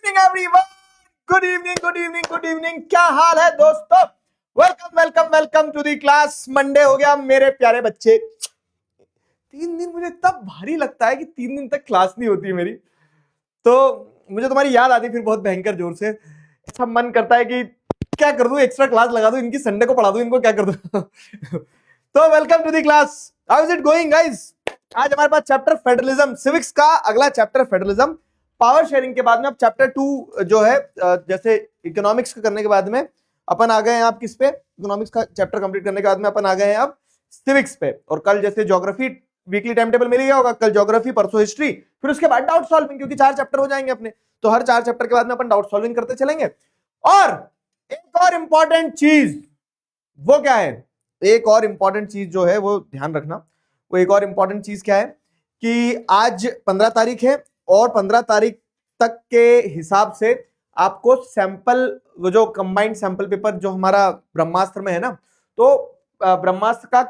Evening everyone, good evening good evening good evening. क्या हाल है दोस्तों? Welcome welcome welcome to the class. Monday हो गया मेरे प्यारे बच्चे। 3 दिन मुझे इतना भारी लगता है कि 3 दिन तक क्लास नहीं होती मेरी, तो मुझे तुम्हारी याद आती फिर बहुत भयंकर जोर से। ऐसा मन करता है कि क्या कर दूं, एक्स्ट्रा क्लास लगा दूं, इनकी संडे को पढ़ा दूं, इनको क्या कर दूं। तो welcome to the class. How is it going guys? आज हमारे पास चैप्टर फेडरलिज्म, सिविक्स का अगला चैप्टर फेडरलिज्म। पावर शेयरिंग के बाद में अब चैप्टर 2 जो है, जैसे इकोनॉमिक्स का करने के बाद में अपन आ गए हैं आप किस पे, इकोनॉमिक्स का चैप्टर कंप्लीट करने के बाद में अपन आ गए हैं अब सिविक्स पे। और कल जैसे ज्योग्राफी वीकली टाइम टेबल मिल गया होगा, कल ज्योग्राफी, परसों हिस्ट्री, फिर उसके बाद डाउट सॉल्विंग, क्योंकि 4 चैप्टर हो जाएंगे अपने, तो हर 4 चैप्टर के बाद में अपन डाउट सॉल्विंग करते चलेंगे। और एक और इंपॉर्टेंट चीज, वो क्या है? एक और इंपॉर्टेंट चीज जो है वो ध्यान रखना। वो एक और इंपॉर्टेंट चीज क्या है कि आज 15 तारीख है और 15 तारीख तक के हिसाब से आपको सैंपल, वो जो कंबाइंड सैंपल पेपर जो हमारा ब्रह्मास्त्र में है ना, तो ब्रह्मास्त्र का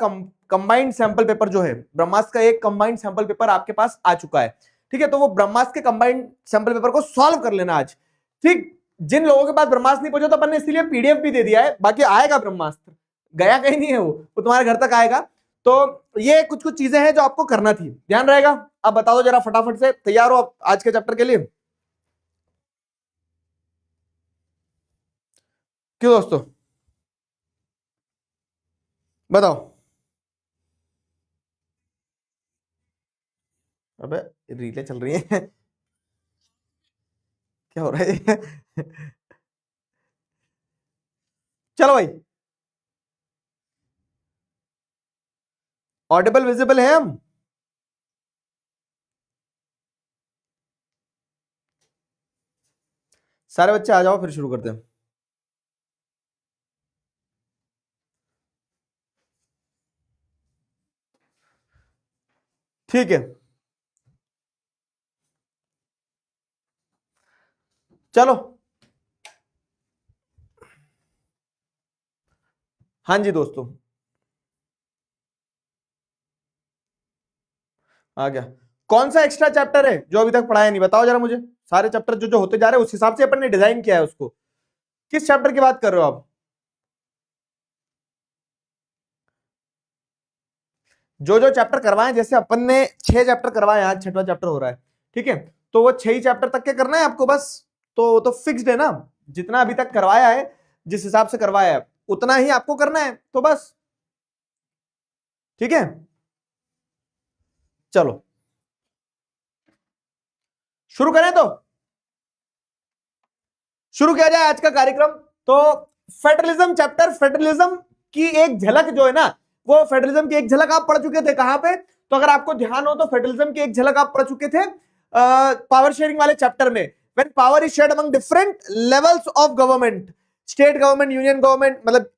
कंबाइंड सैंपल पेपर जो है, ब्रह्मास्त्र का एक कंबाइंड सैंपल पेपर आपके पास आ चुका है। ठीक है, तो वो ब्रह्मास्त्र के कंबाइंड सैंपल पेपर को सॉल्व कर लेना आज। ठीक, जिन लोगों के पास ब्रह्मास्त्र नहीं पहुंचा तो अपन ने इसीलिए पीडीएफ भी दे दिया है, बाकी आएगा ब्रह्मास्त्र, गया कहीं नहीं है, वो तुम्हारे घर तक आएगा। तो ये कुछ कुछ चीजें हैं जो आपको करना थी, ध्यान रहेगा। अब बता दो जरा फटाफट से, तैयार हो आज के चैप्टर के लिए? क्यों दोस्तों, बताओ। अबे रीलें चल रही हैं। क्या हो रहा है? चलो भाई, ऑडिबल विजिबल है हम? सारे बच्चे आ जाओ, फिर शुरू करते हैं। ठीक है, चलो। हाँ जी दोस्तों, आ गया। कौन सा एक्स्ट्रा चैप्टर है जो अभी तक पढ़ाया नहीं, बताओ जरा मुझे। सारे चैप्टर जो जो होते जा रहे हैं उस हिसाब से अपन ने डिजाइन किया है उसको। किस चैप्टर की बात कर रहे हो आप? जो जो चैप्टर करवाए, जैसे अपन ने 6 चैप्टर करवाए, आज 6वां चैप्टर हो रहा है। ठीक है, तो वो 6 ही चैप्टर तक के करना है आपको बस। तो फिक्स्ड है ना, जितना अभी तक करवाया है, जिस हिसाब से करवाया है उतना ही आपको करना है, तो बस। ठीक है, चलो शुरू करें तो शुरू किया जाए आज का कार्यक्रम। तो फेडरलिज्म चैप्टर, फेडरलिज्म की एक झलक जो है ना, वो फेडरलिज्म की एक झलक आप पढ़ चुके थे कहां पे? तो अगर आपको ध्यान हो तो फेडरलिज्म की एक झलक आप पढ़ चुके थे पावर शेयरिंग वाले चैप्टर में। When power is shared among different levels of government, state government, union government, मतलब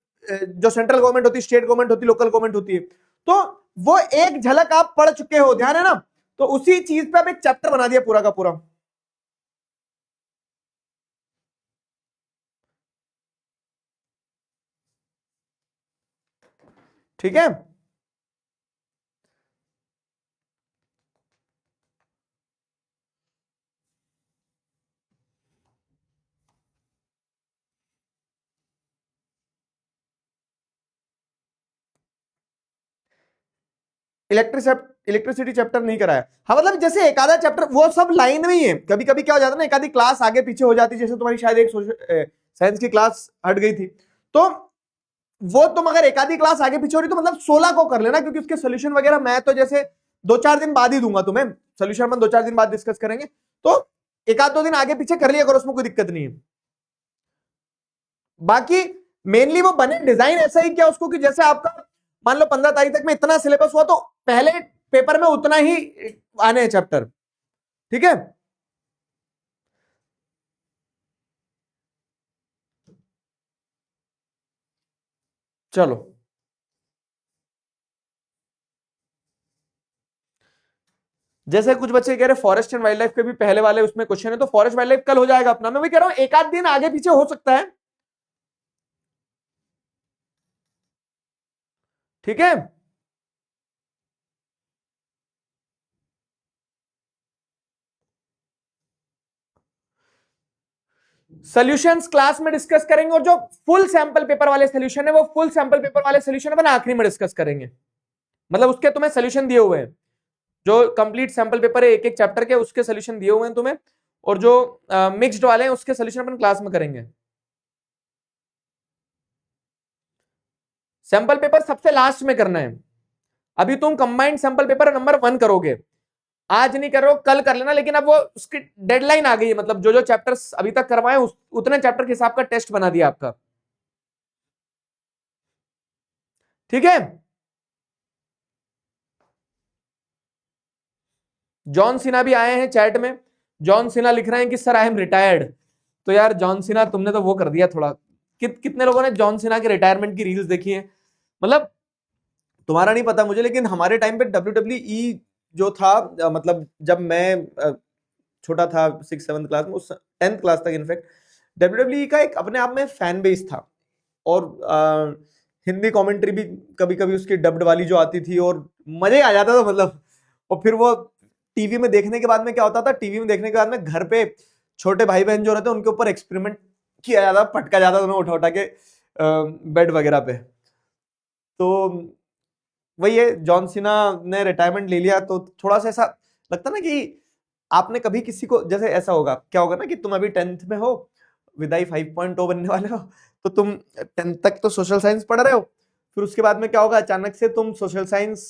जो सेंट्रल गवर्नमेंट होती है, स्टेट गवर्नमेंट होती है, लोकल गवर्नमेंट होती है, तो वो एक झलक आप पढ़ चुके हो, ध्यान है ना? तो उसी चीज पे आप एक चैप्टर बना दिया पूरा का पूरा। ठीक है, इलेक्ट्रिसिटी चैप्टर नहीं कराया। हाँ, मतलब जैसे एक आधा चैप्टर वो सब लाइन में ही है। कभी कभी क्या हो जाता है ना, एक आधी क्लास आगे पीछे हो जाती है, जैसे तुम्हारी शायद एक साइंस की क्लास हट गई थी, तो वो तुम अगर एक आधी क्लास आगे पीछे हो रही तो मतलब 16 को कर लेना, क्योंकि उसके सोल्यूशन वगैरह मैं तो जैसे 2-4 दिन बाद ही दूंगा तुम्हें। सोल्यूशन हम 2-4 दिन बाद डिस्कस करेंगे, तो एक आध 2 दिन आगे पीछे कर लिया करो, उसमें कोई दिक्कत नहीं है। बाकी मेनली वो बने डिजाइन ऐसा ही किया उसको कि जैसे आपका मान लो 15 तारीख तक में इतना सिलेबस हुआ, तो पहले पेपर में उतना ही आने हैं चैप्टर। ठीक है, चलो। जैसे कुछ बच्चे कह रहे फॉरेस्ट एंड वाइल्ड लाइफ के भी पहले वाले उसमें क्वेश्चन है, तो फॉरेस्ट वाइल्ड लाइफ कल हो जाएगा अपना। मैं वही कह रहा हूं, एक आध दिन आगे पीछे हो सकता है। ठीक है, सॉल्यूशंस क्लास में डिस्कस करेंगे और जो फुल सैंपल पेपर वाले सॉल्यूशन है वो फुल सैंपल पेपर वाले सॉल्यूशन अपन आखिरी में डिस्कस करेंगे। मतलब उसके तुम्हें सॉल्यूशन दिए हुए हैं, जो कंप्लीट सैंपल पेपर है एक एक चैप्टर के, उसके सॉल्यूशन दिए हुए हैं तुम्हें, और जो मिक्स्ड वाले हैं उसके सॉल्यूशन अपन क्लास में करेंगे। सैंपल पेपर सबसे लास्ट में करना है। अभी तुम कंबाइंड सैंपल पेपर नंबर 1 करोगे, आज नहीं कर रहे हो कल कर लेना, लेकिन अब वो उसकी डेडलाइन आ गई है। मतलब जो जो चैप्टर्स अभी तक करवाए उतने चैप्टर के हिसाब का टेस्ट बना दिया आपका, ठीक है। जॉन सिन्हा भी आए हैं चैट में। जॉन सिन्हा लिख रहे हैं कि सर आई एम रिटायर्ड। तो यार जॉन सिन्हा तुमने तो वो कर दिया थोड़ा। कितने लोगों ने जॉन सिन्हा के रिटायरमेंट की रील्स देखी है? मतलब तुम्हारा नहीं पता मुझे, लेकिन हमारे टाइम पे WWE जो था, मतलब जब मैं छोटा था 6-7 क्लास में, उस 10th क्लास तक इनफैक्ट WWE का एक अपने आप में फैन बेस था। और हिंदी कमेंट्री भी कभी कभी उसकी डब्ड वाली जो आती थी, और मजे आ जाता था मतलब। और फिर वो टीवी में देखने के बाद में क्या होता था, टीवी में देखने के बाद में घर पे छोटे भाई बहन जो रहते हैं उनके ऊपर एक्सपेरिमेंट किया जाता, पटका जाता था उन्हें उठा उठा के बेड वगैरह पे। तो वही है, जॉन सीना ने रिटायरमेंट ले लिया तो थोड़ा सा ऐसा लगता ना कि आपने कभी किसी को, जैसे ऐसा होगा, क्या होगा ना कि तुम अभी 10th में हो, विदाई 5.0 बनने वाले हो, तो तुम 10th तक तो सोशल साइंस पढ़ रहे हो, फिर उसके बाद में क्या होगा, अचानक से तुम सोशल साइंस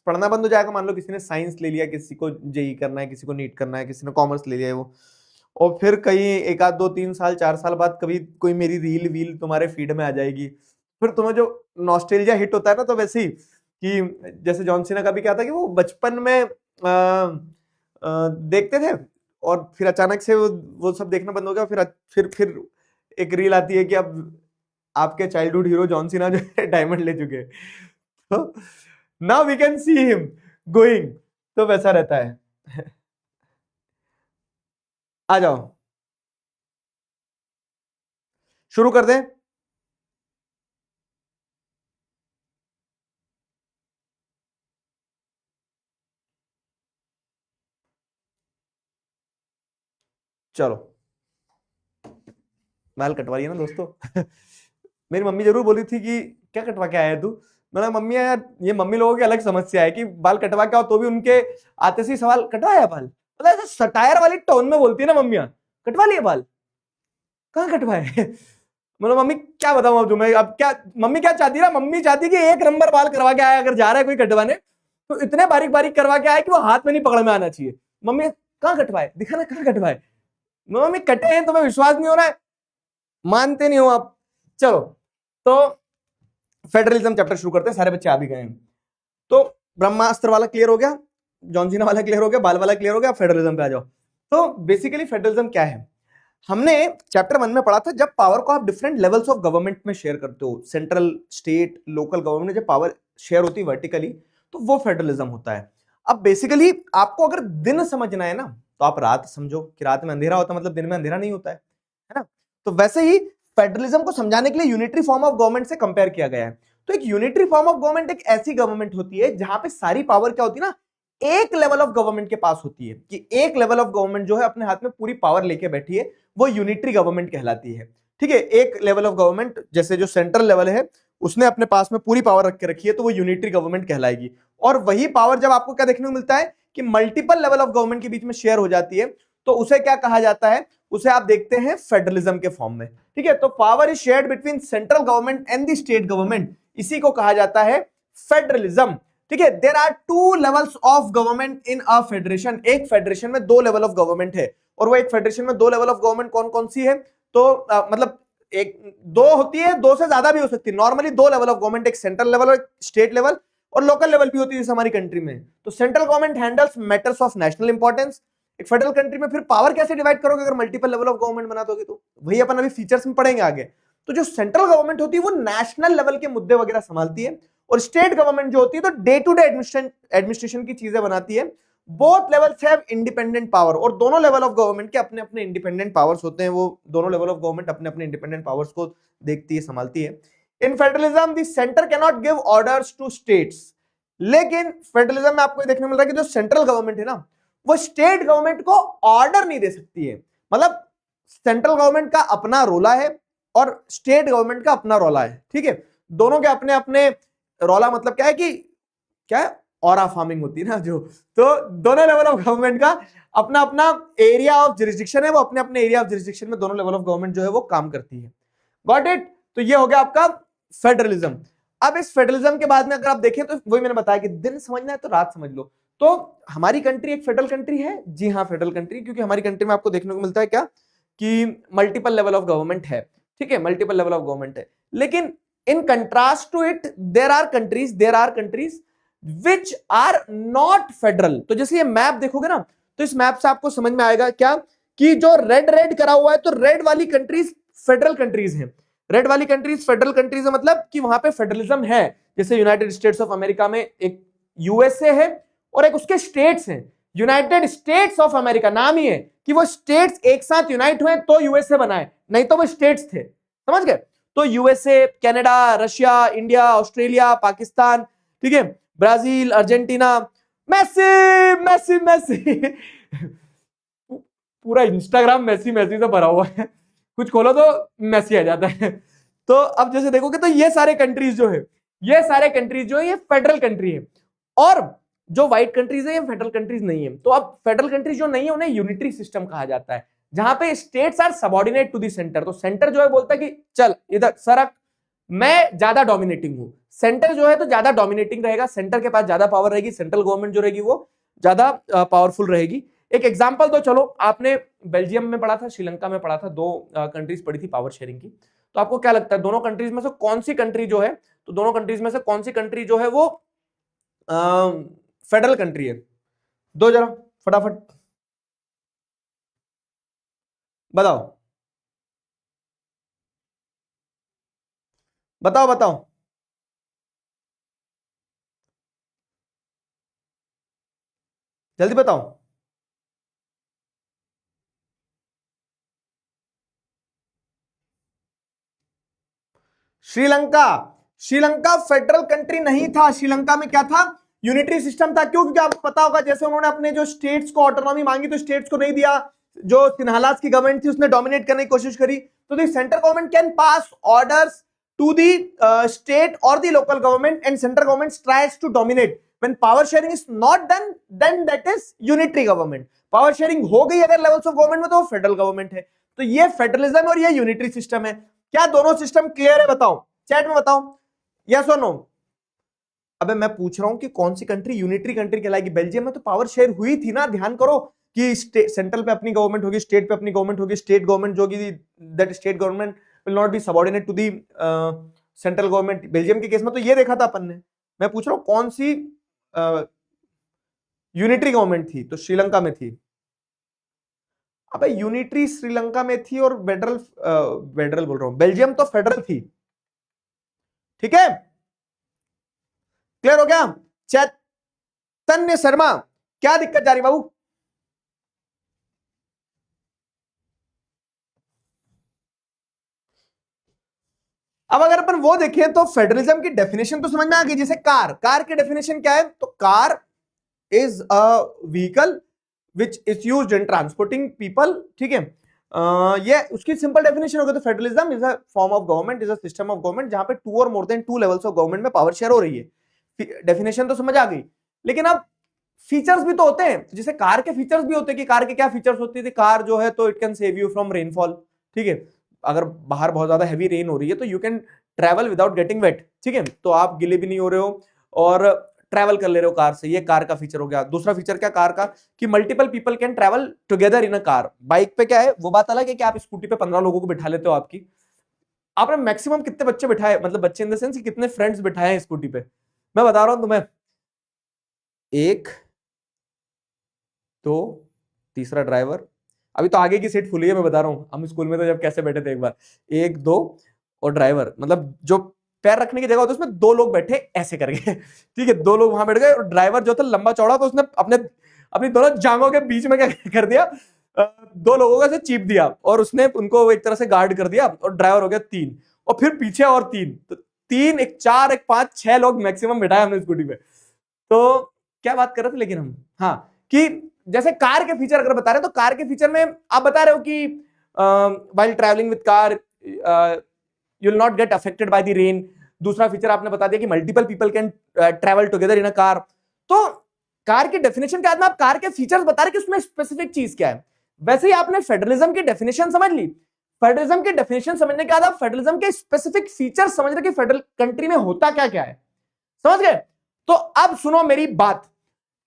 पढ़ना बंद हो जाएगा। मान लो किसी ने साइंस ले लिया, किसी को जेई करना है, किसी को नीट करना है, किसी ने कॉमर्स ले लिया है वो, और फिर कहीं 1-2-3 साल 4 साल बाद कभी कोई मेरी रील वील तुम्हारे फीड में आ जाएगी, फिर तुम्हें जो नॉस्टैल्जिया हिट होता है ना, तो वैसे ही कि जैसे जॉन सीना का भी क्या था कि वो बचपन में देखते थे और फिर अचानक से वो सब देखना बंद हो गया। फिर एक रील आती है कि अब आपके चाइल्डहुड हीरो जॉन सीना जो है डायमंड ले चुके हैं, तो now we can see him going. तो वैसा रहता है। आ जाओ शुरू कर दें। चलो, बाल कटवा लिया ना दोस्तों। मेरी मम्मी जरूर बोली थी कि क्या कटवा के आया है तू। मैंने मम्मी यार, ये मम्मी लोगों की अलग समस्या है कि बाल कटवा के आओ, तो भी उनके आते से सवाल कटवाया बाल, मतलब ऐसे सटायर वाली टोन में बोलती है ना मम्मियां, कटवा लिए बाल, कहाँ कटवाए? मतलब मम्मी क्या बताऊं अब तुम्हें, अब क्या मम्मी क्या चाहती है ना, मम्मी चाहती कि एक नंबर बाल करवा के आया, अगर जा रहा है कोई कटवाने तो इतने बारीक बारीक करवा के आया कि वो हाथ में नहीं पकड़ में आना चाहिए। मम्मी कहाँ कटवाए, दिखा ना कहाँ कटवाए। मम्मी कटे हैं, तुम्हें विश्वास नहीं हो रहा है, मानते नहीं हो आप। चलो तो फेडरलिज्म चैप्टर शुरू करते हैं, सारे बच्चे आ भी गए हैं। तो ब्रह्मास्त्र वाला क्लियर हो गया, जॉन सीना वाला क्लियर हो गया, बाल वाला क्लियर हो गया, फेडरलिज्म पे आ जाओ। तो बेसिकली फेडरलिज्म क्या है, हमने चैप्टर 1 में पढ़ा था, जब पावर को आप डिफरेंट लेवल्स ऑफ गवर्नमेंट में शेयर करते हो, सेंट्रल स्टेट लोकल गवर्नमेंट में जब पावर शेयर होती है वर्टिकली, तो वो फेडरलिज्म होता है। अब बेसिकली आपको अगर दिन समझना है ना, तो आप रात समझो कि रात में अंधेरा होता है, मतलब दिन में अंधेरा नहीं होता है ना। तो वैसे ही फेडरलिज्म को समझाने के लिए यूनिटरी फॉर्म ऑफ गवर्नमेंट से कंपेयर किया गया है। तो एक यूनिटरी फॉर्म ऑफ गवर्नमेंट एक ऐसी गवर्नमेंट होती है जहां पे सारी पावर क्या होती है ना, एक लेवल ऑफ गवर्नमेंट के पास होती है, कि एक लेवल ऑफ गवर्नमेंट जो है अपने हाथ में पूरी पावर लेके बैठी है, वो यूनिटरी गवर्नमेंट कहलाती है। ठीक है, एक लेवल ऑफ गवर्नमेंट जैसे जो सेंट्रल लेवल है उसने अपने पास में पूरी पावर रख के रखी है, तो वो यूनिटरी गवर्नमेंट कहलाएगी। और वही पावर जब आपको क्या देखने को मिलता है कि मल्टीपल लेवल ऑफ गवर्नमेंट के बीच में शेयर हो जाती है, तो उसे क्या कहा जाता है, उसे आप देखते हैं फेडरलिज्म के फॉर्म में। ठीक है, तो power is shared between central government and the state government, इसी को कहा जाता है फेडरलिज्म। ठीक है, there are 2 levels of government in a federation, एक फेडरेशन में 2 लेवल ऑफ गवर्नमेंट है। और वो एक फेडरेशन में 2 लेवल ऑफ गवर्नमेंट कौन कौन सी है, तो मतलब एक 2 होती है, 2 से ज्यादा भी हो सकती है। नॉर्मली 2 लेवल ऑफ गवर्नमेंट, एक सेंट्रल लेवल और स्टेट लेवल, और लोकल लेवल भी होती है जैसे हमारी कंट्री में। तो central government handles matters of national importance. एक फेडरल कंट्री में फिर पावर कैसे डिवाइड करोगे अगर मल्टीपल लेवल ऑफ गवर्नमेंट बना दोगे, तो वही अपन अभी फीचर्स में पढ़ेंगे आगे। तो जो सेंट्रल गवर्नमेंट होती है वो नेशनल लेवल के मुद्दे वगैरह संभालती है, और स्टेट गवर्नमेंट जो होती है तो डे टू डे एडमिनिस्ट्रेशन की चीजें बनाती है। Both levels have independent power, और दोनों लेवल ऑफ गवर्नमेंट के अपने अपने इंडिपेंडेंट पावर्स होते हैं, वो दोनों लेवल ऑफ गवर्नमेंट अपने अपने इंडिपेंडेंट पावर्स को देखती है, संभालती है। In federalism the centre can not give orders to states, लेकिन फेडरलिज्म में आपको देखने मिल रहा है कि जो सेंट्रल गवर्नमेंट है ना, वो स्टेट गवर्नमेंट को ऑर्डर नहीं दे सकती है। मतलब सेंट्रल गवर्नमेंट का अपना रोला है और स्टेट गवर्नमेंट का अपना रोला है, ठीक है। दोनों के अपने अपने रोला, मतलब क्या है कि क्या है, ऑरा फार्मिंग होती है ना जो, तो दोनों लेवल ऑफ गवर्नमेंट का अपना अपना एरिया ऑफ जुरिस्डिक्शन है, वो अपने अपने एरिया ऑफ जुरिस्डिक्शन में दोनों लेवल ऑफ गवर्नमेंट जो है वो काम करती है। Got it. तो ये हो गया आपका फेडरलिज्म। अब इस फेडरलिज्म के बाद में अगर आप देखें तो वही मैंने बताया कि दिन समझना है तो रात समझ लो। तो हमारी कंट्री एक फेडरल कंट्री है, जी हाँ फेडरल कंट्री, क्योंकि हमारी कंट्री में आपको देखने को मिलता है क्या कि मल्टीपल लेवल ऑफ गवर्नमेंट है, ठीक है, मल्टीपल लेवल ऑफ गवर्नमेंट है। लेकिन in contrast to it there are countries which are not federal. तो जैसे ये मैप देखोगे ना, तो इस मैप से आपको समझ में आएगा क्या कि जो रेड रेड करा हुआ है, तो रेड वाली कंट्रीज फेडरल कंट्रीज हैं। रेड वाली कंट्रीज फेडरल कंट्रीज है, मतलब कि वहां पे फेडरलिज्म है। जैसे यूनाइटेड स्टेट्स ऑफ अमेरिका में एक यूएसए है और एक उसके स्टेट्स हैं, यूनाइटेड स्टेट्स ऑफ अमेरिका नाम ही है कि वो स्टेट्स एक साथ यूनाइट हुए तो यूएसए बना है, नहीं तो वो स्टेट्स थे, समझ गए। तो USA, Canada, Russia, India, Australia, Pakistan, ठीक है, ब्राजील, अर्जेंटीना, मैसी मैसी मैसी पूरा इंस्टाग्राम मैसी मैसी से भरा हुआ है, कुछ खोलो तो मैसी आ जाता है। तो अब जैसे देखोगे तो ये सारे कंट्रीज जो है, ये सारे कंट्रीज जो है ये फेडरल कंट्री है, और जो व्हाइट कंट्रीज है ये फेडरल कंट्रीज नहीं है। तो अब फेडरल कंट्रीज जो नहीं है उन्हें यूनिटरी सिस्टम कहा जाता है, जहां पे states are subordinate to the centre. तो सेंटर जो है बोलता है कि चल इधर सरक, मैं ज्यादा डोमिनेटिंग हूं। सेंटर जो है तो ज्यादा डोमिनेटिंग रहेगा, सेंटर के पास ज्यादा पावर रहेगी, सेंट्रल गवर्नमेंट जो रहेगी वो ज्यादा पावरफुल रहेगी। एक एग्जांपल तो चलो आपने बेल्जियम में पढ़ा था, श्रीलंका में पढ़ा था, दो कंट्रीज पढ़ी थी पावर शेयरिंग की। तो आपको क्या लगता है दोनों कंट्रीज में से कौन सी कंट्री जो है, तो दोनों कंट्रीज में से कौन सी कंट्री जो है वो फेडरल कंट्री है? दो जरा फटाफट बताओ बताओ बताओ। जल्दी बताओ। श्रीलंका। श्रीलंका फेडरल कंट्री नहीं था, श्रीलंका में क्या था, यूनिटरी सिस्टम था। क्यों? क्योंकि आपको पता होगा जैसे उन्होंने अपने जो स्टेट्स को ऑटोनॉमी मांगी तो स्टेट्स को नहीं दिया, जो सिन्हालास की गवर्नमेंट थी उसने डोमिनेट करने की कोशिश करी। तो the central government can pass orders to the state or the local government and central government tries to dominate. When power sharing is not done, then that is unitary government. Power sharing हो गई अगर levels of government में तो federal government है। तो ये federalism और ये यूनिटरी सिस्टम है। क्या दोनों सिस्टम क्लियर है? बताओ चैट में बताओ, यस और नो। अबे मैं पूछ रहा हूं कि कौन सी कंट्री यूनिटरी कंट्री कहलाएगी? बेल्जियम में तो पावर शेयर हुई थी ना, ध्यान करो कि सेंट्रल पे अपनी गवर्नमेंट होगी, स्टेट पे अपनी गवर्नमेंट होगी, स्टेट गवर्नमेंट जो होगी that state government will not be subordinate to the central government. Belgium के केस में तो ये देखा था अपन ने। मैं पूछ रहा हूं कौन सी यूनिटरी गवर्नमेंट थी? तो श्रीलंका में थी। अबे यूनिटरी श्रीलंका में थी और फेडरल फेडरल बोल रहा हूं, बेल्जियम तो फेडरल थी, ठीक है, क्लियर हो गया? चैतन्य शर्मा क्या दिक्कत जा रही बाबू? अब अगर अपन वो देखें तो फेडरलिज्म की डेफिनेशन तो समझ में आ गई। जैसे कार की डेफिनेशन क्या है? तो car is a vehicle which is used in transporting people, ठीक है। ये उसकी सिंपल डेफिनेशन हो गई। तो federalism is a form of government, is a system of government जहां पे टू और more then two levels of government में पावर शेयर हो रही है। डेफिनेशन तो समझ आ गई, लेकिन अब फीचर्स भी तो होते हैं। जैसे कार के फीचर्स भी होते हैं कि कार के क्या फीचर्स होते हैं। कार जो है तो it can save you from rainfall, ठीक है, अगर बाहर बहुत ज्यादा हैवी रेन हो रही है तो you can travel without getting wait, ठीक है, तो आप गिले भी नहीं हो रहे हो और ट्रैवल कर ले रहे हो कार से। ये कार का फीचर हो गया। दूसरा फीचर क्या कार का, कि multiple people can travel together in a car. Bike पे क्या है वो बात अलग है कि आप स्कूटी पे 15 लोगों को बिठा लेते हो। आपने मैक्सिमम कितने बच्चे बिठाए, मतलब बच्चे इन द सेंस कि कितने फ्रेंड्स बिठाए हैं स्कूटी पे? मैं बता रहा हूं तुम्हें, एक, दो, तीसरा ड्राइवर। अभी तो आगे की सीट फुली है, मैं बता रहा हूं। हम स्कूल में तो जब कैसे बैठे थे, एक बार एक, दो और ड्राइवर, मतलब जो पैर रखने की जगह होती है उसमें दो लोग बैठे ऐसे करके, ठीक है, दो लोग वहां बैठ गए और ड्राइवर जो था लंबा चौड़ा, तो उसने अपनी दोनों जांघों के बीच में क्या कर दिया, दो लोगों का से चीप दिया और उसने उनको एक तरह से गार्ड कर दिया और ड्राइवर हो गया तीन, और फिर पीछे और तीन, तो तीन, एक, चार, एक, पांच, छह लोग मैक्सिमम बिठाए हमने स्कूटी पे। तो क्या बात कर रहे थे लेकिन हम, हाँ, कि जैसे कार के फीचर अगर बता रहे हैं तो कार के फीचर में आप बता रहे हो कि while traveling with car you will not get affected by the rain. दूसरा फीचर आपने बता दिया कि multiple people can travel together in a car. तो कार की डेफिनेशन के बाद में आप कार के फीचर्स बता रहे कि उसमें स्पेसिफिक चीज क्या है. वैसे ही आपने फेडरलिज्म की डेफिनेशन समझ ली. फेडरलिज्म की डेफिनेशन समझने के बाद आप फेडरलिज्म के स्पेसिफिक फीचर्स समझ रहे कि फेडरल कंट्री में होता क्या क्या है. समझ गए. तो अब सुनो मेरी बात.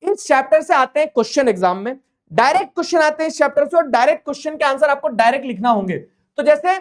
इस चैप्टर से आते हैं क्वेश्चन एग्जाम में. डायरेक्ट क्वेश्चन आते हैं इस चैप्टर से और डायरेक्ट क्वेश्चन के आंसर आपको डायरेक्ट लिखना होंगे. तो जैसे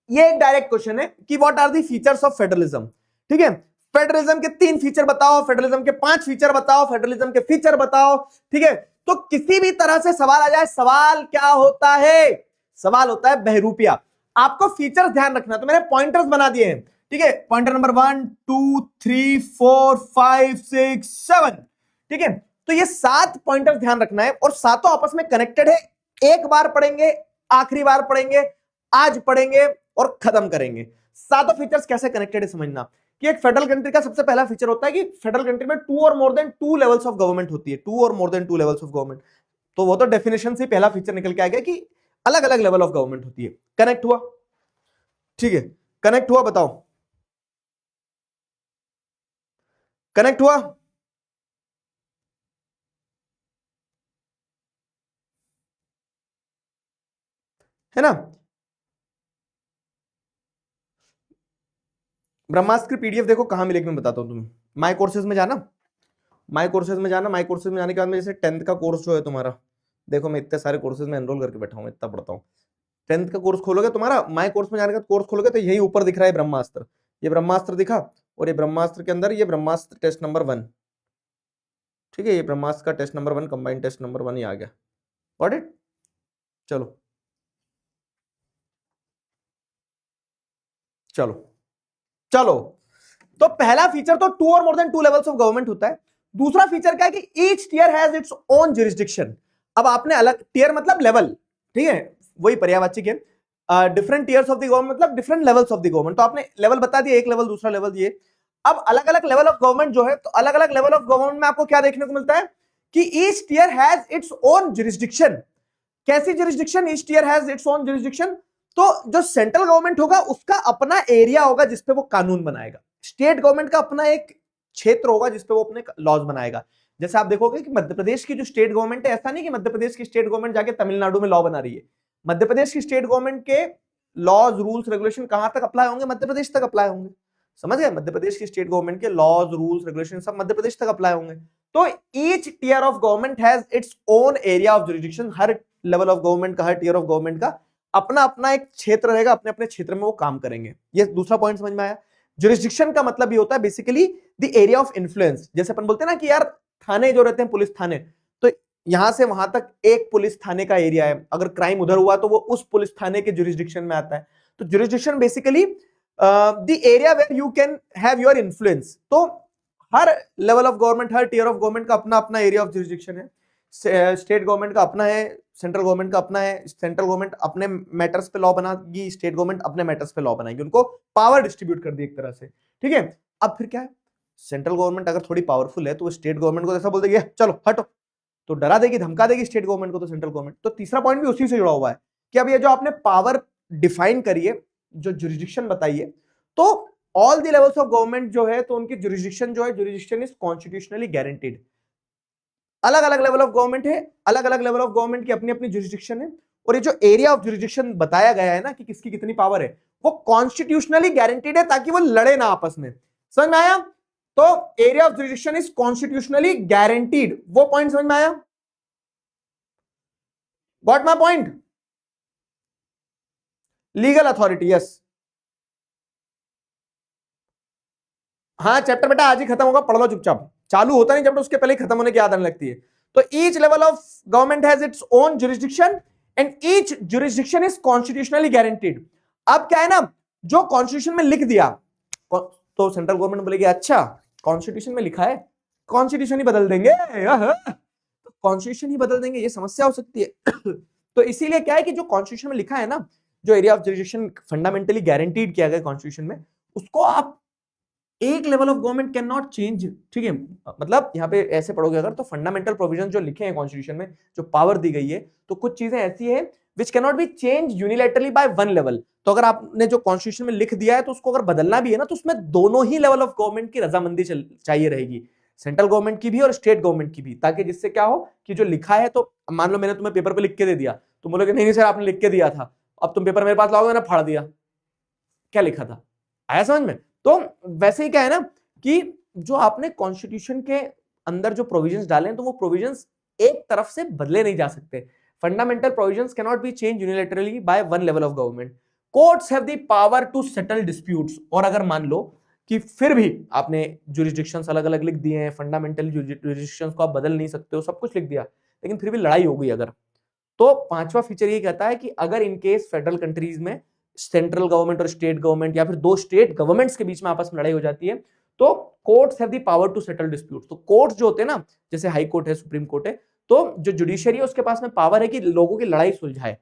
ये एक डायरेक्ट क्वेश्चन है कि what are the features of federalism. ठीक है. फेडरलिज्म के 3 फीचर बताओ, फेडरलिज्म के 5 फीचर बताओ, फेडरलिज्म के फीचर बताओ. ठीक है. तो किसी भी तरह से सवाल आ जाए, सवाल क्या होता है? सवाल होता है बहरूपिया. आपको फीचर्स ध्यान रखना. तो मैंने पॉइंटर्स बना दिए हैं. ठीक है. Pointer number 1 2 3 4 5 6 7. ठीक है. तो ये 7 पॉइंटर्स ध्यान रखना है और सातों आपस में कनेक्टेड है. एक बार पढ़ेंगे, आखिरी बार पढ़ेंगे, आज पढ़ेंगे और खत्म करेंगे. सातों फीचर्स कैसे कनेक्टेड है समझना. कि एक फेडरल कंट्री का सबसे पहला फीचर होता है कि फेडरल कंट्री में 2 और more than 2 levels of government होती है. 2 और more than 2 levels of government. तो वो तो डेफिनेशन से पहला फीचर निकल के आ गया कि अलग अलग लेवल ऑफ गवर्नमेंट होती है. कनेक्ट हुआ? ठीक है. कनेक्ट हुआ? बताओ. कनेक्ट हुआ? है ना. ब्रह्मास्त्र की पीडीएफ देखो कहां मिलेगी मैं बताता हूं तुम्हें. माय कोर्सेज में जाना. माय कोर्सेज में जाना. माय कोर्सेज में जाने के बाद में जैसे 10th का कोर्स जो है तुम्हारा, देखो मैं इतने सारे कोर्सेज में एनरोल करके बैठा हूं, इतना पढ़ता हूं. 10th का कोर्स खोलोगे तुम्हारा, माय कोर्स में जाने का कोर्स खोलोगे तो यही ऊपर दिख रहा है ब्रह्मास्त्र. ये ब्रह्मास्त्र दिखा और ये ब्रह्मास्त्र के अंदर ये ब्रह्मास्त्र टेस्ट नंबर 1. ठीक है. ये ब्रह्मास्त्र का test number 1, combined test number 1 ही आ गया. Got it. चलो चलो चलो. तो पहला फीचर तो 2 और more than 2 levels of government होता है. दूसरा फीचर क्या है कि each tier has its own jurisdiction. अब आपने अलग टियर मतलब लेवल. ठीक है. वही पर्यायवाची है. Different tiers of the government मतलब different levels of the government. तो आपने लेवल बता दिया, एक लेवल, दूसरा लेवल ये. अब अलग अलग लेवल ऑफ गवर्नमेंट जो है, तो अलग अलग लेवल ऑफ गवर्नमेंट में आपको क्या देखने को मिलता है कि each tier has its own jurisdiction. कैसी jurisdiction? Each tier has its own jurisdiction. तो जो सेंट्रल गवर्नमेंट होगा उसका अपना एरिया होगा जिसपे वो कानून बनाएगा. स्टेट गवर्नमेंट का अपना एक क्षेत्र होगा जिसपे वो अपने लॉज बनाएगा. जैसे आप देखोगे कि मध्य प्रदेश की जो स्टेट गवर्नमेंट है, ऐसा नहीं कि मध्य प्रदेश की स्टेट गवर्नमेंट जाके तमिलनाडु में लॉ बना रही है. मध्य प्रदेश की स्टेट गवर्नमेंट के लॉज, रूल्स, रेगुलेशन कहां तक अप्लाई होंगे? मध्य प्रदेश तक अप्लाई होंगे. समझ गए. मध्य प्रदेश की स्टेट गवर्नमेंट के लॉज, रूल्स, रेगुलेशन सब मध्य प्रदेश तक अप्लाई होंगे. तो each tier of government has its own area of jurisdiction. हर लेवल ऑफ गवर्नमेंट का, हर टियर ऑफ गवर्नमेंट का अपना अपना एक क्षेत्र रहेगा. अपने अपने क्षेत्र में वो काम करेंगे. ये दूसरा पॉइंट समझ में आया. जुरिस्डिक्शन का मतलब ये होता है basically the area of influence. जैसे अपन बोलते हैं ना कि यार थाने जो रहते हैं, पुलिस थाने, तो यहां से वहां तक एक पुलिस थाने का एरिया है. अगर क्राइम उधर हुआ तो वो उस पुलिस थाने के जुरिस्डिक्शन में आता है. तो jurisdiction basically the area where you can have your influence. तो हर लेवल ऑफ गवर्नमेंट, हर टियर ऑफ गवर्नमेंट का अपना अपना एरिया ऑफ जुरिस्डिक्शन है. स्टेट गवर्नमेंट का अपना है, सेंट्रल गवर्नमेंट का अपना है. सेंट्रल गवर्नमेंट अपने मैटर्स पे लॉ बनाएगी, स्टेट गवर्नमेंट अपने मैटर्स पे लॉ बनाएगी. उनको पावर डिस्ट्रीब्यूट कर दी एक तरह से. ठीक है. अब फिर क्या है, सेंट्रल गवर्नमेंट अगर थोड़ी पावरफुल है तो वो स्टेट गवर्नमेंट को ऐसा बोल देगी चलो हटो, तो डरा देगी, धमका देगी स्टेट गवर्नमेंट को. तो सेंट्रल गवर्नमेंट. तो तीसरा पॉइंट भी उसी से जुड़ा हुआ है कि अब ये जो आपने पावर डिफाइन करी है, जो जुरिस्डिक्शन बताई है, तो all the levels of government जो है तो उनकी जुरिस्डिक्शन जो है, जुरिस्डिक्शन इज कॉन्स्टिट्यूशनली गारंटीड. अलग अलग लेवल ऑफ गवर्नमेंट है, अलग अलग लेवल ऑफ गवर्नमेंट की अपनी अपनी जुरिस्डिक्शन है. और ये जो एरिया ऑफ जुरिस्डिक्शन बताया गया है ना कि किसकी कितनी पावर है, वो कॉन्स्टिट्यूशनली गारंटीड है ताकि वो लड़े ना आपस में. समझ में आया. तो area of jurisdiction is constitutionally guaranteed. वो पॉइंट समझ में आया. Got my point. Legal authority. Yes. हाँ चैप्टर बेटा आज ही खत्म होगा, पढ़ लो चुपचाप. चालू होता नहीं जब उसके पहले ही खत्म होने की याद आने लगती है. तो each level of government has its own jurisdiction and each jurisdiction is constitutionally guaranteed. अब क्या है ना, जो कॉन्स्टिट्यूशन में लिख दिया तो सेंट्रल गवर्नमेंट बोलेगी अच्छा कॉन्स्टिट्यूशन में लिखा है, कॉन्स्टिट्यूशन ही बदल देंगे, कॉन्स्टिट्यूशन ही बदल देंगे, ये समस्या हो सकती है. तो इसीलिए क्या है कि जो कॉन्स्टिट्यूशन में लिखा है ना, जो area of jurisdiction fundamentally guaranteed किया गया कॉन्स्टिट्यूशन में, उसको आप एक level of government can not change. ठीक है. मतलब यहां पे ऐसे पढ़ोगे अगर, तो फंडामेंटल प्रोविजन जो लिखे हैं कॉन्स्टिट्यूशन में, जो पावर दी गई है, तो कुछ चीजें ऐसी है which can not be change unilaterally by one level. तो अगर आपने जो कॉन्स्टिट्यूशन में लिख दिया है तो उसको अगर बदलना भी है ना, तो उसमें दोनों ही लेवल ऑफ गवर्नमेंट की रजामंदी चाहिए रहेगी, सेंट्रल गवर्नमेंट की भी और स्टेट गवर्नमेंट की भी, ताकि जिससे क्या हो कि जो लिखा है, तो मान लो मैंने तुम्हें पेपर पे लिख के दे दिया, तुम बोलोगे नहीं नहीं सर आपने लिख के दिया था, अब तुम पेपर मेरे पास लाओगे, मैंने फाड़ दिया, क्या लिखा था, आया समझ में। तो वैसे ही क्या है ना कि जो आपने कॉन्स्टिट्यूशन के अंदर जो प्रोविजंस डाले हैं, तो वो प्रोविजंस एक तरफ से बदले नहीं जा सकते। Fundamental provisions can not be change unilaterally by one level of government. Courts have the power to settle disputes. और अगर मान लो कि फिर भी आपने जुरिस्डिक्शंस अलग अलग लिख दिए हैं, फंडामेंटल जुरिस्डिक्शंस को आप बदल नहीं सकते हो, सब कुछ लिख दिया, लेकिन फिर भी लड़ाई हो गई अगर, तो पांचवा फीचर ये कहता है कि अगर इन केस फेडरल कंट्रीज में सेंट्रल गवर्नमेंट और स्टेट गवर्नमेंट या फिर दो स्टेट गवर्नमेंट्स के बीच में आपस में लड़ाई हो जाती है, तो courts have the power to settle disputes. तो कोर्ट्स जो होते हैं ना, जैसे हाई कोर्ट है, सुप्रीम कोर्ट है, तो जो जुडिशरी है उसके पास में पावर है कि लोगों की लड़ाई सुलझाए।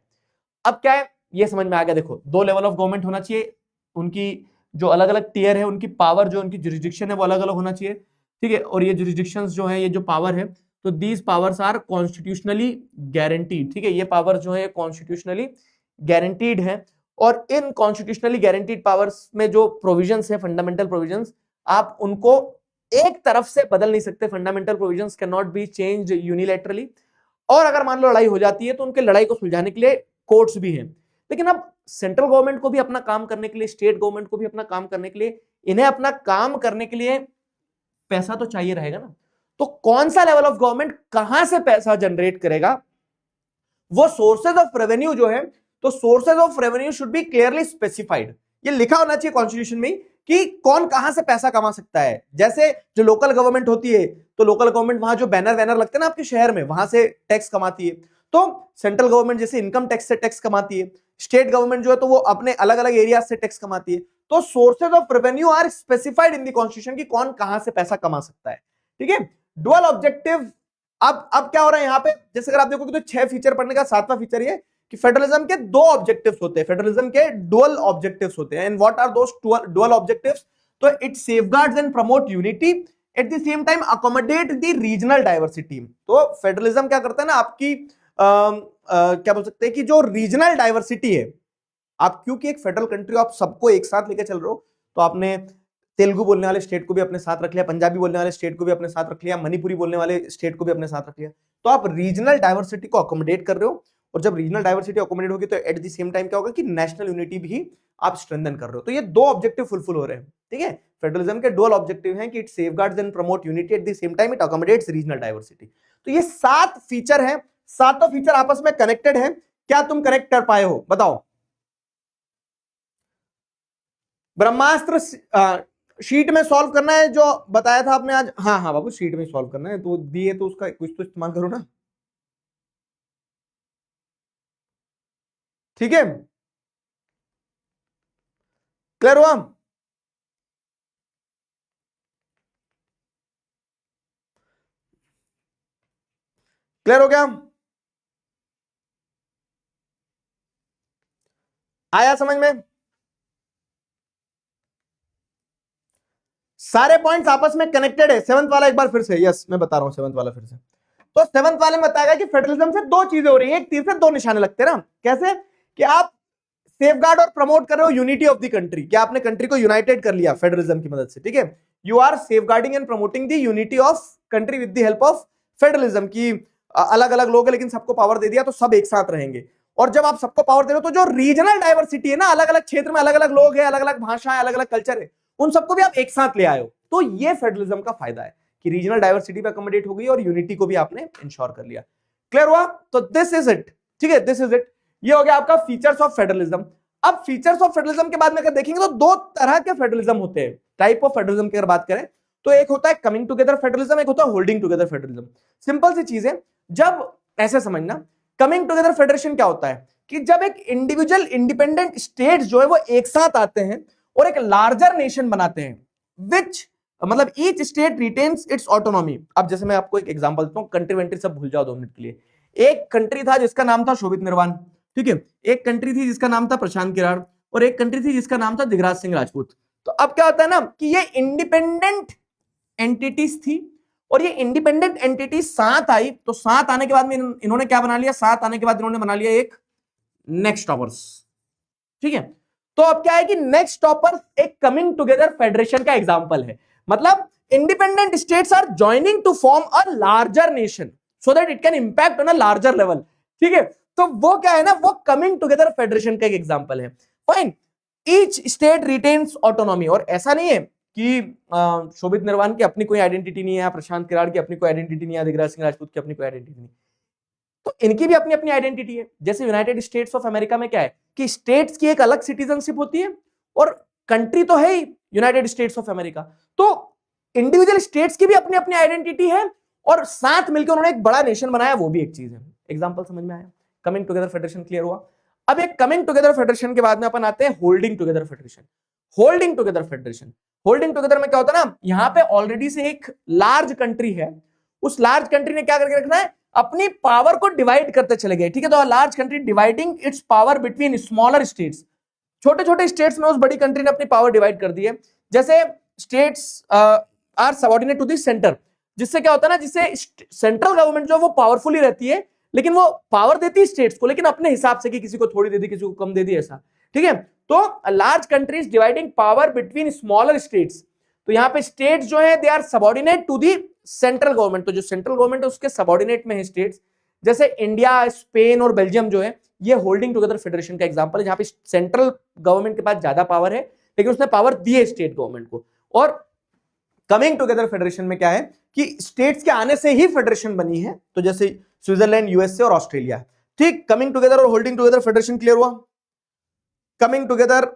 अब क्या है, ये समझ में आ गया। देखो, दो लेवल ऑफ गवर्नमेंट होना चाहिए, उनकी जो अलग अलग टीयर है, उनकी पावर जो उनकी जुरिस्डिक्शन है वो अलग अलग होना चाहिए, ठीक है। और ये जुरिस्डिक्शंस जो है, ये जो पावर है, तो these powers are constitutionally guaranteed, ठीक है। ये पावर जो है कॉन्स्टिट्यूशनली गारंटीड है, और इन कॉन्स्टिट्यूशनली गारंटीड पावर्स में जो प्रोविजंस है, फंडामेंटल प्रोविजंस, आप उनको एक तरफ से बदल नहीं सकते। Fundamental provisions can not be changed unilaterally. और अगर मान लो लड़ाई हो जाती है, तो उनके लड़ाई को सुलझाने के लिए कोर्ट्स भी हैं। लेकिन अब सेंट्रल गवर्नमेंट को भी अपना काम करने के लिए, स्टेट गवर्नमेंट को भी अपना काम करने के लिए, इन्हें अपना काम करने के लिए पैसा तो चाहिए रहेगा ना। तो कौन सा लेवल ऑफ गवर्नमेंट कहां से पैसा जनरेट करेगा, वो सोर्सेज ऑफ रेवेन्यू जो है, तो sources of revenue should be clearly specified. ये लिखा होना चाहिए कॉन्स्टिट्यूशन में कि कौन कहां से पैसा कमा सकता है। जैसे जो लोकल गवर्नमेंट होती है, तो लोकल गवर्नमेंट वहां जो बैनर वैनर लगते हैं ना आपके शहर में, वहां से टैक्स कमाती है। तो सेंट्रल गवर्नमेंट जैसे इनकम टैक्स से टैक्स कमाती है, स्टेट गवर्नमेंट जो है तो वो अपने अलग अलग एरिया से टैक्स कमाती है। तो sources of revenue are specified in the constitution की कौन कहां से पैसा कमा सकता है, ठीक है। Dual objective. अब क्या हो रहा है यहाँ पे, जैसे अगर आप देखोगे तो 6 फीचर पढ़ने का 7वां फीचर ये कि फेडरलिज्म के 2 ऑब्जेक्टिव्स होते हैं, फेडरलिज्म के डुअल ऑब्जेक्टिव्स होते हैं। And what are those dual objectives? तो it safeguards and promote unity, at the same time accommodate the regional diversity. तो फेडरलिज्म क्या करता है ना, आपकी क्या बोल सकते हैं कि जो रीजनल डाइवर्सिटी है, आप क्योंकि एक फेडरल कंट्री आप सबको एक साथ लेके चल रहे हो, तो आपने तेलुगु बोलने वाले स्टेट को भी अपने साथ रख लिया, पंजाबी बोलने वाले स्टेट को भी अपने साथ रख लिया, मणिपुरी बोलने वाले स्टेट को भी अपने साथ रख लिया। तो आप रीजनल डाइवर्सिटी को अकोमोडेट कर रहे हो, और जब रीजनल डाइवर्सिटी अकोमोडेट होगी तो एट द सेम टाइम क्या होगा कि नेशनल यूनिटी भी आप स्ट्रेंथन कर रहे हो। तो ये 2 ऑब्जेक्टिव फुलफिल हो रहे हैं, ठीक है। फेडरलिज्म के डुअल ऑब्जेक्टिव हैं कि it safeguards and promote unity, at the same time it accommodates regional diversity. तो ये 7 फीचर हैं, सातों फीचर आपस में कनेक्टेड है। क्या तुम कनेक्ट कर पाए हो, बताओ। ब्रह्मास्त्र शीट में सॉल्व करना है जो बताया था आपने आज। हाँ हाँ बाबू, शीट में सॉल्व करना है, तो दिए तो उसका कुछ तो इस्तेमाल करो ना, ठीक है। क्लियर हुआ? क्लियर हो गया? आया समझ में? सारे पॉइंट्स आपस में कनेक्टेड है। 7th वाला एक बार फिर से, यस मैं बता रहा हूं 7th वाला फिर से। तो 7th वाले में बताएगा कि फेडरलिज्म से 2 चीजें हो रही है, एक तीर से 2 निशाने लगते हैं ना। कैसे? कि आप सेफगार्ड और प्रमोट कर रहे हो यूनिटी ऑफ द कंट्री, क्या आपने कंट्री को यूनाइटेड कर लिया फेडरलिज्म की मदद से, ठीक है। You are safeguarding and promoting the unity of country with the help of federalism की। अलग अलग लोग हैं लेकिन सबको पावर दे दिया तो सब एक साथ रहेंगे। और जब आप सबको पावर दे रहे हो तो जो रीजनल डाइवर्सिटी है ना, अलग अलग क्षेत्र में अलग अलग लोग हैं, अलग अलग भाषा है, अलग अलग कल्चर है, उन सबको भी आप एक साथ ले आए हो। तो ये फेडरलिज्म का फायदा है कि रीजनल डाइवर्सिटी पे अकोमोडेट हो गई और यूनिटी को भी आपने इंश्योर कर लिया। क्लियर हुआ? तो दिस इज इट, ठीक है, दिस इज इट। ये हो गया आपका फीचर्स ऑफ फेडरलिज्म। अब फीचर्स ऑफ फेडरलिज्म के बाद में अगर देखेंगे तो 2 तरह के फेडरलिज्म होते हैं, टाइप ऑफ फेडरलिज्म की अगर बात करें तो एक होता है कमिंग टुगेदर फेडरलिज्म, एक होता है होल्डिंग टुगेदर फेडरलिज्म। सिंपल सी चीज है, जब ऐसे समझना, कमिंग टुगेदर फेडरेशन क्या होता है कि जब एक इंडिविजुअल इंडिपेंडेंट स्टेट जो है वो एक साथ आते हैं और एक लार्जर नेशन बनाते हैं, विच मतलब each state retains it's autonomy. अब जैसे मैं आपको एक एग्जांपल देता हूं, कंट्री वेंट्री सब भूल जाओ 2 मिनट के लिए। एक कंट्री था जिसका नाम था शोभित निर्वाण, ठीक है। एक कंट्री थी जिसका नाम था प्रशांत किराड़, और एक कंट्री थी जिसका नाम था दिगराज सिंह राजपूत। तो अब क्या होता है ना कि ये इंडिपेंडेंट एंटिटीज थी, और ये इंडिपेंडेंट एंटिटी साथ आई, तो साथ आने के बाद में इन्होंने क्या बना लिया, साथ आने के बाद इन्होंने बना लिया एक नेक्स्ट टॉपर्स। ठीक है, तो अब क्या है कि नेक्स्ट टॉपर्स एक कमिंग टुगेदर फेडरेशन का एग्जांपल है। मतलब independent states are joining to form a larger nation so that it can impact on a larger level. ठीक है, तो वो क्या है ना, वो कमिंग टुगेदर फेडरेशन का एक एग्जांपल है। Fine, each state retains autonomy. और ऐसा नहीं है कि शोभित निर्वाण की अपनी कोई आइडेंटिटी नहीं है, प्रशांत किराड़ की अपनी कोई आइडेंटिटी नहीं है, दिगराज सिंह राजपूत की अपनी कोई आइडेंटिटी नहीं, तो इनकी भी अपनी अपनी आइडेंटिटी है। जैसे यूनाइटेड स्टेट्स ऑफ अमेरिका में क्या है कि स्टेट्स की एक अलग सिटीजनशिप होती है और कंट्री तो है ही यूनाइटेड स्टेट्स ऑफ अमेरिका, तो इंडिविजुअल स्टेट्स की भी अपनी अपनी आइडेंटिटी है और साथ मिलकर उन्होंने एक बड़ा नेशन बनाया, वो भी एक चीज है। एग्जांपल समझ में आया? कमिंग टुगेदर फेडरेशन क्लियर हुआ। अब एक कमिंग टुगेदर फेडरेशन के बाद में अपन आते हैं holding together federation. Holding together federation, holding together में क्या होता है ना, यहां पे ऑलरेडी से एक लार्ज कंट्री है, उस लार्ज कंट्री ने क्या करके रखना है, अपनी पावर को डिवाइड करते चले गए। ठीक है, तो large country dividing it's power between smaller states. छोटे छोटे स्टेट्स में उस बड़ी कंट्री ने अपनी पावर डिवाइड कर दी है। जैसे states are subordinate to the centre, जिससे क्या होता है ना, जिससे सेंट्रल गवर्नमेंट जो वो पावरफुली रहती है, लेकिन वो पावर देती है स्टेट्स को, लेकिन अपने हिसाब से कि किसी को थोड़ी दे दी, किसी को कम दे दी, ऐसा। ठीक है, तो large countries dividing power between smaller states. तो यहाँ पे स्टेट्स जो है they are subordinate to the central government, तो जो सेंट्रल गवर्नमेंट है उसके सबऑर्डिनेट में है स्टेट्स। जैसे इंडिया, स्पेन और बेल्जियम जो है, ये होल्डिंग टुगेदर फेडरेशन का एग्जांपल है, जहां पे सेंट्रल गवर्नमेंट के पास ज्यादा पावर है, लेकिन उसने पावर दी है स्टेट गवर्नमेंट को। और कमिंग टुगेदर फेडरेशन में क्या है कि स्टेट्स के आने से ही फेडरेशन बनी है, तो जैसे स्विट्जरलैंड, यूएसए और ऑस्ट्रेलिया। ठीक, कमिंग टुगेदर और होल्डिंग टुगेदर फेडरेशन क्लियर हुआ। कमिंग टुगेदर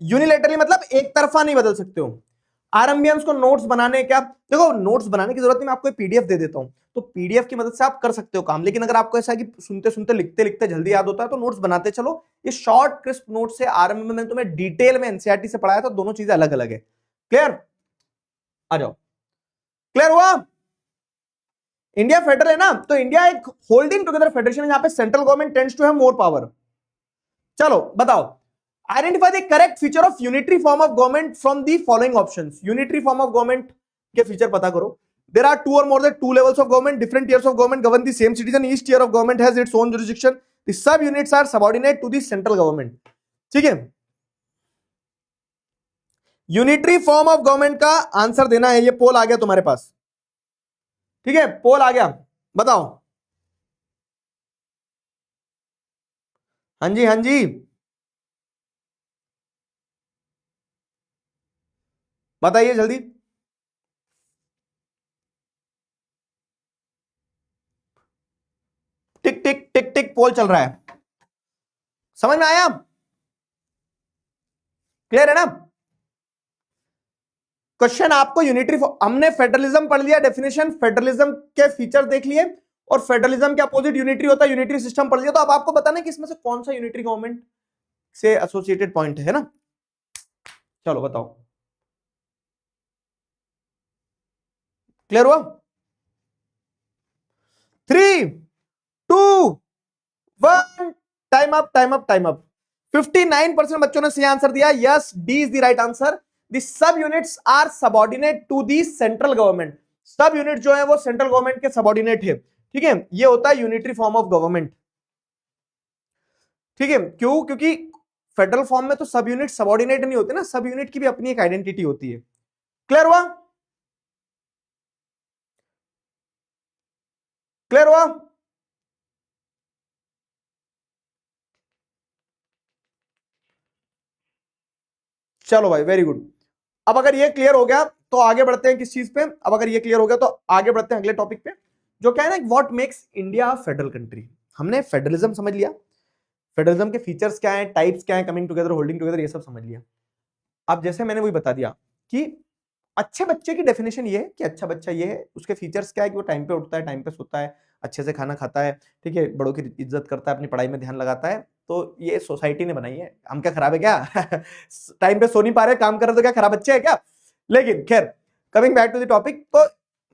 यूनिलैटरली मतलब एक तरफा नहीं बदल सकते हो। आरएमबीएम्स को नोट्स बनाने, क्या देखो नोट्स बनाने की जरूरत नहीं, मैं आपको पीडीएफ दे देता हूं, तो पीडीएफ की मदद से आप कर सकते हो काम। लेकिन अगर आपको ऐसा है कि सुनते सुनते लिखते लिखते जल्दी याद होता है, तो नोट्स बनाते चलो। ये शॉर्ट क्रिस्प नोट से आरएमबी में तुम्हें डिटेल में एनसीईआरटी से पढ़ाया था, दोनों चीजें अलग अलग है। क्लियर? आ जाओ, क्लियर हुआ? इंडिया फेडरल है ना, तो इंडिया एक होल्डिंग टुगेदर फेडरेशन है, जहां पे central government tends to have more power. चलो बताओ, identify the correct feature of unitary form of government from the following options. Unitary form of government के फीचर पता करो। There are two or more than two levels of government. Different tiers of government govern the same citizen. Each tier of government has its own jurisdiction. The sub units are subordinate to the central government. ठीक है, unitary form of government का answer देना है। ये पोल आ गया तुम्हारे पास, ठीक है, पोल आ गया, बताओ। हाँ जी, हाँ जी, बताइए जल्दी। टिक टिक टिक टिक पोल चल रहा है, समझ में आया? क्लियर है ना? क्वेश्चन आपको यूनिटरी, हमने फेडरलिज्म पढ़ लिया, डेफिनेशन, फेडरलिज्म के फीचर देख लिए, और फेडरलिज्म के अपोजिट यूनिटरी होता है, यूनिटरी सिस्टम पढ़ लिया। तो अब आपको बताना है कि इसमें से कौन सा यूनिटरी गवर्नमेंट से एसोसिएटेड पॉइंट है ना। चलो बताओ, क्लियर हुआ? 3, 2, 1, time up, time up, time up. 59% बच्चों ने सही आंसर दिया। Yes, D is the right answer. The sub units are subordinate to the central government. Sub unit जो है वो सेंट्रल गवर्नमेंट के सबऑर्डिनेट है। ठीक है, ये होता है यूनिटरी फॉर्म ऑफ गवर्नमेंट। ठीक है, क्यों? क्योंकि फेडरल फॉर्म में तो सब यूनिट सबऑर्डिनेट नहीं होते ना, सब यूनिट की भी अपनी एक आइडेंटिटी होती है। क्लियर हुआ? क्लियर हुआ? चलो भाई, वेरी गुड। अब अगर ये क्लियर हो गया तो आगे बढ़ते हैं किस चीज पे। अब अगर ये क्लियर हो गया तो आगे बढ़ते हैं अगले टॉपिक पे, जो क्या है ना, what makes India federal country. हमने फेडरलिज्म समझ लिया, फेडरलिज्म के फीचर्स क्या हैं, टाइप्स क्या हैं, कमिंग टुगेदर, होल्डिंग टुगेदर, ये सब समझ लिया। अब जैसे मैंने वही बता दिया कि अच्छे बच्चे की डेफिनेशन ये है कि अच्छा बच्चा ये है, उसके फीचर्स क्या है कि वो टाइम पे उठता है, टाइम पे सोता है, अच्छे से खाना खाता है, ठीक है, बड़ों की इज्जत करता है, अपनी पढ़ाई में ध्यान लगाता है। तो ये सोसाइटी ने बनाई है, हम क्या खराब है क्या? टाइम पे सो नहीं पा रहे, काम कर रहे, तो क्या खराब बच्चे है क्या? लेकिन खैर, coming back to the topic, तो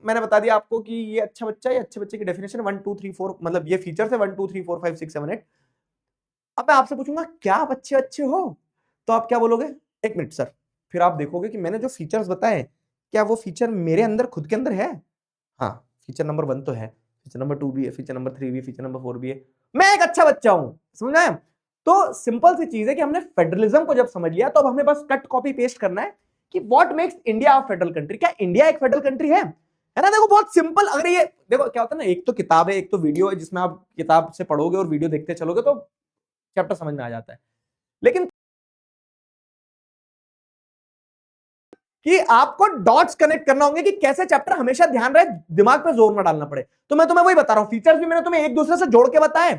मैंने बता दिया आपको कि ये अच्छा बच्चा है। अच्छे बच्चे की डेफिनेशन 1 2 3 4, मतलब ये फीचर्स है 1 2 3 4 5 6 7 8। अब मैं आपसे पूछूंगा क्या आप अच्छे अच्छे हो, तो आप क्या बोलोगे? एक मिनट सर। फिर आप देखोगे कि मैंने जो फीचर्स बताए, क्या वो फीचर मेरे अंदर, खुद के अंदर है? हाँ, फीचर नंबर 1 तो है, फीचर नंबर 2 भी है, फीचर नंबर 3 भी है, फीचर नंबर 4 भी है, मैं एक अच्छा बच्चा हूं, समझ आया? तो सिंपल सी चीज है कि हमने फेडरलिज्म को जब समझ लिया तो अब हमें बस कट कॉपी पेस्ट करना है कि what makes India a federal country. क्या इंडिया एक फेडरल कंट्री है ना? देखो बहुत सिंपल। अगर ये देखो क्या होता है ना, एक तो किताब है, एक तो वीडियो है, जिसमें आप किताब से पढ़ोगे और वीडियो देखते चलोगे तो चैप्टर समझ में आ जाता है। लेकिन कि आपको डॉट्स कनेक्ट करना होंगे कि कैसे चैप्टर हमेशा ध्यान रहे, दिमाग पे जोर ना डालना पड़े। तो मैं तुम्हें वही बता रहा हूं, फीचर्स भी मैंने तुम्हें एक दूसरे से जोड़ के बताए।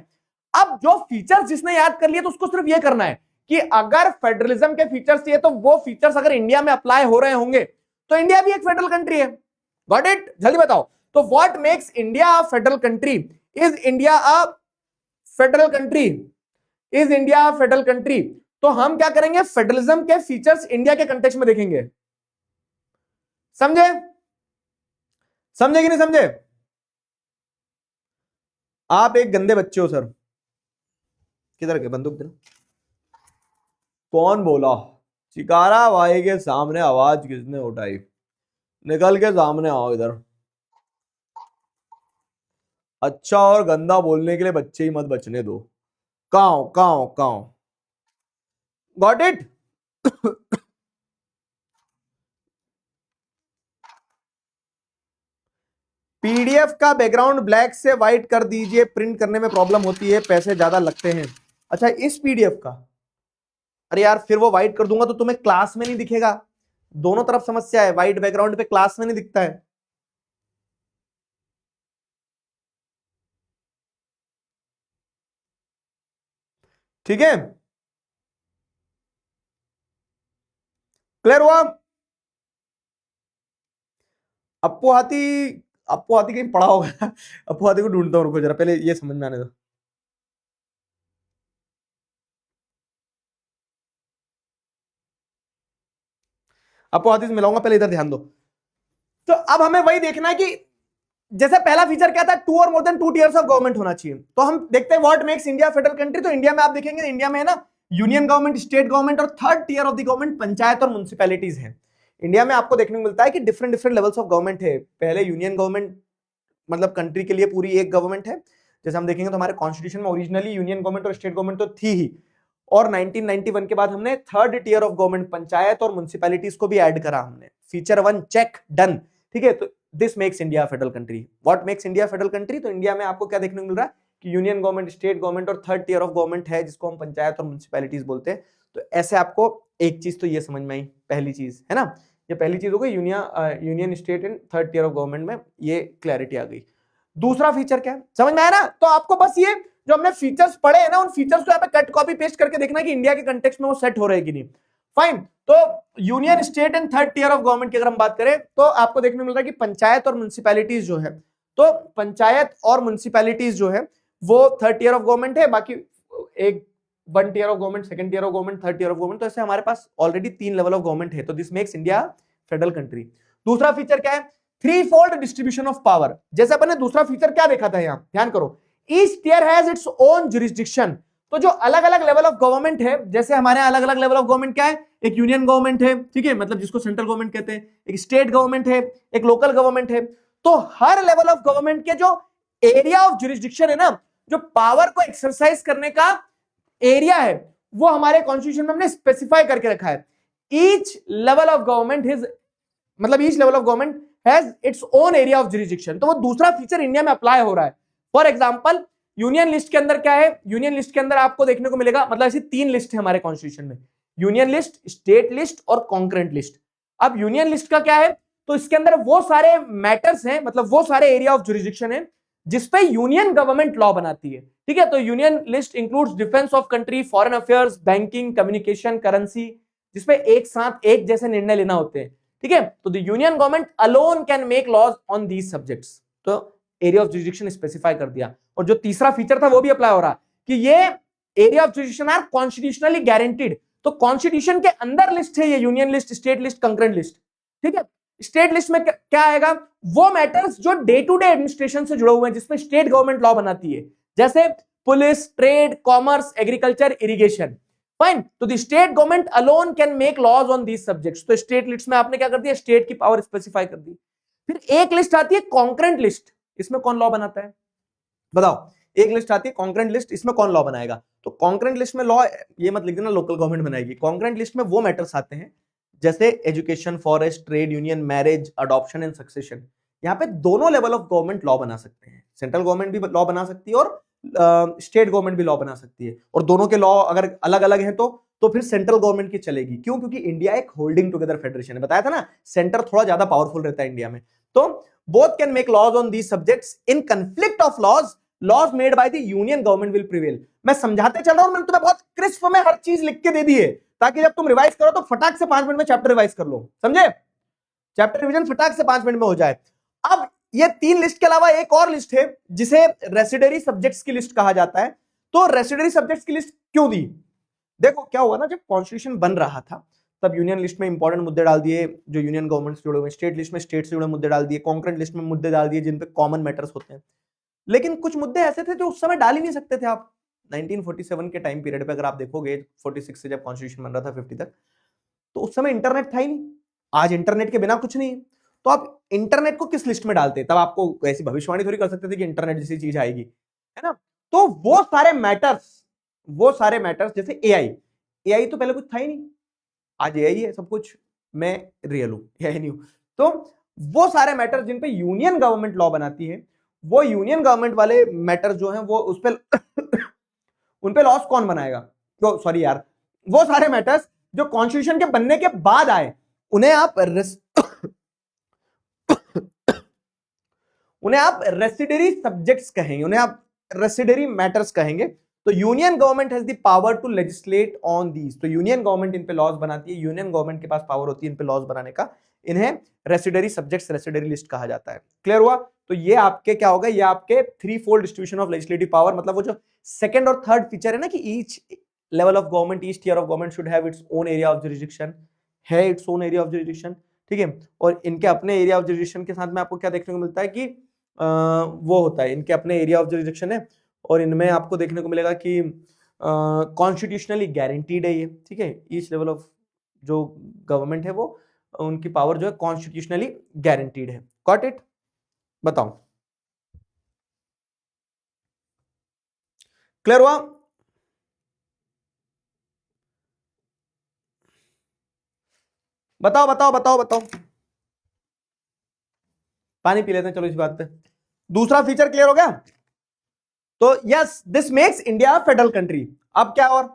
अब जो फीचर्स जिसने याद कर लिए तो उसको सिर्फ ये करना है कि अगर फेडरलिज्म के फीचर्स चाहिए तो वो फीचर्स अगर इंडिया में अप्लाई हो रहे होंगे तो इंडिया भी एक फेडरल कंट्री है। Got it? जल्दी बताओ। तो what makes India a federal country? Is India a federal country? Is India a federal country? तो हम क्या करेंगे, फेडरलिज्म के फीचर्स इंडिया के कंटेक्स्ट में देखेंगे। समझे? समझे कि नहीं समझे? आप एक गंदे बच्चे हो सर। किधर के बंदूक देना? कौन बोला? चिकारा भाई के सामने आवाज किसने उठाई? निकल के सामने आओ इधर। अच्छा और गंदा बोलने के लिए बच्चे ही मत बचने दो। काओ काओ काओ। Got it? पीडीएफ का बैकग्राउंड ब्लैक से व्हाइट कर दीजिए, प्रिंट करने में प्रॉब्लम होती है, पैसे ज्यादा लगते हैं। अच्छा इस पीडीएफ का? अरे यार फिर वो व्हाइट कर दूंगा तो तुम्हें क्लास में नहीं दिखेगा। दोनों तरफ समस्या है, व्हाइट बैकग्राउंड पे क्लास में नहीं दिखता है। ठीक है, क्लियर हुआ? अप्पू हाथी, अप्पू हाथी कहीं पड़ा होगा। अप्पू हाथी को ढूंढता हूं, रुको जरा पहले ये समझ में आने दो। अप्पू हाथी से मिलाऊंगा, पहले इधर ध्यान दो। तो अब हमें वही देखना है कि जैसे पहला फीचर क्या था, टू और more than 2 tiers of government होना चाहिए। तो हम देखते हैं what makes India federal country. तो इंडिया में आप देखेंगे, इंडिया में है ना यूनियन गवर्नमेंट, स्टेट गवर्नमेंट और third tier of the government panchayat और म्युनिसिपैलिटीज है। इंडिया में आपको देखने को मिलता है कि different different levels of government है। पहले यूनियन गवर्नमेंट मतलब कंट्री के लिए पूरी एक गवर्नमेंट है। जैसे हम देखेंगे तो हमारे कॉन्स्टिट्यूशन में ओरिजिनली यूनियन गवर्नमेंट और स्टेट गवर्नमेंट तो थी ही, और 1991 के बाद हमने third tier of government panchayat और म्युनिसिपैलिटीज को भी ऐड करा हमने। Feature 1 check done. ठीक है, तो this makes India federal country. What makes India federal country? तो इंडिया में आपको क्या देखने को मिल रहा है कि यूनियन गवर्नमेंट, स्टेट गवर्नमेंट और थर्ड टियर ऑफ गवर्नमेंट है, जिसको हम पंचायत और म्युनिसिपैलिटीज बोलते हैं। तो ऐसे आपको एक चीज तो ये समझ में आई, पहली चीज है ना, ये पहली चीज हो गई, union state and third tier of government में ये क्लैरिटी आ गई। दूसरा फीचर क्या है, समझ में आया ना? तो आपको बस ये जो हमने फीचर्स पढ़े हैं ना, उन फीचर्स को यहाँ पे कट कॉपी पेस्ट करके देखना है कि इंडिया के कंटेक्स्ट में वो सेट हो रहे हैं कि नहीं। फाइन। तो union state and third tier of government की अगर हम बात करें तो आपको देखने को मिल रहा है कि पंचायत और म्युनिसिपैलिटीज जो है, तो पंचायत और म्युनिसिपैलिटीज जो है वो थर्ड टियर ऑफ गवर्नमेंट है। बाकी एक 1 tier of government, second tier of government, third tier of government. तो ऐसे हमारे पास ऑलरेडी 3 लेवल ऑफ गवर्नमेंट है। तो this makes India federal country. दूसरा फीचर क्या है, three fold distribution of power. जैसे अपन ने दूसरा फीचर क्या देखा था, यहां ध्यान करो, each tier has its own jurisdiction. तो जो अलग अलग लेवल ऑफ गवर्नमेंट है, जैसे हमारे अलग अलग लेवल ऑफ गवर्नमेंट क्या है, एक यूनियन गवर्नमेंट है, ठीक है, मतलब जिसको सेंट्रल गवर्नमेंट कहते हैं, एक स्टेट गवर्नमेंट है, एक लोकल गवर्नमेंट है। तो हर लेवल ऑफ गवर्नमेंट के जो एरिया ऑफ जुरिस्डिक्शन है ना, जो पावर को एक्सरसाइज करने का एरिया है, वो हमारे कॉन्स्टिट्यूशन में हमने स्पेसिफाई करके रखा है। Each level of government is, मतलब each level of government has its own area of jurisdiction. तो वो दूसरा फीचर इंडिया में अप्लाई हो रहा है। फॉर एग्जांपल यूनियन लिस्ट के अंदर क्या है, यूनियन लिस्ट के अंदर आपको देखने को मिलेगा, मतलब ऐसी 3 लिस्ट है हमारे कॉन्स्टिट्यूशन में, यूनियन लिस्ट, स्टेट लिस्ट और कॉन्करेंट लिस्ट। अब यूनियन लिस्ट का क्या है, तो इसके अंदर वो सारे मैटर्स हैं, मतलब वो सारे एरिया ऑफ जुरिस्डिक्शन है जिसपे यूनियन गवर्नमेंट लॉ बनाती है। ठीक है, तो union list includes defence of country, foreign affairs, banking, communication, currency, जिसपे एक साथ एक जैसे निर्णय लेना होते हैं। ठीक है, तो the union government alone can make laws on these subjects. तो एरिया ऑफ जुरिस्डिक्शन स्पेसिफाई कर दिया। और जो तीसरा फीचर था वो भी अप्लाई हो रहा कि ये area of jurisdiction are constitutionally guaranteed. तो कॉन्स्टिट्यूशन के अंदर लिस्ट है ये, union list, state list, concurrent list. ठीक है, स्टेट लिस्ट में क्या आएगा, वो मैटर्स जो डे टू डे एडमिनिस्ट्रेशन से जुड़े हुए हैं, जिसमें स्टेट गवर्नमेंट लॉ बनाती है, जैसे police, trade, commerce, agriculture, irrigation. Fine. तो the state government alone can make laws on these subjects. तो स्टेट लिस्ट में आपने क्या कर दिया, स्टेट की पावर स्पेसिफाई कर दी। फिर एक लिस्ट आती है कॉन्करेंट लिस्ट, इसमें कौन लॉ बनाता है बताओ? एक लिस्ट आती है कॉन्करेंट लिस्ट, इसमें कौन लॉ बनाएगा? तो कॉन्करेंट लिस्ट में लॉ, ये मत लिख देना लोकल गवर्नमेंट बनाएगी। कॉन्करेंट लिस्ट में वो मैटर्स आते हैं जैसे education, forest, trade union, marriage, adoption and succession. यहाँ पे दोनों लेवल ऑफ गवर्नमेंट लॉ बना सकते हैं, सेंट्रल गवर्नमेंट भी लॉ बना सकती है और स्टेट गवर्नमेंट भी लॉ बना सकती है। और दोनों के लॉ अगर अलग अलग हैं तो फिर सेंट्रल गवर्नमेंट की चलेगी। क्यों? क्योंकि इंडिया एक होल्डिंग टुगेदर फेडरेशन है, बताया था ना, सेंटर थोड़ा ज्यादा पावरफुल रहता है इंडिया में। तो both can make laws on these subjects. In conflict of laws made by the union government will prevail. मैं समझाते चल रहा हूं, मैंने तुम्हें बहुत क्रिस्प में हर चीज लिख के दे दी है ताकि जब तुम रिवाइज करो तो फटाक से 5 मिनट में चैप्टर रिवाइज कर लो, समझे? चैप्टर रिवीजन फटाक से 5 मिनट में हो जाए। अब ये 3 लिस्ट के अलावा एक और लिस्ट है जिसे रेसिडरी सब्जेक्ट्स की लिस्ट कहा जाता है। तो रेसिडरी सब्जेक्ट्स की लिस्ट क्यों दी? देखो क्या हुआ ना, जब कॉन्स्टिट्यूशन बन रहा था तब यूनियन लिस्ट में इंपॉर्टेंट मुद्दे डाल दिए जो यूनियन गवर्नमेंट से जुड़े हुए, स्टेट लिस्ट में स्टेट से जुड़े मुद्दे डाल दिए, कॉन्करेंट लिस्ट में मुद्दे डाल दिए जिन पे कॉमन मैटर्स होते हैं। लेकिन कुछ मुद्दे ऐसे थे जो उस समय डाल ही नहीं सकते थे आप। 1947 के टाइम पीरियड पे अगर आप देखोगे, 46 से जब कॉन्स्टिट्यूशन बन रहा था 50 तक, तो उस समय इंटरनेट था ही नहीं। आज इंटरनेट के बिना कुछ नहीं। तो आप इंटरनेट को किस लिस्ट में डालते? तब आपको ऐसी भविष्यवाणी थोड़ी कर सकते थे कि इंटरनेट जैसी चीज आएगी, है ना? तो वो सारे मैटर्स जैसे एआई तो पहले कुछ था ही नहीं, आज एआई है सब कुछ, मैं रियल हूं, एआई नहीं हूं। तो वो सारे मैटर्स जिन पे यूनियन गवर्नमेंट लॉ बनाती है, वो यूनियन गवर्नमेंट वाले मैटर्स जो हैं वो उस पे उन पे लॉस कौन बनाएगा? तो सॉरी यार, वो सारे मैटर्स जो कॉन्स्टिट्यूशन के बनने के बाद आए उन्हें आप रेसिडरी सब्जेक्ट्स कहेंगे, उन्हें आप रेसिडरी मैटर्स कहेंगे। तो union government has the power to legislate on these. तो यूनियन गवर्नमेंट इन पे लॉज बनाती है, यूनियन गवर्नमेंट के पास पावर होती है इन पे लॉज बनाने का। इन्हें रेसिडरी सब्जेक्ट्स, रेसिडरी लिस्ट कहा जाता है। क्लियर हुआ? तो ये आपके क्या होगा, ये आपके 3-fold distribution of legislative power, मतलब वो जो सेकंड और थर्ड फीचर है ना कि each level of government, each tier of government should have its own area of jurisdiction, है its own area of jurisdiction, ठीक है। और इनके अपने एरिया ऑफ जुरिसडिक्शन के साथ में आपको क्या देखने को मिलता है कि वो होता है, इनके अपने एरिया ऑफ जुरिसडिक्शन है और इनमें आपको देखने को मिलेगा कि कॉन्स्टिट्यूशनली गारंटीड है ये, ठीक है। ईच लेवल ऑफ जो गवर्नमेंट है वो उनकी पावर जो है कॉन्स्टिट्यूशनली गारंटीड है। Got it? बताओ, क्लियर हुआ? बताओ बताओ बताओ बताओ, पानी पी लेते हैं चलो इस बात पे। दूसरा फीचर क्लियर हो गया? तो yes, this makes India federal country. अब क्या और?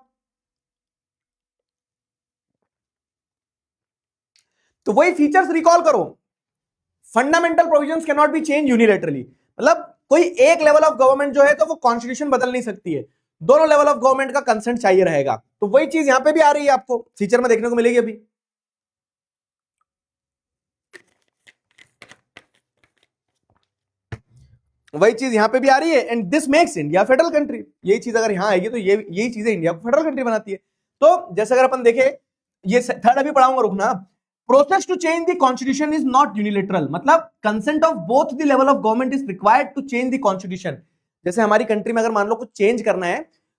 तो वही फीचर्स रिकॉल करो। Fundamental provisions can not be change unilaterally, मतलब कोई एक लेवल ऑफ गवर्नमेंट जो है तो वो कॉन्स्टिट्यूशन बदल नहीं सकती है, दोनों लेवल ऑफ गवर्नमेंट का कंसेंट चाहिए रहेगा। तो वही चीज यहां पे भी आ रही है, आपको फीचर में देखने को मिलेगी अभी। वही चीज यहां पे भी आ रही है, and this makes India federal country. यही चीज अगर यहां आएगी तो यही चीजें इंडिया को फेडरल कंट्री बनाती है। तो जैसे अगर अपन देखें, ये थर्ड अभी पढ़ाऊंगा, रुकना। Process to change the constitution is not unilateral, मतलब consent of both the level of government is required to change the constitution. जैसे हमारी कंट्री में अगर मान लो कुछ चेंज करना है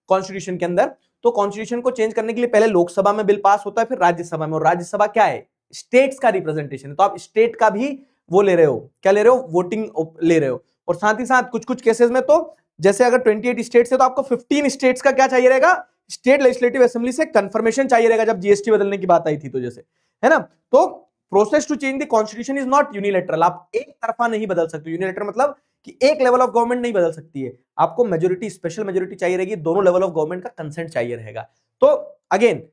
कॉन्स्टिट्यूशन के अंदर, तो कॉन्स्टिट्यूशन को चेंज करने के लिए पहले लोकसभा में बिल पास होता है, फिर राज्यसभा में। और राज्यसभा क्या है? स्टेट्स का रिप्रेजेंटेशन है। तो आप स्टेट का भी वो ले रहे हो, क्या ले रहे हो? वोटिंग ले रहे हो। और साथ ही साथ कुछ कुछ केसेस में तो जैसे अगर 28 स्टेट्स है तो आपको 15 स्टेट्स का क्या चाहिए रहेगा? स्टेट लेजिस्लेटिव असेंबली से कंफर्मेशन चाहिए रहेगा, जब जीएसटी बदलने की बात आई थी तो, जैसे, है ना। तो process to change the constitution is not unilateral, आप एक तरफा नहीं बदल सकते। यूनिलैटरल मतलब कि एक लेवल ऑफ गवर्नमेंट नहीं बदल सकती है, आपको मेजोरिटी, स्पेशल मेजोरिटी चाहिए रहेगी, दोनों लेवल ऑफ गवर्नमेंट का कंसेंट चाहिए रहेगा। तो अगेन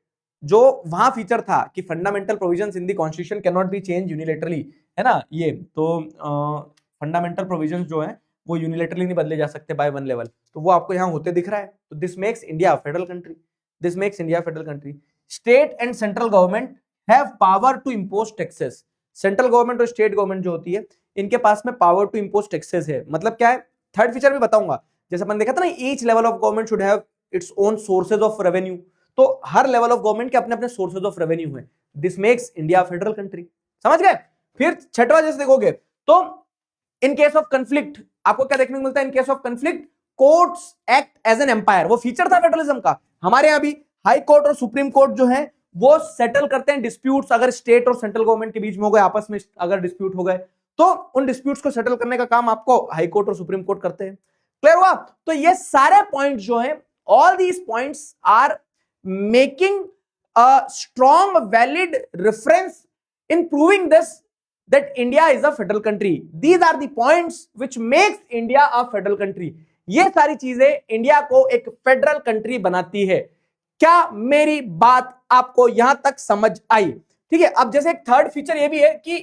जो वहां फीचर था कि fundamental provisions in the constitution can not be change unilaterally, है ना, ये तो फंडामेंटल प्रोविजंस जो है वो यूनिलैटरली नहीं बदले जा सकते बाय वन लेवल, तो वो आपको यहां होते दिख रहा है। तो this makes India federal country, this makes India federal country. State and central government have power to impose taxes. Central government और स्टेट गवर्नमेंट जो होती है, इनके पास में पावर टू इंपोज टैक्सेस है। मतलब क्या है? थर्ड फीचर भी बताऊंगा। जैसे अपन देखा था ना, each level of government should have its own sources of revenue. तो हर लेवल ऑफ गवर्नमेंट के अपने अपने सोर्सेज ऑफ रेवेन्यू है। This makes India federal country. समझ गए? फिर छठवां जैसे देखोगे तो इन केस ऑफ कंफ्लिक्ट आपको क्या देखने को मिलता है? In case of conflict courts act as an umpire. वो फीचर था फेडरलिज्म का। हमारे यहां भी हाई कोर्ट और सुप्रीम कोर्ट जो है वो सेटल करते हैं डिस्प्यूट्स, अगर स्टेट और सेंट्रल गवर्नमेंट के बीच में हो गए, आपस में अगर डिस्प्यूट हो गए तो उन डिस्प्यूट्स को सेटल करने का काम आपको हाई कोर्ट और सुप्रीम कोर्ट करते हैं। क्लियर हुआ? तो ये सारे पॉइंट जो है, all these points are making a strong valid reference in proving this that India is a federal country. These are the points which makes India a federal country. ये सारी चीजें इंडिया को एक फेडरल कंट्री बनाती है। क्या मेरी बात आपको यहां तक समझ आई? ठीक है, अब जैसे एक थर्ड फीचर ये भी है कि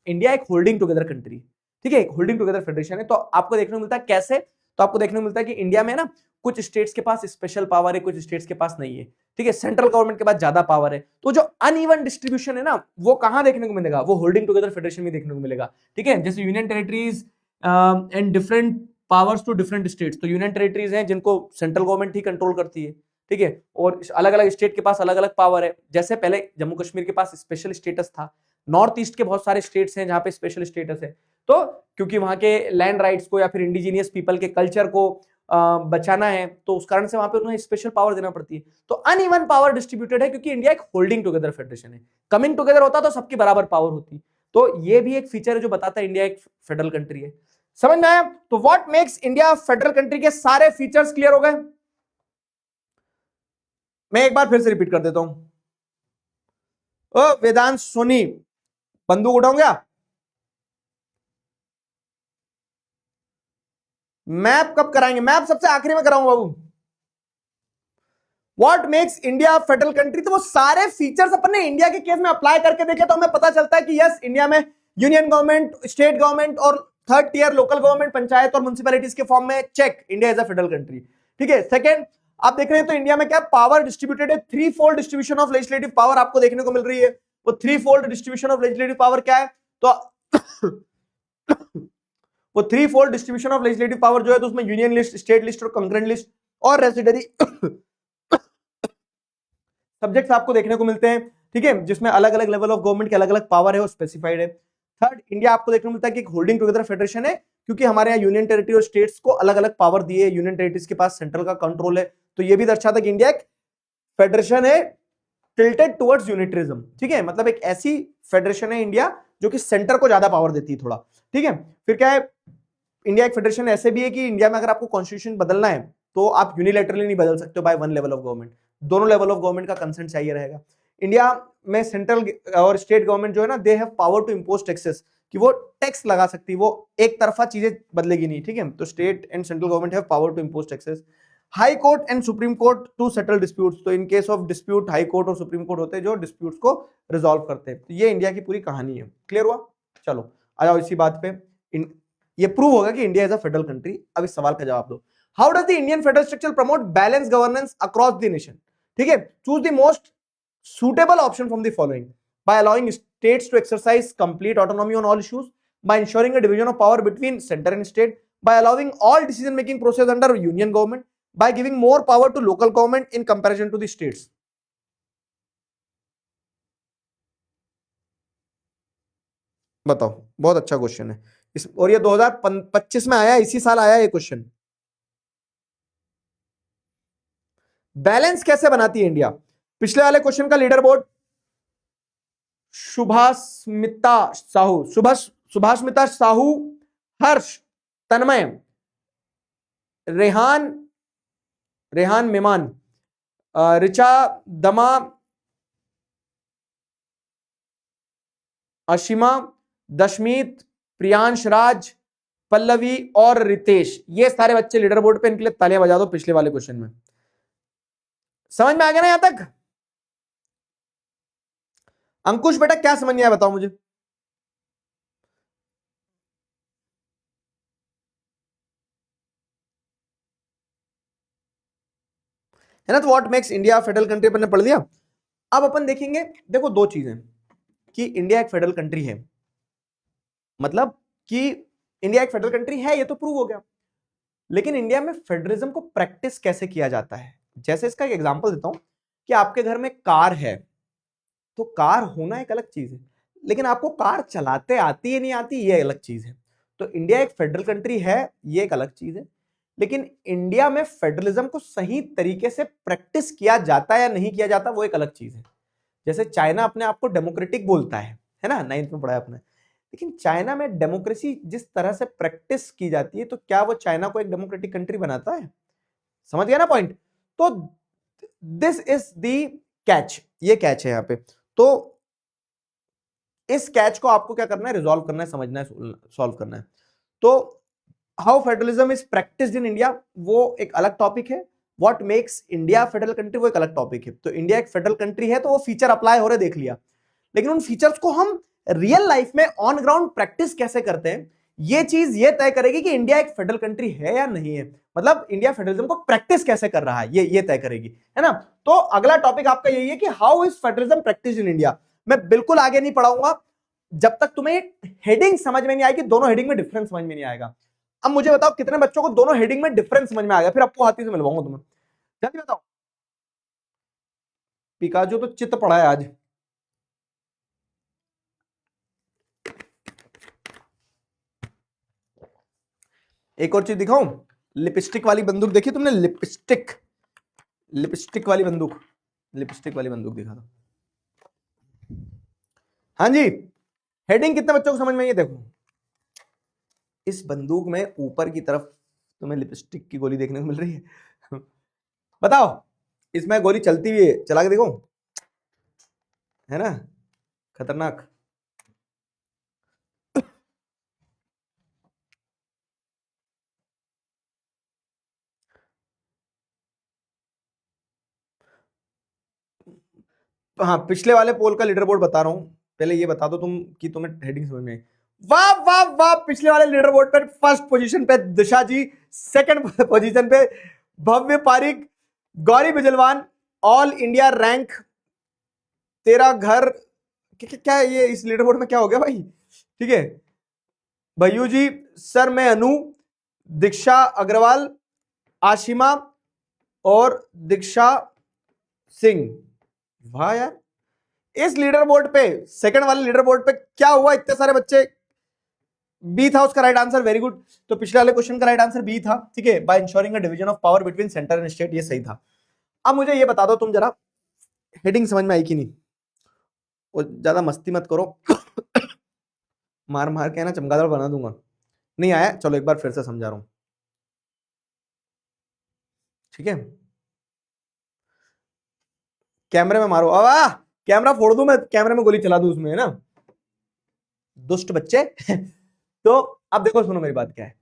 इंडिया एक होल्डिंग टुगेदर कंट्री, ठीक है, एक होल्डिंग टुगेदर फेडरेशन है। तो आपको देखने को मिलता है कैसे, तो आपको देखने को मिलता है कि इंडिया में ना कुछ स्टेट्स के पास स्पेशल पावर है, कुछ स्टेट्स के पास नहीं है, ठीक है, सेंट्रल गवर्नमेंट के पास ज्यादा पावर है। तो जो अनइवन डिस्ट्रीब्यूशन है ना, वो कहां देखने को मिलेगा? वो होल्डिंग टुगेदर फेडरेशन में देखने को मिलेगा, ठीक है। जैसे union territories and different powers to different states, तो यूनियन टेरिटरीज हैं जिनको सेंट्रल गवर्नमेंट ही कंट्रोल करती है, ठीक है, और अलग अलग स्टेट के पास अलग अलग पावर है। जैसे पहले जम्मू कश्मीर के पास स्पेशल स्टेटस था, नॉर्थ ईस्ट के बहुत सारे स्टेट्स हैं जहां पे स्पेशल स्टेटस है, तो क्योंकि वहां के लैंड राइट्स को या फिर इंडिजीनियस पीपल के कल्चर को बचाना है, तो उस कारण से वहां पे उन्हें स्पेशल पावर देना पड़ती है। तो अनइवन पावर डिस्ट्रीब्यूटेड है क्योंकि इंडिया एक होल्डिंग टुगेदर फेडरेशन है। कमिंग टुगेदर होता तो सबकी बराबर पावर होती। तो ये भी एक फीचर है जो बताता है इंडिया एक फेडरल कंट्री है। समझ में आया? तो what makes India federal country के सारे फीचर्स क्लियर हो गए। मैं एक बार फिर से रिपीट कर देता हूं। ओ वेदांत सोनी, बंदूक उठाऊंगा? मैप कब कराएंगे? मैप सबसे आखिरी में कराऊंगा बाबू। What makes India federal country, तो वो सारे फीचर्स अपन ने इंडिया के केस में अप्लाई करके देखे तो हमें पता चलता है कि यस, इंडिया में यूनियन गवर्नमेंट, स्टेट गवर्नमेंट और third tier local government, panchayat और म्युनिसिपैलिटीज के फॉर्म में check, India is a federal country, ठीक है। सेकंड, आप देख रहे हैं तो इंडिया में क्या पावर डिस्ट्रीब्यूटेड है, three fold distribution of legislative power आपको देखने को मिल रही है। वो three fold distribution of legislative power क्या है? तो वो three fold distribution of legislative power जो है, तो उसमें यूनियन लिस्ट, स्टेट लिस्ट और कंकरेंट लिस्ट और रेसिडरी सब्जेक्ट्स आपको देखने को मिलते हैं, ठीक है, जिसमें अलग अलग लेवल ऑफ गवर्नमेंट के अलग अलग पावर है, वो स्पेसिफाइड है। थर्ड, इंडिया आपको देखने को मिलता है कि एक होल्डिंग टुगेदर फेडरेशन है क्योंकि हमारे यहाँ यूनियन टेरिटरी और स्टेट्स को अलग अलग पावर दी है, यूनियन टेरिटरीज के पास सेंट्रल का कंट्रोल है। तो ये भी दर्शाता है कि इंडिया एक फेडरेशन है टिल्टेड टुवर्ड्स यूनिटरिज्म, ठीक है, मतलब एक ऐसी फेडरेशन है इंडिया जो कि सेंटर को ज्यादा पावर देती है थोड़ा, ठीक है। फिर क्या है, इंडिया एक फेडरेशन ऐसे भी है कि इंडिया में अगर आपको कॉन्स्टिट्यूशन बदलना है तो आप यूनिलैटरली नहीं बदल सकते हो bye one level of government, दोनों लेवल ऑफ गवर्नमेंट का कंसेंट चाहिए रहेगा। इंडिया में सेंट्रल और स्टेट गवर्नमेंट जो है ना, they have power to impose taxes, कि वो टैक्स लगा सकती है, वो एक तरफा चीजें बदलेगी नहीं, ठीक है। तो state and central government have power to impose taxes. High court and supreme court to settle disputes, तो in case of dispute high court और सुप्रीम कोर्ट होते हैं जो डिस्प्यूट्स को रिजॉल्व करते हैं। तो ये इंडिया की पूरी कहानी है। क्लियर हुआ? चलो आ जाओ इसी बात पे। ये प्रूव होगा कि India is a federal country. अब इस सवाल का जवाब दो। How does the Indian federal structure promote balance governance across the nation? ठीक है, choose the most suitable option from the following: by allowing states to exercise complete autonomy on all issues, by ensuring a division of power between center and state, by allowing all decision making process under union government, by giving more power to local government in comparison to the states. बताओ, बहुत अच्छा question है इस, और ये 2025 में आया, इसी साल आया ये क्वेश्चन। बैलेंस कैसे बनाती है इंडिया? पिछले वाले क्वेश्चन का लीडर बोर्ड सुभाषमिता साहू, सुभाषमिता साहू, हर्ष, तन्मय, रेहान मेमान, रिचा दमा, अशिमा, दशमीत, प्रियांश राज, पल्लवी और रितेश, ये सारे बच्चे लीडर बोर्ड पे, इनके लिए तालियां बजा दो पिछले वाले क्वेश्चन में। समझ में आ गया ना यहां तक? अंकुश बेटा क्या समझ में आया बताओ मुझे। है ना? तो what makes India federal country अपन ने पढ़ लिया। अब अपन देखेंगे, देखो दो चीजें, कि इंडिया एक फेडरल कंट्री है, मतलब कि इंडिया एक फेडरल कंट्री है, ये तो प्रूव हो गया, लेकिन इंडिया में फेडरलिज्म को प्रैक्टिस कैसे किया जाता है। जैसे इसका एक एग्जांपल देता हूं कि आपके घर में कार है, तो कार होना एक अलग चीज है, लेकिन आपको कार चलाते आती है नहीं आती, ये अलग चीज है। तो इंडिया एक फेडरल कंट्री है, ये एक अलग चीज है, लेकिन इंडिया में फेडरलिज्म को सही तरीके से प्रैक्टिस किया जाता है या नहीं किया जाता, वो एक अलग चीज है। जैसे चाइना अपने आप को डेमोक्रेटिक बोलता है ना, 9th में पढ़ा है आपने, लेकिन चाइना में डेमोक्रेसी जिस तरह से प्रैक्टिस की जाती है, तो क्या वो चाइना को एक डेमोक्रेटिक कंट्री बनाता है? समझ गया ना पॉइंट? तो दिस इज दी कैच, ये कैच है यहां पे। तो इस कैच को आपको क्या करना है, रिजॉल्व करना है, समझना है, सॉल्व करना है। तो how federalism is practised in India वो एक अलग टॉपिक है, what makes India federal country वो एक अलग टॉपिक है। तो इंडिया एक फेडरल कंट्री है तो वो फीचर अप्लाई हो रहे देख लिया, लेकिन उन फीचर्स को हम रियल लाइफ में ऑन ग्राउंड प्रैक्टिस कैसे करते हैं, ये चीज ये तय करेगी कि इंडिया एक फेडरल कंट्री है या नहीं है। मतलब इंडिया फेडरलिज्म को प्रैक्टिस कैसे कर रहा है, ये तय करेगी, है ना। तो अगला टॉपिक आपका यही है कि how is federalism practice in India. मैं बिल्कुल आगे नहीं पढ़ाऊंगा जब तक तुम्हें हेडिंग समझ में नहीं आएगी, दोनों हेडिंग में डिफरेंस समझ में नहीं आएगा। अब मुझे बताओ कितने बच्चों को दोनों हेडिंग में डिफरेंस समझ में आ गया, फिर आपको हाथी से मिलवाऊंगा तुम्हें, जल्दी बताओ। पिकाजो तो चित्त पड़ा है आज। एक और चीज दिखाऊं, लिपस्टिक वाली बंदूक देखी तुमने? लिपस्टिक, लिपस्टिक वाली बंदूक, लिपस्टिक वाली बंदूक दिखा दो। हाँ जी, हेडिंग कितने बच्चों को समझ में आई है? देखो इस बंदूक में ऊपर की तरफ तुम्हें लिपस्टिक की गोली देखने को मिल रही है। बताओ इसमें गोली चलती हुई है, चला के देखो, है ना, खतरनाक। हाँ, पिछले वाले पोल का लीडर बोर्ड बता रहा हूं, पहले ये बता दो तुम कि तुम्हें हेडिंग समझ में आई। वाह वाह वाह, पिछले वाले लीडर बोर्ड पर फर्स्ट पोजीशन पे दिशा जी, सेकंड पोजीशन पे Bhavya Pareek, Gauri Bijalwan, all India rank, तेरा घर, क्या है ये, इस लीडर बोर्ड में क्या हो गया भाई? ठीक है, भैयू जी, सर मैं अनु, दीक्षा अग्रवाल, आशिमा और दीक्षा सिंह। वाह यार, इस लीडर बोर्ड पे, सेकंड वाले लीडर बोर्ड पे क्या हुआ, इतने सारे बच्चे? बी था उसका राइट आंसर, वेरी गुड। तो पिछले वाले क्वेश्चन का राइट आंसर बी था, ठीक है, by ensuring a division of power between centre and state, ये सही था। अब मुझे ये बता दो तुम जरा, हेडिंग समझ में आई कि नहीं? और ज्यादा मस्ती मत करो। मार मार के ना चमगादड़ बना दूंगा। नहीं आया, चलो एक बार फिर से समझा रहा हूं, ठीक है। कैमरे में मारो, अब कैमरा फोड़ दूं मैं, कैमरे में गोली चला दूं उसमें, है ना, दुष्ट बच्चे। तो अब देखो, सुनो मेरी बात क्या है।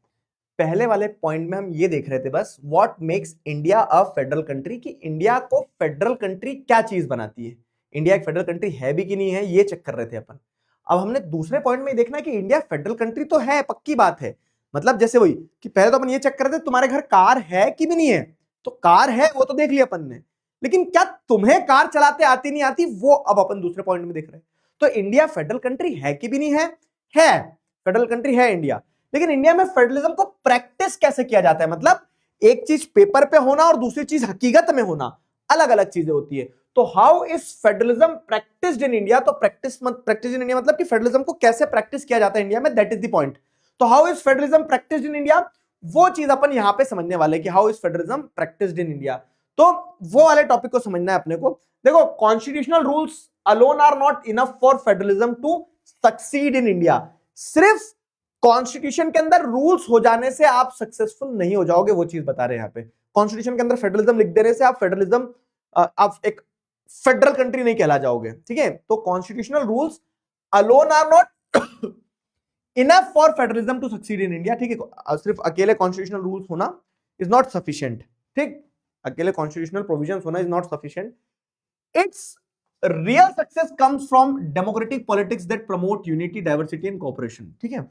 पहले वाले पॉइंट में हम ये देख रहे थे बस, what makes India a federal country, कि इंडिया को फेडरल कंट्री क्या चीज बनाती है, इंडिया एक फेडरल कंट्री है भी कि नहीं है, ये चेक कर रहे थे अपन। अब हमने दूसरे पॉइंट में देखना है कि इंडिया फेडरल कंट्री तो है, पक्की बात है। मतलब जैसे वही कि पहले तो अपन ये चेक कर रहे थे तुम्हारे घर कार है कि भी नहीं है, तो कार है वो तो देख लिया अपन ने, लेकिन क्या तुम्हें कार चलाते आती नहीं आती, वो अब अपन दूसरे पॉइंट में देख रहे हैं। तो इंडिया फेडरल कंट्री है कि भी नहीं है? है, फेडरल कंट्री है इंडिया। लेकिन इंडिया में फेडरलिज्म को प्रैक्टिस कैसे किया जाता है, मतलब एक चीज पेपर पे होना और दूसरी चीज हकीकत में होना, अलग अलग चीजें होती है। तो how is federalism practised in India, तो प्रैक्टिस इन इंडिया मतलब कि फेडरलिज्म को कैसे प्रैक्टिस किया जाता है इंडिया में, दैट इज द पॉइंट। तो how is federalism practised in India, वो चीज अपन यहां पे समझने वाले कि how is federalism practised in India. तो वो वाले टॉपिक को समझना है अपने को। देखो, constitutional rules alone are not enough for federalism to succeed in India. सिर्फ कॉन्स्टिट्यूशन के अंदर रूल्स हो जाने से आप सक्सेसफुल नहीं हो जाओगे, वो चीज बता रहे हैं यहाँ पे। कॉन्स्टिट्यूशन के अंदर फेडरलिज्म लिख देने से आप फेडरलिज्म, आप एक फेडरल कंट्री नहीं कहला जाओगे, ठीक है। तो constitutional rules alone are not enough for federalism to succeed in India, ठीक है। सिर्फ अकेले कॉन्स्टिट्यूशनल रूल्स होना इज नॉट सफिशिएंट, ठीक, अकेले कॉन्स्टिट्यूशनल प्रोविजंस होना is not sufficient. Its real success comes from democratic politics that promote unity, diversity and cooperation, ठीक है।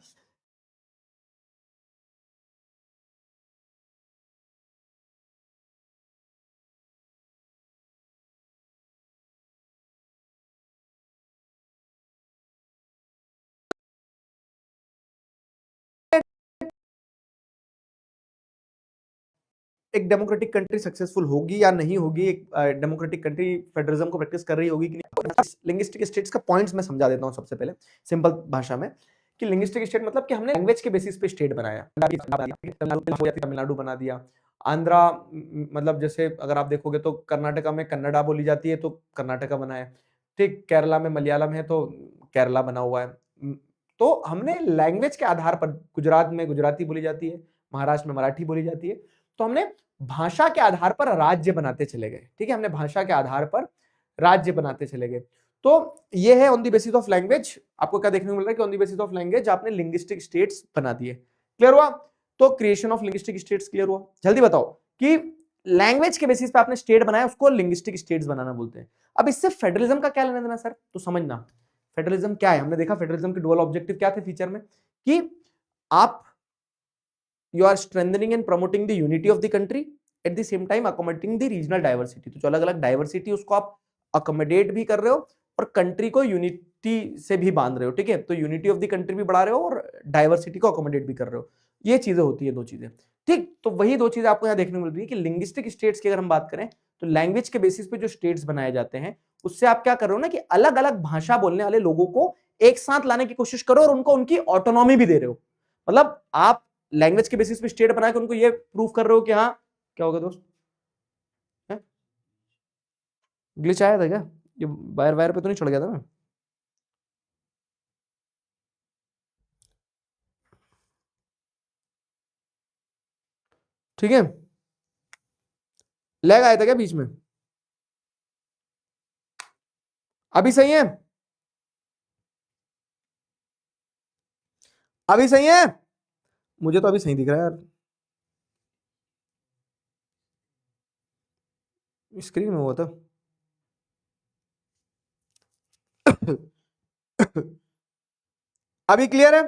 एक डेमोक्रेटिक कंट्री सक्सेसफुल होगी या नहीं होगी, एक डेमोक्रेटिक कंट्री फेडरलिज्म को प्रैक्टिस कर रही होगी कि नहीं। लिंग्विस्टिक स्टेट्स का पॉइंट्स मैं समझा देता हूं सबसे पहले सिंपल भाषा में, कि लिंग्विस्टिक स्टेट मतलब कि हमने लैंग्वेज के बेसिस पे स्टेट बनाया, तमिलनाडु बना दिया, आंध्रा, मतलब जैसे अगर आप देखोगे तो कर्नाटका में कन्नड़ा बोली जाती है तो कर्नाटका बना है, ठीक, केरला में मलयालम है तो केरला बना हुआ है, तो हमने लैंग्वेज के आधार पर, गुजरात में गुजराती बोली जाती है, महाराष्ट्र में मराठी बोली जाती है, तो हमने भाषा के आधार पर राज्य बनाते चले गए। ठीक है, हमने भाषा के आधार पर राज्य बनाते चले गए। तो ये है on the basis of language. आपको क्या देखने को मिल रहा है कि on the basis of language आपने लिंग्विस्टिक स्टेट्स बना दिए। क्लियर हुआ? तो creation of linguistic states clear हुआ। जल्दी बताओ कि लैंग्वेज के बेसिस पे आपने स्टेट बनाया, उसको लिंग्विस्टिक स्टेट्स बनाना बोलते हैं। अब इससे फेडरलिज्म का क्या लेना देना सर? तो समझना फेडरलिज्म क्या है। हमने देखा फेडरलिज्म के डुअल ऑब्जेक्टिव क्या थे फीचर में, कि आप you are strengthening and promoting the unity of the country, at the same time accommodating the regional diversity. तो जो अलग अलग डाइवर्सिटी उसको आप अकोमोडेट भी कर रहे हो और कंट्री को यूनिटी से भी बांध रहे हो। ठीक है, तो यूनिटी ऑफ द कंट्री भी बढ़ा रहे हो और डाइवर्सिटी को अकोमोडेट भी कर रहे हो। ये चीजें होती है, दो चीजें। ठीक, तो वही दो चीजें आपको यहाँ देखने को मिल रही है कि लिंग्विस्टिक स्टेट्स की अगर हम बात करें तो लैंग्वेज के बेसिस पे जो स्टेट्स बनाए जाते हैं उससे आप क्या कर रहे हो ना कि अलग अलग भाषा बोलने वाले लोगों को एक साथ लाने की कोशिश करो और उनको उनकी ऑटोनॉमी भी दे रहे हो। मतलब आप लैंग्वेज के बेसिस पे स्टेट बना के उनको ये प्रूव कर रहे हो कि हाँ, क्या होगा दोस्त, ग्लिच आया था क्या? ये वायर वायर पे तो नहीं चढ़ गया था ना? ठीक है, लैग आया था क्या बीच में? अभी सही है? अभी सही है? मुझे तो अभी सही दिख रहा है यार, स्क्रीन में हुआ था। अभी क्लियर है?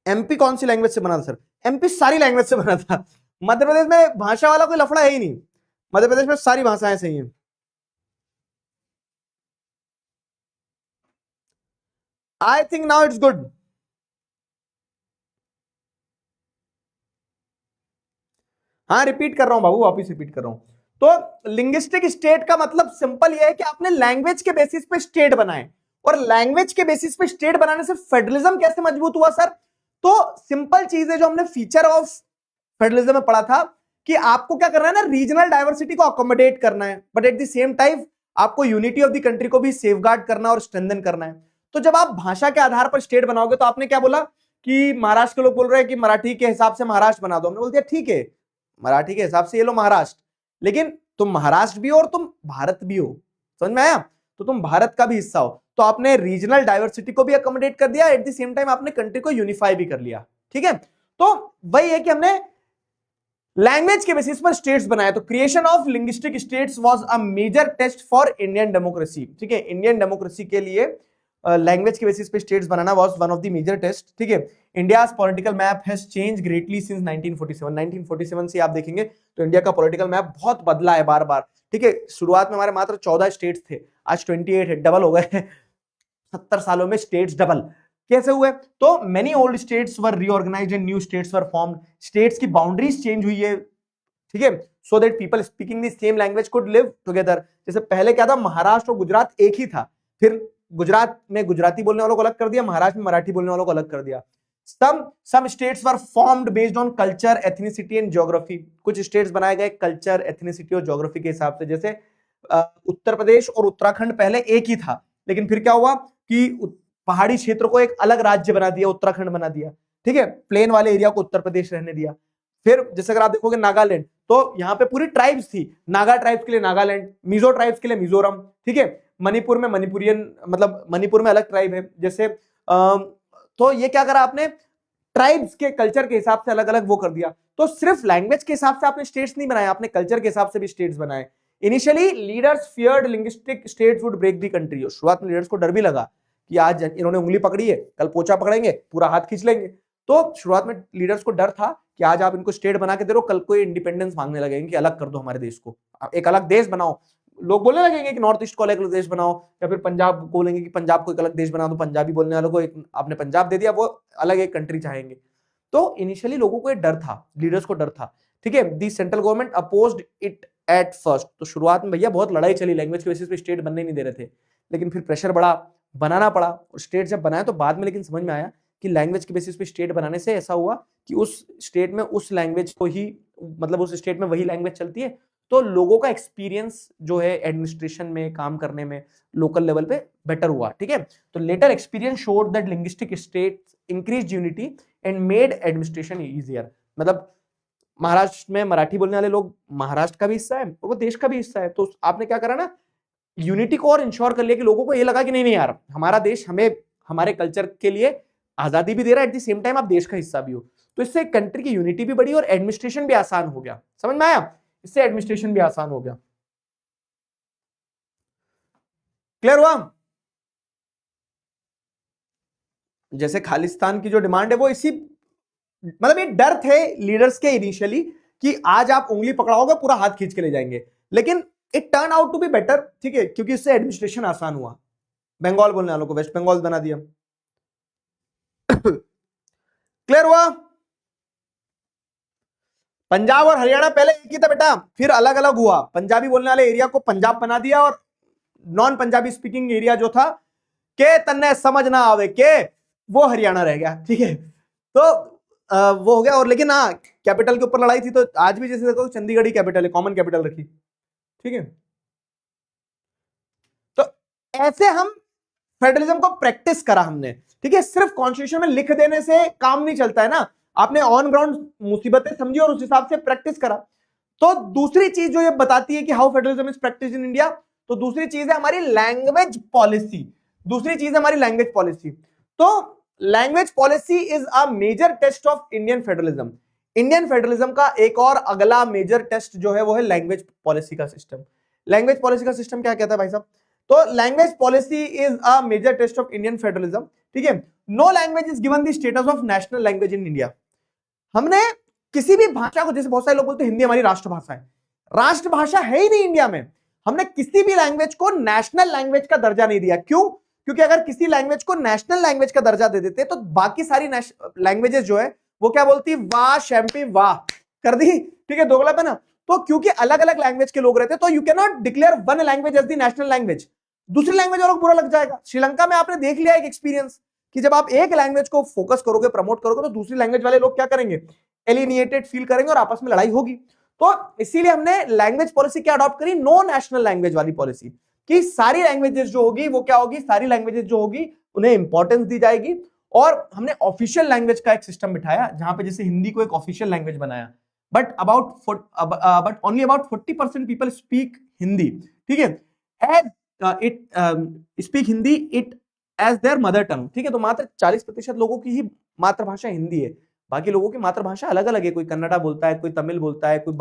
एमपी कौन सी लैंग्वेज से बना था सर? एमपी सारी लैंग्वेज से बना था। मध्य प्रदेश में भाषा वाला कोई लफड़ा है ही नहीं, मध्य प्रदेश में सारी भाषाएं सही हैं। I think now it's good. हाँ, रिपीट कर रहा हूं बाबू, वापिस रिपीट कर रहा हूं। तो लिंग्विस्टिक स्टेट का मतलब सिंपल ये है कि आपने लैंग्वेज के बेसिस पे स्टेट बनाए, और लैंग्वेज के बेसिस पे स्टेट बनाने से फेडरलिज्म कैसे मजबूत हुआ सर? तो सिंपल चीज है जो हमने फीचर ऑफ फेडरलिज्म में पढ़ा था कि आपको क्या करना है ना, रीजनल डाइवर्सिटी को अकोमोडेट करना है, but at the same time आपको यूनिटी ऑफ द कंट्री को भी सेफगार्ड करना और स्ट्रेंथन करना है। तो जब आप भाषा के आधार पर स्टेट बनाओगे तो आपने क्या बोला कि महाराष्ट्र के लोग बोल रहे हैं कि मराठी के हिसाब से महाराष्ट्र बना दो, हमने बोल दिया ठीक है, मराठी के हिसाब से ये लो महाराष्ट्र, लेकिन तुम महाराष्ट्र भी हो और तुम भारत भी हो। समझ में आया? तो तुम भारत का भी हिस्सा हो। तो आपने रीजनल डाइवर्सिटी को भी अकोमोडेट कर दिया, एट द सेम टाइम आपने कंट्री को यूनिफाई भी कर लिया। ठीक है, तो वही है कि हमने लैंग्वेज के बेसिस पर स्टेट्स बनाए। तो creation of linguistic states was a major test for Indian democracy. ठीक है, इंडियन डेमोक्रेसी के लिए लैंग्वेज के बेसिस पे स्टेट्स बनाना was one of the major test. ठीक है, India's political map has change greatly since 1947। 1947 से आप देखेंगे तो इंडिया का पॉलिटिकल मैप बहुत बदला है बार बार। ठीक है, शुरुआत में हमारे मात्र 14 स्टेट्स थे, आज 28 है, डबल हो गए। 70 सालों में स्टेट्स डबल कैसे हुए? तो many old states were reorganised and new states were formed. States की बाउंड्रीज चेंज हुई है। ठीक है, so that people speaking the same language could live together. जैसे पहले क्या था, महाराष्ट्र और गुजरात एक ही था, फिर गुजरात में गुजराती बोलने वालों को अलग कर दिया, महाराष्ट्र में मराठी बोलने वालों को अलग कर दिया। some states were formed based on culture, ethnicity and geography। कुछ स्टेट्स बनाए गए कल्चर, एथनिसिटी और ज्योग्राफी के हिसाब से। जैसे उत्तर प्रदेश और उत्तराखंड पहले एक ही था, लेकिन फिर क्या हुआ कि पहाड़ी क्षेत्र को एक अलग राज्य बना दिया, उत्तराखंड बना दिया। ठीक है, प्लेन वाले एरिया को उत्तर प्रदेश रहने दिया। फिर जैसे अगर आप देखोगे नागालैंड, तो यहाँ पे पूरी ट्राइब्स थी, नागा ट्राइब्स के लिए नागालैंड, मिजो ट्राइब्स के लिए मिजोरम। ठीक है, मणिपुर में मणिपुरियन, मतलब मणिपुर में अलग ट्राइब है। जैसे तो ये क्या करा आपने, ट्राइब्स के कल्चर के हिसाब से अलग अलग वो कर दिया। तो सिर्फ लैंग्वेज के हिसाब से आपने स्टेट्स नहीं बनाए, आपने कल्चर के हिसाब से भी स्टेट्स बनाए। Initially leaders feared linguistic states would break the country. शुरुआत में लीडर्स को डर भी लगा कि आज इन्होंने उंगली पकड़ी है, कल पोछा पकड़ेंगे, पूरा हाथ खींच लेंगे। तो शुरुआत में लीडर्स को डर था कि आज आप इनको स्टेट बना के दे रहे हो, कल को इंडिपेंडेंस मांगने लगेंगे कि अलग कर दो हमारे देश को, एक अलग देश बनाओ। लोग बोलने लगेंगे कि नॉर्थ ईस्ट को अलग देश बनाओ, या फिर पंजाब बोलेंगे कि पंजाब को एक अलग देश बना दो, पंजाबी बोलने वालों को एक आपने पंजाब दे दिया, वो अलग एक कंट्री चाहेंगे। तो इनिशियली लोगों को डर था, लीडर्स को डर था। ठीक है, दी central government opposed it at first. तो शुरुआत में भैया बहुत लड़ाई चली, लैंग्वेज के बेसिस पे स्टेट बनने नहीं दे रहे थे, लेकिन फिर प्रेशर बढ़ा, बनाना पड़ा। और स्टेट जब बनाया तो बाद में लेकिन समझ में आया कि लैंग्वेज के बेसिस पे स्टेट बनाने से ऐसा हुआ कि उस स्टेट में उस लैंग्वेज को ही, मतलब उस स्टेट में वही लैंग्वेज चलती है, तो लोगों का एक्सपीरियंस जो है एडमिनिस्ट्रेशन में काम करने में लोकल लेवल पे बेटर हुआ, ठीक है। तो later experience showed that linguistic states increased unity and made administration easier. मतलब महाराष्ट्र में मराठी बोलने वाले लोग महाराष्ट्र का भी हिस्सा है और वो देश का भी हिस्सा है, तो आपने क्या करा ना, यूनिटी को और इंश्योर कर लिया कि लोगों को ये लगा कि नहीं नहीं यार, हमारा देश हमें हमारे कल्चर के लिए आजादी भी दे रहा है, एट द सेम टाइम आप देश का हिस्सा भी हो। तो इससे कंट्री की यूनिटी भी बढ़ी और एडमिनिस्ट्रेशन भी आसान हो गया। समझ में आया? इससे एडमिनिस्ट्रेशन भी आसान हो गया। क्लियर हुआ? जैसे खालिस्तान की जो डिमांड है वो इसी, मतलब ये डर थे लीडर्स के इनिशियली कि आज आप उंगली पकड़ाओगे पूरा हाथ खींच के ले जाएंगे, लेकिन it turn out to be better, ठीक है, क्योंकि इससे एडमिनिस्ट्रेशन आसान हुआ। बंगाल बोलने वालों को वेस्ट बंगाल बना दिया। क्लियर हुआ? पंजाब और हरियाणा पहले एक ही था बेटा, फिर अलग अलग हुआ। पंजाबी बोलने वाले एरिया को पंजाब बना दिया और नॉन पंजाबी स्पीकिंग एरिया जो था के तन्ने समझ ना आवे के, वो हरियाणा रह गया, ठीक है। तो वो हो गया। और लेकिन हाँ, कैपिटल के ऊपर लड़ाई थी, तो आज भी जैसे देखो चंडीगढ़ ही कैपिटल है, कॉमन कैपिटल रखी, ठीक है। तो ऐसे हम फेडरलिज्म को प्रैक्टिस करा हमने, ठीक है। सिर्फ कॉन्स्टिट्यूशन में लिख देने से काम नहीं चलता है ना, आपने ऑन ग्राउंड मुसीबतें समझी और उस हिसाब से प्रैक्टिस करा। तो दूसरी चीज जो ये बताती है कि how federalism is practice in India, तो दूसरी चीज है हमारी लैंग्वेज पॉलिसी। दूसरी चीज है हमारी लैंग्वेज पॉलिसी। तो language policy is a major test of Indian federalism. Indian federalism का एक और अगला मेजर टेस्ट जो है वो है लैंग्वेज पॉलिसी का सिस्टम। लैंग्वेज पॉलिसी का सिस्टम क्या कहता है भाई साहब? तो language policy is a major test of Indian federalism, ठीक है। No language is given the status of national language in India. हमने किसी भी भाषा को, जैसे बहुत सारे लोग बोलते हैं हिंदी हमारी राष्ट्रभाषा है, राष्ट्रभाषा है ही नहीं इंडिया में। हमने किसी भी लैंग्वेज को नेशनल लैंग्वेज का दर्जा नहीं दिया। क्यों? क्योंकि अगर किसी लैंग्वेज को नेशनल लैंग्वेज का दर्जा दे देते तो बाकी सारी लैंग्वेजेस जो है वो क्या बोलती, वाह शैम्पी वाह कर दी, ठीक है, दोगलापन ना। तो क्योंकि अलग अलग लैंग्वेज के लोग रहते तो you can not declare one language as the national language, दूसरी लैंग्वेज वालों को बुरा लग जाएगा। श्रीलंका में आपने देख लिया एक एक्सपीरियंस कि जब आप एक लैंग्वेज को फोकस करोगे, प्रमोट करोगे, तो दूसरी लैंग्वेज वाले लोग क्या करेंगे, एलिनिएटेड फील करेंगे और आपस में लड़ाई होगी। तो इसीलिए हमने लैंग्वेज पॉलिसी क्या अडॉप्ट करी, नो नेशनल लैंग्वेज वाली पॉलिसी, कि सारी लैंग्वेजेस जो होगी वो क्या होगी, सारी लैंग्वेजेस जो होगी उन्हें इंपॉर्टेंस दी जाएगी। और हमने ऑफिशियल लैंग्वेज का एक सिस्टम बिठाया जहां पे जैसे हिंदी को एक ऑफिशियल लैंग्वेज बनाया, but only about 40% people speak Hindi, ठीक है, as it speak Hindi it as their mother tongue, ठीक है। तो मात्र 40% लोगों की ही मातृभाषा हिंदी है, बाकी लोगों की मातृभाषा अलग अलग है। कोई कन्नड़ा बोलता है, कोई तमिल बोलता है, कोई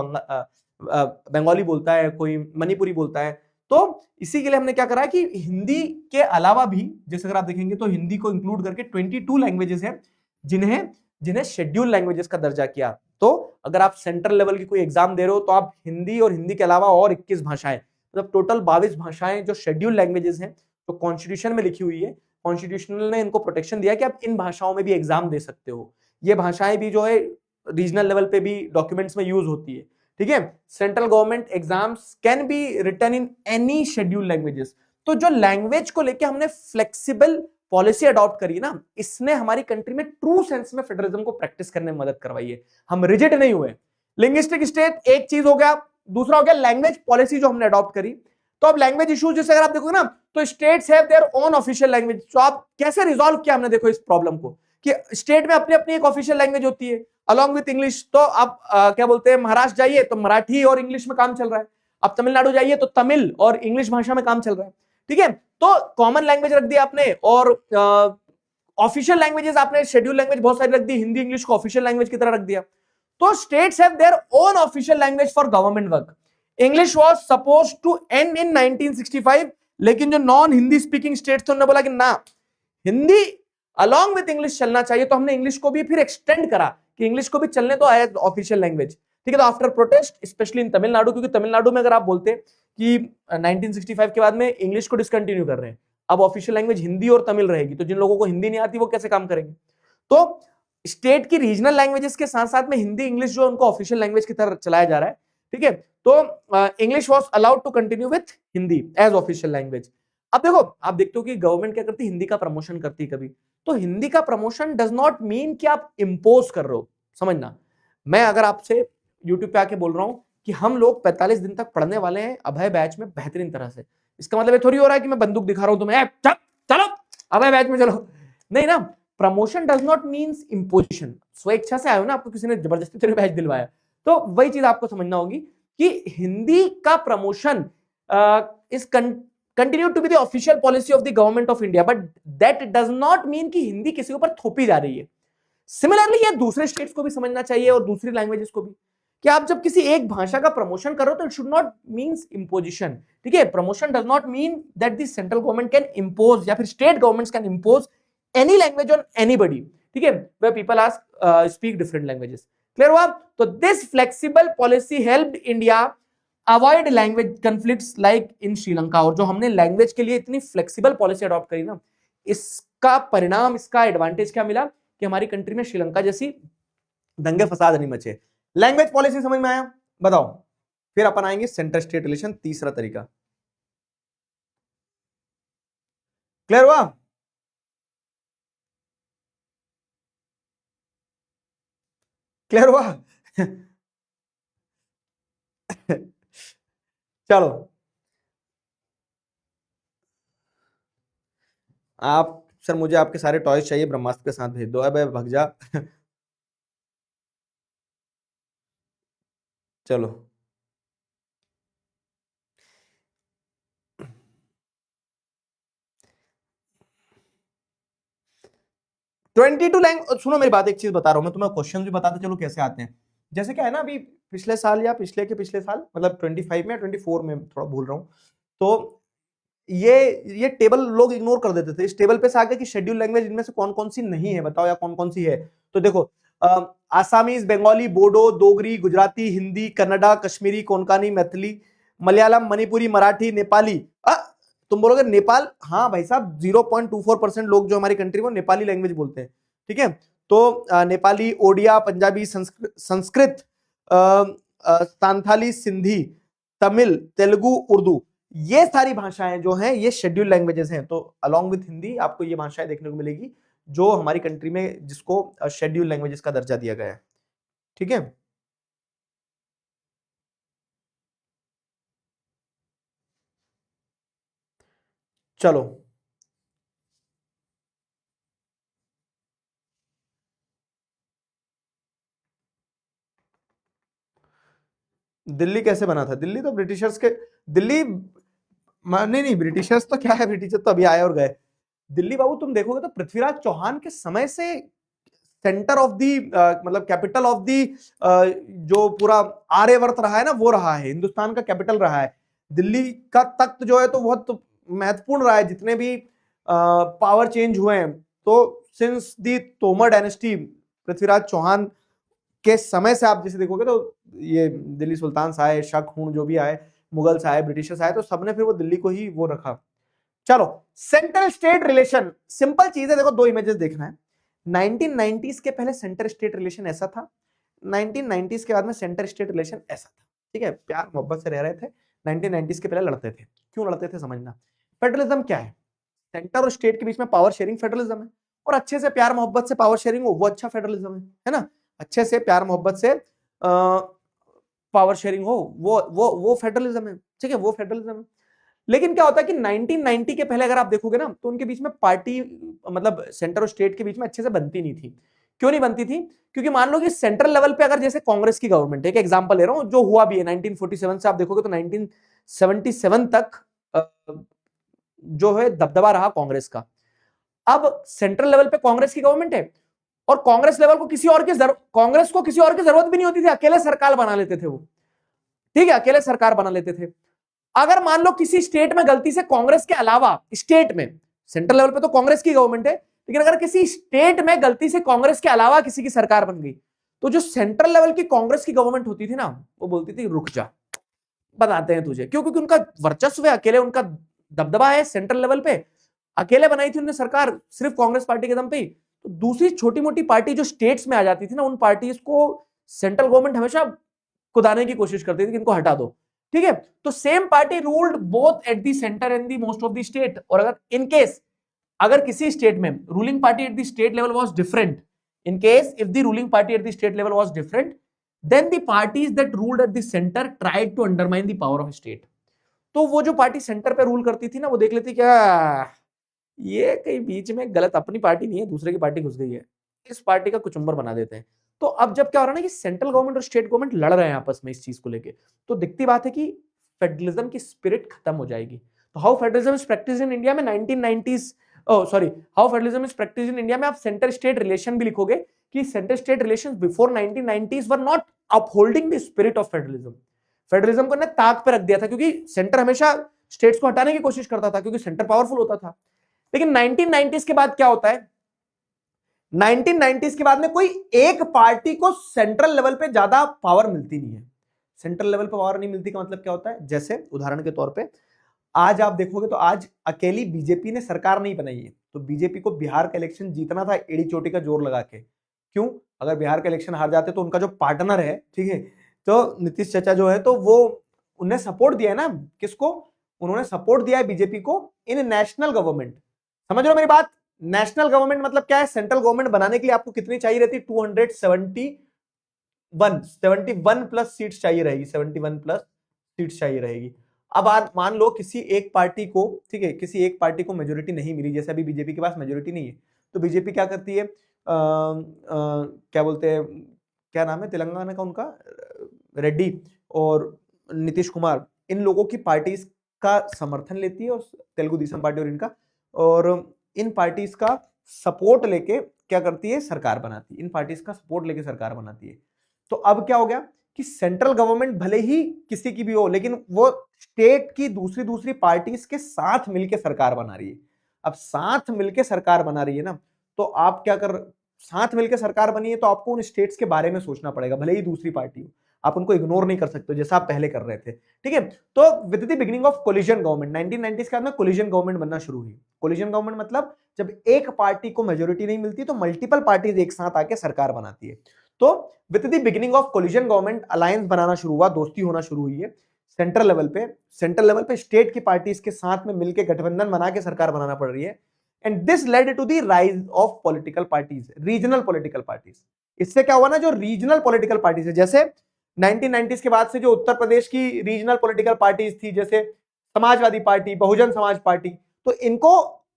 बंगाली बोलता है, कोई मणिपुरी बोलता है। तो इसी के लिए हमने क्या करा कि हिंदी के अलावा भी, जैसे अगर आप देखेंगे तो हिंदी को इंक्लूड करके 22 लैंग्वेजेस हैं जिन्हें शेड्यूल लैंग्वेजेस का दर्जा किया। तो अगर आप सेंट्रल लेवल की कोई एग्जाम दे रहे हो तो आप हिंदी और हिंदी के अलावा और 21 भाषाएं, मतलब टोटल 22 भाषाएं जो शेड्यूल लैंग्वेजेस हैं, तो कॉन्स्टिट्यूशन में लिखी हुई है, कॉन्स्टिट्यूशनल ने इनको प्रोटेक्शन दिया कि आप इन भाषाओं में भी एग्जाम दे सकते हो। ये भाषाएं भी जो है रीजनल लेवल पे भी डॉक्यूमेंट्स में यूज होती है, ठीक है। Central government exams can be written in any schedule languages. तो जो लैंग्वेज को लेके हमने फ्लेक्सिबल पॉलिसी अडॉप्ट करी ना, इसने हमारी कंट्री में ट्रू सेंस में फेडरलिज्म को प्रैक्टिस करने में मदद करवाई है। हम रिजिड नहीं हुए। लिंग्विस्टिक स्टेट एक चीज हो गया, दूसरा हो गया लैंग्वेज पॉलिसी जो हमने अडॉप्ट करी। तो अब लैंग्वेज इश्यूज जैसे अगर आप देखोगे ना, तो states have their own official language. तो आप कैसे रिजॉल्व किया हमने, देखो इस प्रॉब्लम को कि स्टेट में अपनी अपनी एक ऑफिशियल लैंग्वेज होती है अलॉन्ग विथ इंग्लिश। तो आप क्या बोलते हैं, महाराष्ट्र जाइए तो मराठी और इंग्लिश में काम चल रहा है, आप तमिलनाडु जाइए तो तमिल और इंग्लिश भाषा में काम चल रहा है, ठीक है। तो कॉमन लैंग्वेज रख दिया आपने और ऑफिशियल लैंग्वेजेस आपने शेड्यूल लैंग्वेज बहुत सारी रख दी, हिंदी इंग्लिश को ऑफिशियल लैंग्वेज की तरह रख दिया। तो states have their own official language for government work. English was supposed to end in 1965, लेकिन जो नॉन हिंदी स्पीकिंग स्टेट्स थे उन्होंने बोला कि ना, हिंदी अलॉन्ग विथ इंग्लिश चलना चाहिए। तो हमने इंग्लिश को भी फिर एक्सटेंड करा कि इंग्लिश को भी चलने तो एज ऑफिशियल लैंग्वेज, ठीक है। तो after protest specially in Tamil Nadu, क्योंकि तमिलनाडु में अगर आप बोलते कि 1965 के बाद में इंग्लिश को डिसकंटिन्यू कर रहे हैं, अब ऑफिशियल लैंग्वेज हिंदी और तमिल रहेगी, तो जिन लोगों को हिंदी नहीं आती वो कैसे काम करेंगे। तो स्टेट की रीजनल लैंग्वेजेस के साथ साथ में हिंदी इंग्लिश जो उनको ऑफिशियल लैंग्वेज की तरह चलाया जा रहा है, ठीक है। तो English was allowed to continue with Hindi as official language. अब देखो, आप देखते हो कि गवर्नमेंट क्या करती है, हिंदी का प्रमोशन करती है कभी। तो हिंदी का प्रमोशन डज नॉट मीन कि आप इंपोज कर रहे हो, समझना। मैं अगर आपसे यूट्यूब पे आके बोल रहा हूं कि हम लोग 45 दिन तक पढ़ने वाले हैं अभय बैच में बेहतरीन तरह से। इसका मतलब ये थोड़ी हो रहा है कि मैं बंदूक दिखा रहा हूं तुम्हें, चलो अभय बैच में चलो, नहीं ना। Promotion does not means imposition. स्वेच्छा से आए हो ना, आपको किसी ने जबरदस्ती तेरे बैच दिलवाया, तो वही चीज आपको समझना होगी कि हिंदी का promotion is continue to be the official policy of the government of India, but that does not mean कि हिंदी किसी के ऊपर थोपी जा रही है। सिमिलरली ये दूसरे स्टेट्स को भी समझना चाहिए और दूसरी लैंग्वेजेस को भी, कि आप जब किसी एक भाषा का प्रमोशन करो तो it should not means imposition. ठीक है, promotion does not mean that the central government can impose या फिर state governments can impose any language on anybody. ठीक है, where people ask speak different languages. Clear हुआ? तो this flexible policy helped India avoid language conflicts like in Sri Lanka. और जो हमने language के लिए इतनी फ्लेक्सिबल पॉलिसी अडॉप्ट करी ना, इसका परिणाम, इसका एडवांटेज क्या मिला कि हमारी कंट्री में श्रीलंका जैसी दंगे फसाद नहीं मचे। लैंग्वेज पॉलिसी समझ में आया? बताओ। फिर अपन आएंगे सेंटर स्टेट रिलेशन, तीसरा तरीका। क्लियर हुआ? क्लियर हुआ? चलो, आप सर मुझे आपके सारे टॉयज चाहिए, ब्रह्मास्त्र के साथ भेज दो। अब भग जा। चलो, 22 लैंग्वेज। सुनो मेरी बात, एक चीज बता रहा हूं मैं तुम्हें, क्वेश्चन भी बताते चलो कैसे आते हैं। जैसे क्या है ना, अभी पिछले साल या पिछले के पिछले साल, मतलब 25 में या 24 में, थोड़ा भूल रहा हूं, तो ये टेबल लोग इग्नोर कर देते थे। इस टेबल पे से आगे की शेड्यूल लैंग्वेज इनमें से कौन कौन सी नहीं है बताओ, या कौन कौन सी है? तो देखो, आसामीज, बंगाली, बोडो, डोगरी, गुजराती, हिंदी, कन्नडा, कश्मीरी, कोंकणी, मैथिली, मलयालम, मणिपुरी, मराठी, नेपाली। तुम बोलोगे नेपाल, हाँ भाई साहब, 0.24% लोग जो हमारी कंट्री में नेपाली लैंग्वेज बोलते हैं। ठीक है, तो नेपाली, ओडिया, पंजाबी, संस्कृत, सांथाली, सिंधी, तमिल, तेलुगु, उर्दू, ये सारी भाषाएं जो हैं ये शेड्यूल लैंग्वेजेस हैं। तो अलोंग विथ हिंदी आपको ये भाषाएं देखने को मिलेगी जो हमारी कंट्री में, जिसको शेड्यूल लैंग्वेजेस का दर्जा दिया गया है। ठीक है, चलो दिल्ली कैसे बना था? दिल्ली तो ब्रिटिशर्स के, दिल्ली नहीं नहीं, ब्रिटिशर्स तो क्या है, ब्रिटिशर्स तो अभी आए और गए। दिल्ली बाबू तुम देखोगे तो पृथ्वीराज चौहान के समय से सेंटर ऑफ दी, मतलब कैपिटल ऑफ दी, जो पूरा आर्यवर्त रहा है ना, वो रहा है, हिंदुस्तान का कैपिटल रहा है। दिल्ली का तख्त जो है तो बहुत महत्वपूर्ण रहा है। जितने भी पावर चेंज हुए हैं, तो since the Tomar dynasty, Prithviraj Chauhan के समय से आप जैसे देखोगे तो ये दिल्ली सुल्तान आए, शक हूं जो भी आए, मुगल्स आए, ब्रिटिशर्स आए, तो सबने फिर वो दिल्ली को ही वो रखा। चलो, सेंट्रल स्टेट रिलेशन, सिंपल चीज है, देखो दो इमेजेस देखना है। 1990s के पहले सेंटर स्टेट रिलेशन ऐसा था, 1990s के बाद में सेंटर स्टेट रिलेशन ऐसा था। ठीक है, प्यार मोहब्बत से रह रहे थे। 1990s के पहले लड़ते थे, क्यों लड़ते थे समझना। फेडरलिज्म क्या है? सेंटर और स्टेट के बीच में पावर शेयरिंग फेडरलिज्म है, और अच्छे से प्यार मोहब्बत से पावर शेयरिंग हो, वो अच्छा फेडरलिज्म है ना। अच्छे से प्यार मोहब्बत से पावर शेयरिंग हो, वो फेडरलिज्म है। ठीक है, वो फेडरलिज्म है। लेकिन क्या होता है कि 1990 के पहले अगर आप देखोगे ना, तो उनके बीच में पार्टी, मतलब सेंटर और स्टेट के बीच में अच्छे से बनती नहीं थी। क्यों नहीं बनती थी? क्योंकि मान लो कि सेंट्रल लेवल पे अगर जैसे कांग्रेस की गवर्नमेंट है, एक एग्जांपल ले रहा हूं, जो हुआ भी है 1947 से आप देखोगे तो 1977 तक जो है दबदबा रहा कांग्रेस का। अब सेंट्रल लेवल पे कांग्रेस की गवर्नमेंट है, और कांग्रेस लेवल को कांग्रेस को किसी और की जरूरत भी नहीं होती थी, अकेले सरकार बना लेते थे वो। ठीक है, अकेले सरकार बना लेते थे। अगर मान लो किसी स्टेट में गलती से कांग्रेस के अलावा, स्टेट में, सेंट्रल लेवल पे तो कांग्रेस की गवर्नमेंट है, लेकिन अगर किसी स्टेट में गलती से कांग्रेस के अलावा किसी की सरकार बन गई, तो जो सेंट्रल लेवल की कांग्रेस की गवर्नमेंट होती थी ना, वो बोलती थी रुक जा, बताते हैं तुझे। क्यों? क्योंकि उनका वर्चस्व है, अकेले उनका दबदबा है सेंट्रल लेवल पे, अकेले बनाई थी उन्होंने सरकार सिर्फ कांग्रेस पार्टी के दम पे। तो दूसरी छोटी मोटी पार्टी जो स्टेट्स में आ जाती थी ना, उन पार्टीज को सेंट्रल गवर्नमेंट हमेशा कुदाने की कोशिश करती थी कि इनको हटा दो। ठीक है, तो same party ruled both at the centre and the most of the state. और अगर इन केस, अगर किसी स्टेट में ruling party at the state level was different, in case if the ruling party at the state level was different, then the parties that ruled at the centre tried to undermine the power of state. तो वो जो party centre पे rule करती थी ना, वो देख लेती क्या ये कहीं बीच में गलत, अपनी पार्टी नहीं है दूसरे की पार्टी घुस गई है, इस पार्टी का कुचुम्बर बना देते हैं। तो अब जब क्या हो रहा है ना कि सेंट्रल गवर्नमेंट और स्टेट गवर्नमेंट लड़ रहे हैं आपस में इस चीज को लेके, तो दिखती बात है कि फेडरलिज्म की स्पिरिट खत्म हो जाएगी। तो how federalism is practice in India में 1990s, sorry, how federalism is practice in India में आप सेंटर स्टेट रिलेशन भी लिखोगे कि centre state relations before 1990s were not upholding the spirit of federalism. Federalism को ने ताक पे रख दिया था क्योंकि सेंटर हमेशा स्टेट्स को हटाने की कोशिश करता था क्योंकि सेंटर पावरफुल होता था। लेकिन 1990s के बाद क्या होता है, 1990s के बाद में कोई एक पार्टी को सेंट्रल लेवल पे ज्यादा पावर मिलती नहीं है। सेंट्रल लेवल पे पावर नहीं मिलती का मतलब क्या होता है, जैसे उदाहरण के तौर पे आज आप देखोगे तो आज अकेली बीजेपी ने सरकार नहीं बनाई है, तो बीजेपी को बिहार का इलेक्शन जीतना था एड़ी चोटी का जोर लगा के। क्यों? अगर बिहार का इलेक्शन हार जाते तो उनका जो पार्टनर है, ठीक है, तो नीतीश चाचा जो है, तो वो उन्हें सपोर्ट दिया है ना, किसको? उन्होंने सपोर्ट दिया है बीजेपी को इन नेशनल गवर्नमेंट। समझ रहे हो मेरी बात? नेशनल गवर्नमेंट मतलब क्या है? सेंट्रल गवर्नमेंट बनाने के लिए आपको कितनी चाहिए रहती? 271 प्लस सीट्स चाहिए रहेगी, 71 प्लस सीट्स चाहिए रहेगी। अब आप मान लो किसी एक पार्टी को, ठीक है, किसी एक पार्टी को मेजोरिटी नहीं मिली, जैसे अभी बीजेपी के पास मेजोरिटी नहीं है, तो बीजेपी क्या करती है, क्या बोलते हैं, क्या नाम है तेलंगाना का उनका, रेड्डी और नीतीश कुमार, इन लोगों की पार्टीज का समर्थन लेती है, और तेलुगु देशम पार्टी और इनका, और इन पार्टीज का सपोर्ट लेके क्या करती है, सरकार बनाती है। इन पार्टीज का सपोर्ट लेके सरकार बनाती है। तो अब क्या हो गया कि सेंट्रल गवर्नमेंट भले ही किसी की भी हो, लेकिन वो स्टेट की दूसरी दूसरी पार्टीज के साथ मिलकर सरकार बना रही है। अब साथ मिलकर सरकार बना रही है ना, तो आप क्या कर, साथ मिलकर सरकार बनी है तो आपको उन स्टेट्स के बारे में सोचना पड़ेगा, भले ही दूसरी पार्टी हो, आप उनको इग्नोर नहीं कर सकते जैसा आप पहले कर रहे थे, ठीक है। तो with the beginning of coalition government 1990s के बाद में कोलिजन गवर्नमेंट बनना शुरू हुई। कोलिजन गवर्नमेंट मतलब जब एक पार्टी को मेजोरिटी नहीं मिलती तो मल्टीपल पार्टीज एक साथ आके सरकार बनाती है। तो with the beginning of coalition government alliance बनाना शुरू हुआ, दोस्ती होना शुरू हुई है सेंट्रल लेवल पे स्टेट की पार्टीज के साथ में मिलकर गठबंधन बना के सरकार बनाना पड़ रही है। And this led to the rise of political parties, regional political parties. इससे क्या हुआ ना, जो रीजनल पॉलिटिकल पार्टीज है, जैसे 1990s के बाद से जो उत्तर प्रदेश की रीजनल पॉलिटिकल पार्टीज थी, जैसे समाजवादी पार्टी, बहुजन समाज पार्टी, तो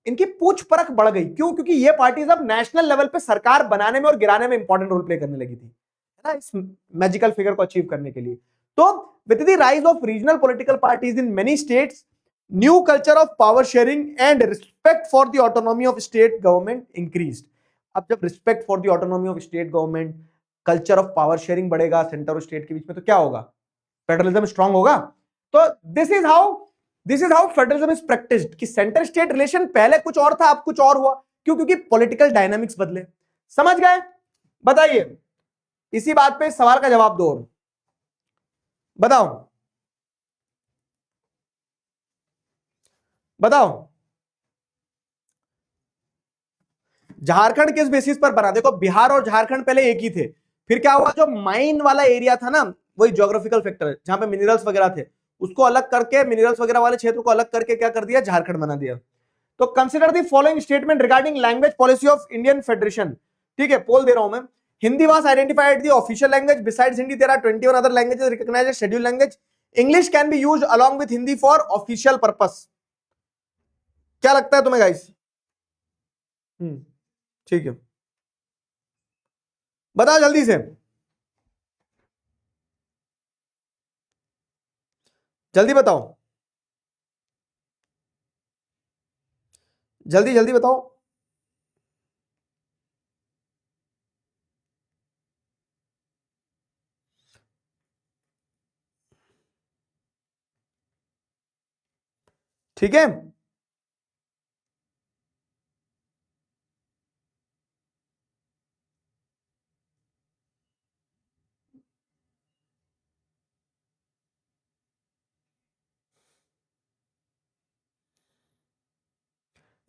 इनकी पूछ परख बढ़ गई। क्यों? क्योंकि ये पार्टीज अब नेशनल लेवल पे सरकार बनाने में और गिराने में इंपॉर्टेंट रोल प्ले करने लगी थी, है ना, इस मैजिकल फिगर को अचीव करने के लिए। तो with the rise of regional political parties in many states, new culture of power sharing and respect for the autonomy of state government increased. अब जब respect for the autonomy of state government, culture of power sharing बढ़ेगा centre और state के बीच में, तो क्या होगा, federalism strong होगा। तो this is how federalism is practised, कि सेंटर स्टेट रिलेशन पहले कुछ और था, अब कुछ और हुआ। क्यों? क्योंकि पॉलिटिकल डायनामिक्स बदले। समझ गए? बताइए, इसी बात पे सवाल का जवाब दो, बताओ झारखंड किस बेसिस पर बना? देखो, बिहार और झारखंड पहले एक ही थे, फिर क्या हुआ, जो माइन वाला एरिया था ना, वही ज्योग्राफिकल फैक्टर है जहां पे मिनरल्स वगैरह थे, उसको अलग करके, मिनरल्स वगैरह वाले क्षेत्र को अलग करके क्या कर दिया, झारखंड बना दिया। तो consider the following statement regarding language policy of Indian federation. ठीक है, पोल दे रहा हूं मैं। Hindi was identified the official language, besides Hindi there are 21 other languages recognised as scheduled language. English can be used along with Hindi for official purpose. क्या लगता है तुम्हें गाइस? ठीक है, बताओ जल्दी से, जल्दी बताओ, जल्दी जल्दी बताओ। ठीक है,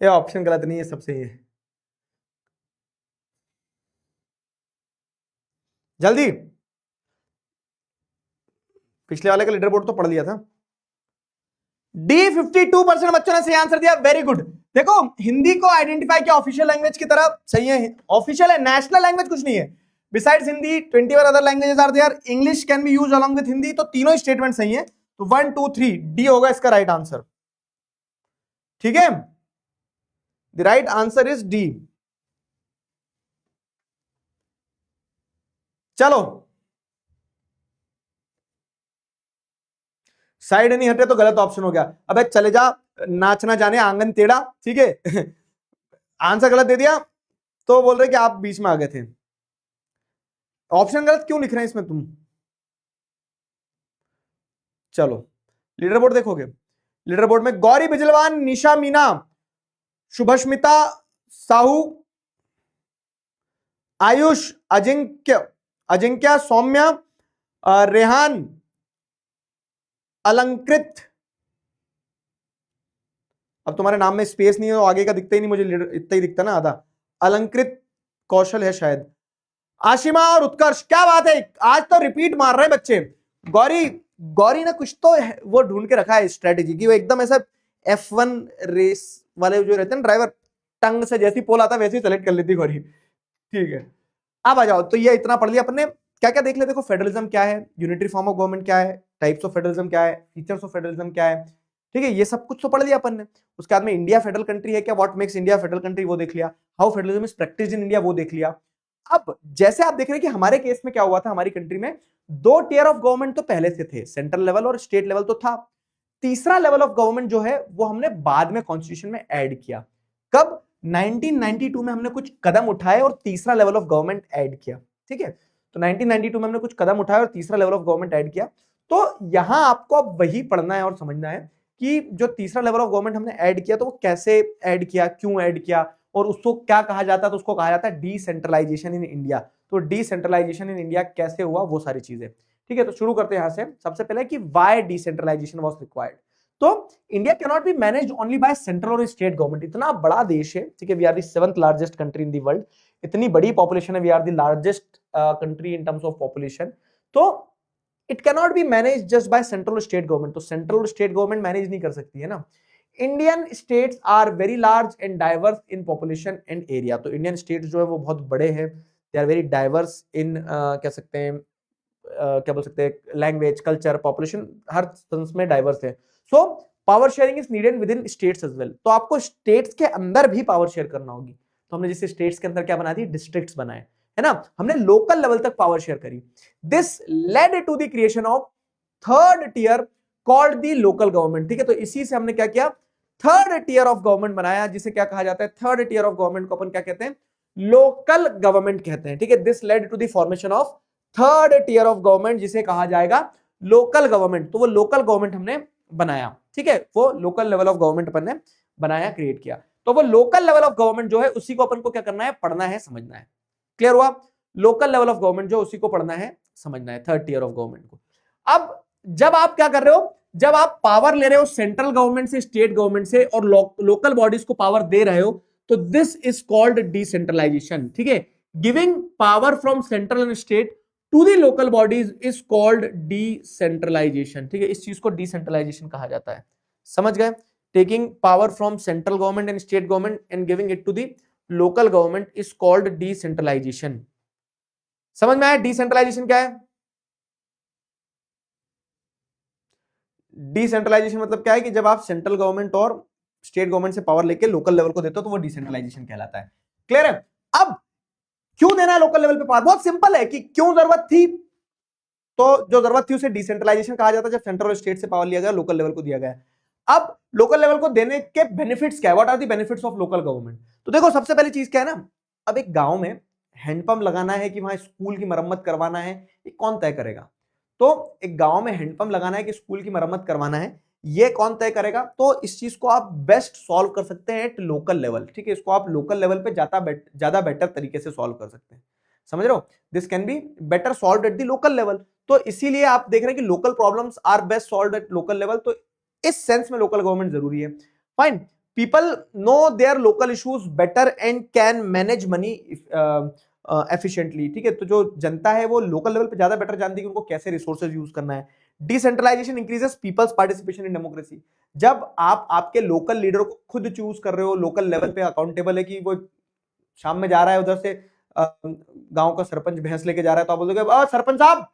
ये ऑप्शन गलत नहीं है, सब सही है। जल्दी, पिछले वाले का लीडर बोर्ड तो पढ़ लिया था। डी 52% बच्चों ने सही आंसर दिया, वेरी गुड। देखो, हिंदी को आइडेंटिफाई किया ऑफिशियल लैंग्वेज की तरफ, सही है, ऑफिशियल है, नेशनल लैंग्वेज कुछ नहीं है। Besides Hindi 21 other languages are there, English can be used along with Hindi. तो तीनों स्टेटमेंट सही है, तो 1 2 3 डी होगा इसका राइट आंसर। ठीक है, the right answer is D. चलो, साइड नहीं हटे तो गलत ऑप्शन हो गया। अबे चले जा, नाचना जाने आंगन टेढ़ा। ठीक है आंसर गलत दे दिया तो बोल रहे कि आप बीच में आ गए थे। ऑप्शन गलत क्यों लिख रहे हैं इसमें तुम? चलो लीडर बोर्ड देखोगे। लीडर बोर्ड में गौरी बिजलवान, निशा मीना, शुभस्मिता साहू, आयुष, अजिंक्य, सौम्या, रेहान, अलंकृत। अब तुम्हारे नाम में स्पेस नहीं है तो आगे का दिखता ही नहीं मुझे, लीडर इतना ही दिखता ना आधा। अलंकृत कौशल है शायद। आशिमा और उत्कर्ष, क्या बात है, आज तो रिपीट मार रहे हैं बच्चे। गौरी ने कुछ तो वो ढूंढ के रखा है स्ट्रेटेजी की, वो एकदम ऐसा F1 रेस वाले जो रहते हैं ड्राइवर, टंग से जैसी पोल आता वैसे ही सेलेक्ट कर लेती गौरी। ठीक है, अब आ जाओ। तो ये इतना पढ़ लिया अपन ने, क्या क्या देख लिया। देखो फेडरलिज्म क्या है, यूनिटरी फॉर्म ऑफ गवर्नमेंट क्या है, टाइप्स ऑफ फेडरलिज्म क्या है, फीचर्स ऑफ फेडरलिज्म क्या है। ठीक है, ये सब कुछ तो पढ़ लिया अपन ने। उसके बाद में इंडिया फेडरल कंट्री है क्या, what makes India federal country, वो देख लिया। How federalism is practised in India, वो देख लिया। अब जैसे आप देख रहे हैं कि हमारे केस में क्या हुआ था, हमारी कंट्री में 2 टियर ऑफ गवर्नमेंट तो पहले से थे, सेंट्रल लेवल और स्टेट लेवल तो था। तीसरा लेवल ऑफ गवर्नमेंट जो है वो हमने बाद में कॉन्स्टिट्यूशन में ऐड किया। कब? 1992 में हमने कुछ कदम उठाए और तीसरा लेवल ऑफ गवर्नमेंट ऐड किया। ठीक है, तो 1992 में हमने कुछ कदम उठाए और तीसरा लेवल ऑफ गवर्नमेंट ऐड किया। तो यहां आपको अब वही पढ़ना है और समझना है कि जो तीसरा लेवल ऑफ गवर्नमेंट हमने ऐड किया तो वो कैसे ऐड किया, क्यों ऐड किया, और उसको क्या कहा जाता है। तो उसको कहा जाता है डिसेंट्रलाइजेशन इन इंडिया। तो डिसेंट्रलाइजेशन इन इंडिया कैसे हुआ, वो सारी चीजें। ठीक है, तो शुरू करते हैं यहां से। सबसे पहले कि व्हाई डिसेंट्रलाइजेशन वाज रिक्वायर्ड। तो India can not be managed only by central और स्टेट गवर्नमेंट। इतना बड़ा देश है, ठीक है, we are the 7th largest country in the world, इतनी बड़ी पॉपुलेशन है, we are the largest country in terms of population. तो it can not be manage just by central और स्टेट गवर्नमेंट। तो सेंट्रल और स्टेट गवर्नमेंट मैनेज नहीं कर सकती है ना। Indian states are very large and diverse in population and area. तो इंडियन स्टेट्स जो है वो बहुत बड़े हैं, they are very diverse in कह सकते हैं क्या बोल सकते हैं, लैंग्वेज, कल्चर, पॉपुलेशन, हर सेंस में डाइवर्स है। So power sharing is needed within states as well. तो आपको स्टेट्स के अंदर भी पावर शेयर करना होगी। तो हमने जैसे स्टेट्स के अंदर क्या बना दी, डिस्ट्रिक्ट्स बनाए, है ना, हमने लोकल लेवल तक पावर शेयर करी। This led to the creation of third tier called the local government. ठीक है, तो इसी से हमने क्या किया, थर्ड टियर ऑफ गवर्नमेंट बनाया, जिसे क्या कहा जाता है, थर्ड टियर ऑफ गवर्नमेंट को अपन क्या कहते हैं, लोकल गवर्नमेंट कहते हैं। ठीक है, this led to the formation of third tier of government, जिसे कहा जाएगा लोकल गवर्नमेंट। तो वो लोकल गवर्नमेंट हमने बनाया। ठीक है, वो लोकल लेवल ऑफ गवर्नमेंट अपन ने बनाया, क्रिएट किया। तो वो लोकल लेवल ऑफ गवर्नमेंट जो है उसी को अपन को क्या करना है, पढ़ना है, समझना है। क्लियर हुआ? लोकल लेवल ऑफ गवर्नमेंट जो उसी को पढ़ना है, समझना है, थर्ड टियर ऑफ गवर्नमेंट को। अब जब आप क्या कर रहे हो, जब आप पावर ले रहे हो सेंट्रल गवर्नमेंट से, स्टेट गवर्नमेंट से, और लोकल बॉडीज को पावर दे रहे हो, तो दिस इज कॉल्ड डिसेंट्रलाइजेशन। ठीक है, giving power from central and state to the local bodies is called decentralisation. ठीक है, इस चीज को डिसेंट्रलाइजेशन कहा जाता है। समझ गए? Taking power from central government and state government and giving it to the local government is called decentralisation. समझ में आया डिसेंट्रलाइजेशन क्या है? डिसेंट्रलाइजेशन मतलब क्या है कि जब आप सेंट्रल गवर्नमेंट और स्टेट गवर्नमेंट से पावर लेके लोकल लेवल को देते हो तो वो डिसेंट्रलाइजेशन कहलाता है। क्लियर है? अब क्यों देना है लोकल लेवल पे पावर? बहुत सिंपल है कि क्यों जरूरत थी। तो जो जरूरत थी उसे डिसेंट्रलाइजेशन कहा जाता है, जब सेंट्रल और स्टेट से पावर लिया गया, लोकल लेवल को दिया गया। अब लोकल लेवल को देने के बेनिफिट्स क्या है, what are the benefits of local government? तो देखो सबसे पहली चीज क्या है ना, अब एक गांव में हैंडपंप लगाना है कि वहां स्कूल की मरम्मत करवाना है, ये कौन तय करेगा? तो एक गांव में हैंडपंप लगाना है कि स्कूल की मरम्मत करवाना है, ये कौन तय करेगा? तो इस चीज को आप बेस्ट सॉल्व कर सकते हैं एट लोकल लेवल। ठीक है, इसको आप लोकल लेवल पे ज्यादा बेटर तरीके से सॉल्व कर सकते हैं। समझ रहे हो? This can be better solve at the local level. तो इसीलिए आप देख रहे हैं कि local problems are best solve at local level. तो इस सेंस में लोकल गवर्नमेंट जरूरी है। Fine, people know their local issues better and can manage money efficiently. ठीक है, तो जो जनता है वो लोकल लेवल पे ज्यादा बेटर जानती है कि उनको कैसे रिसोर्सेज यूज करना है। Decentralisation increases people's participation in democracy. जब आप आपके लोकल लीडर को खुद चूज कर रहे हो, लोकल लेवल पे अकाउंटेबल है कि वो शाम में जा रहा है उधर से गांव का सरपंच भैंस लेके जा रहा है तो आप बोलोगे सरपंच साहब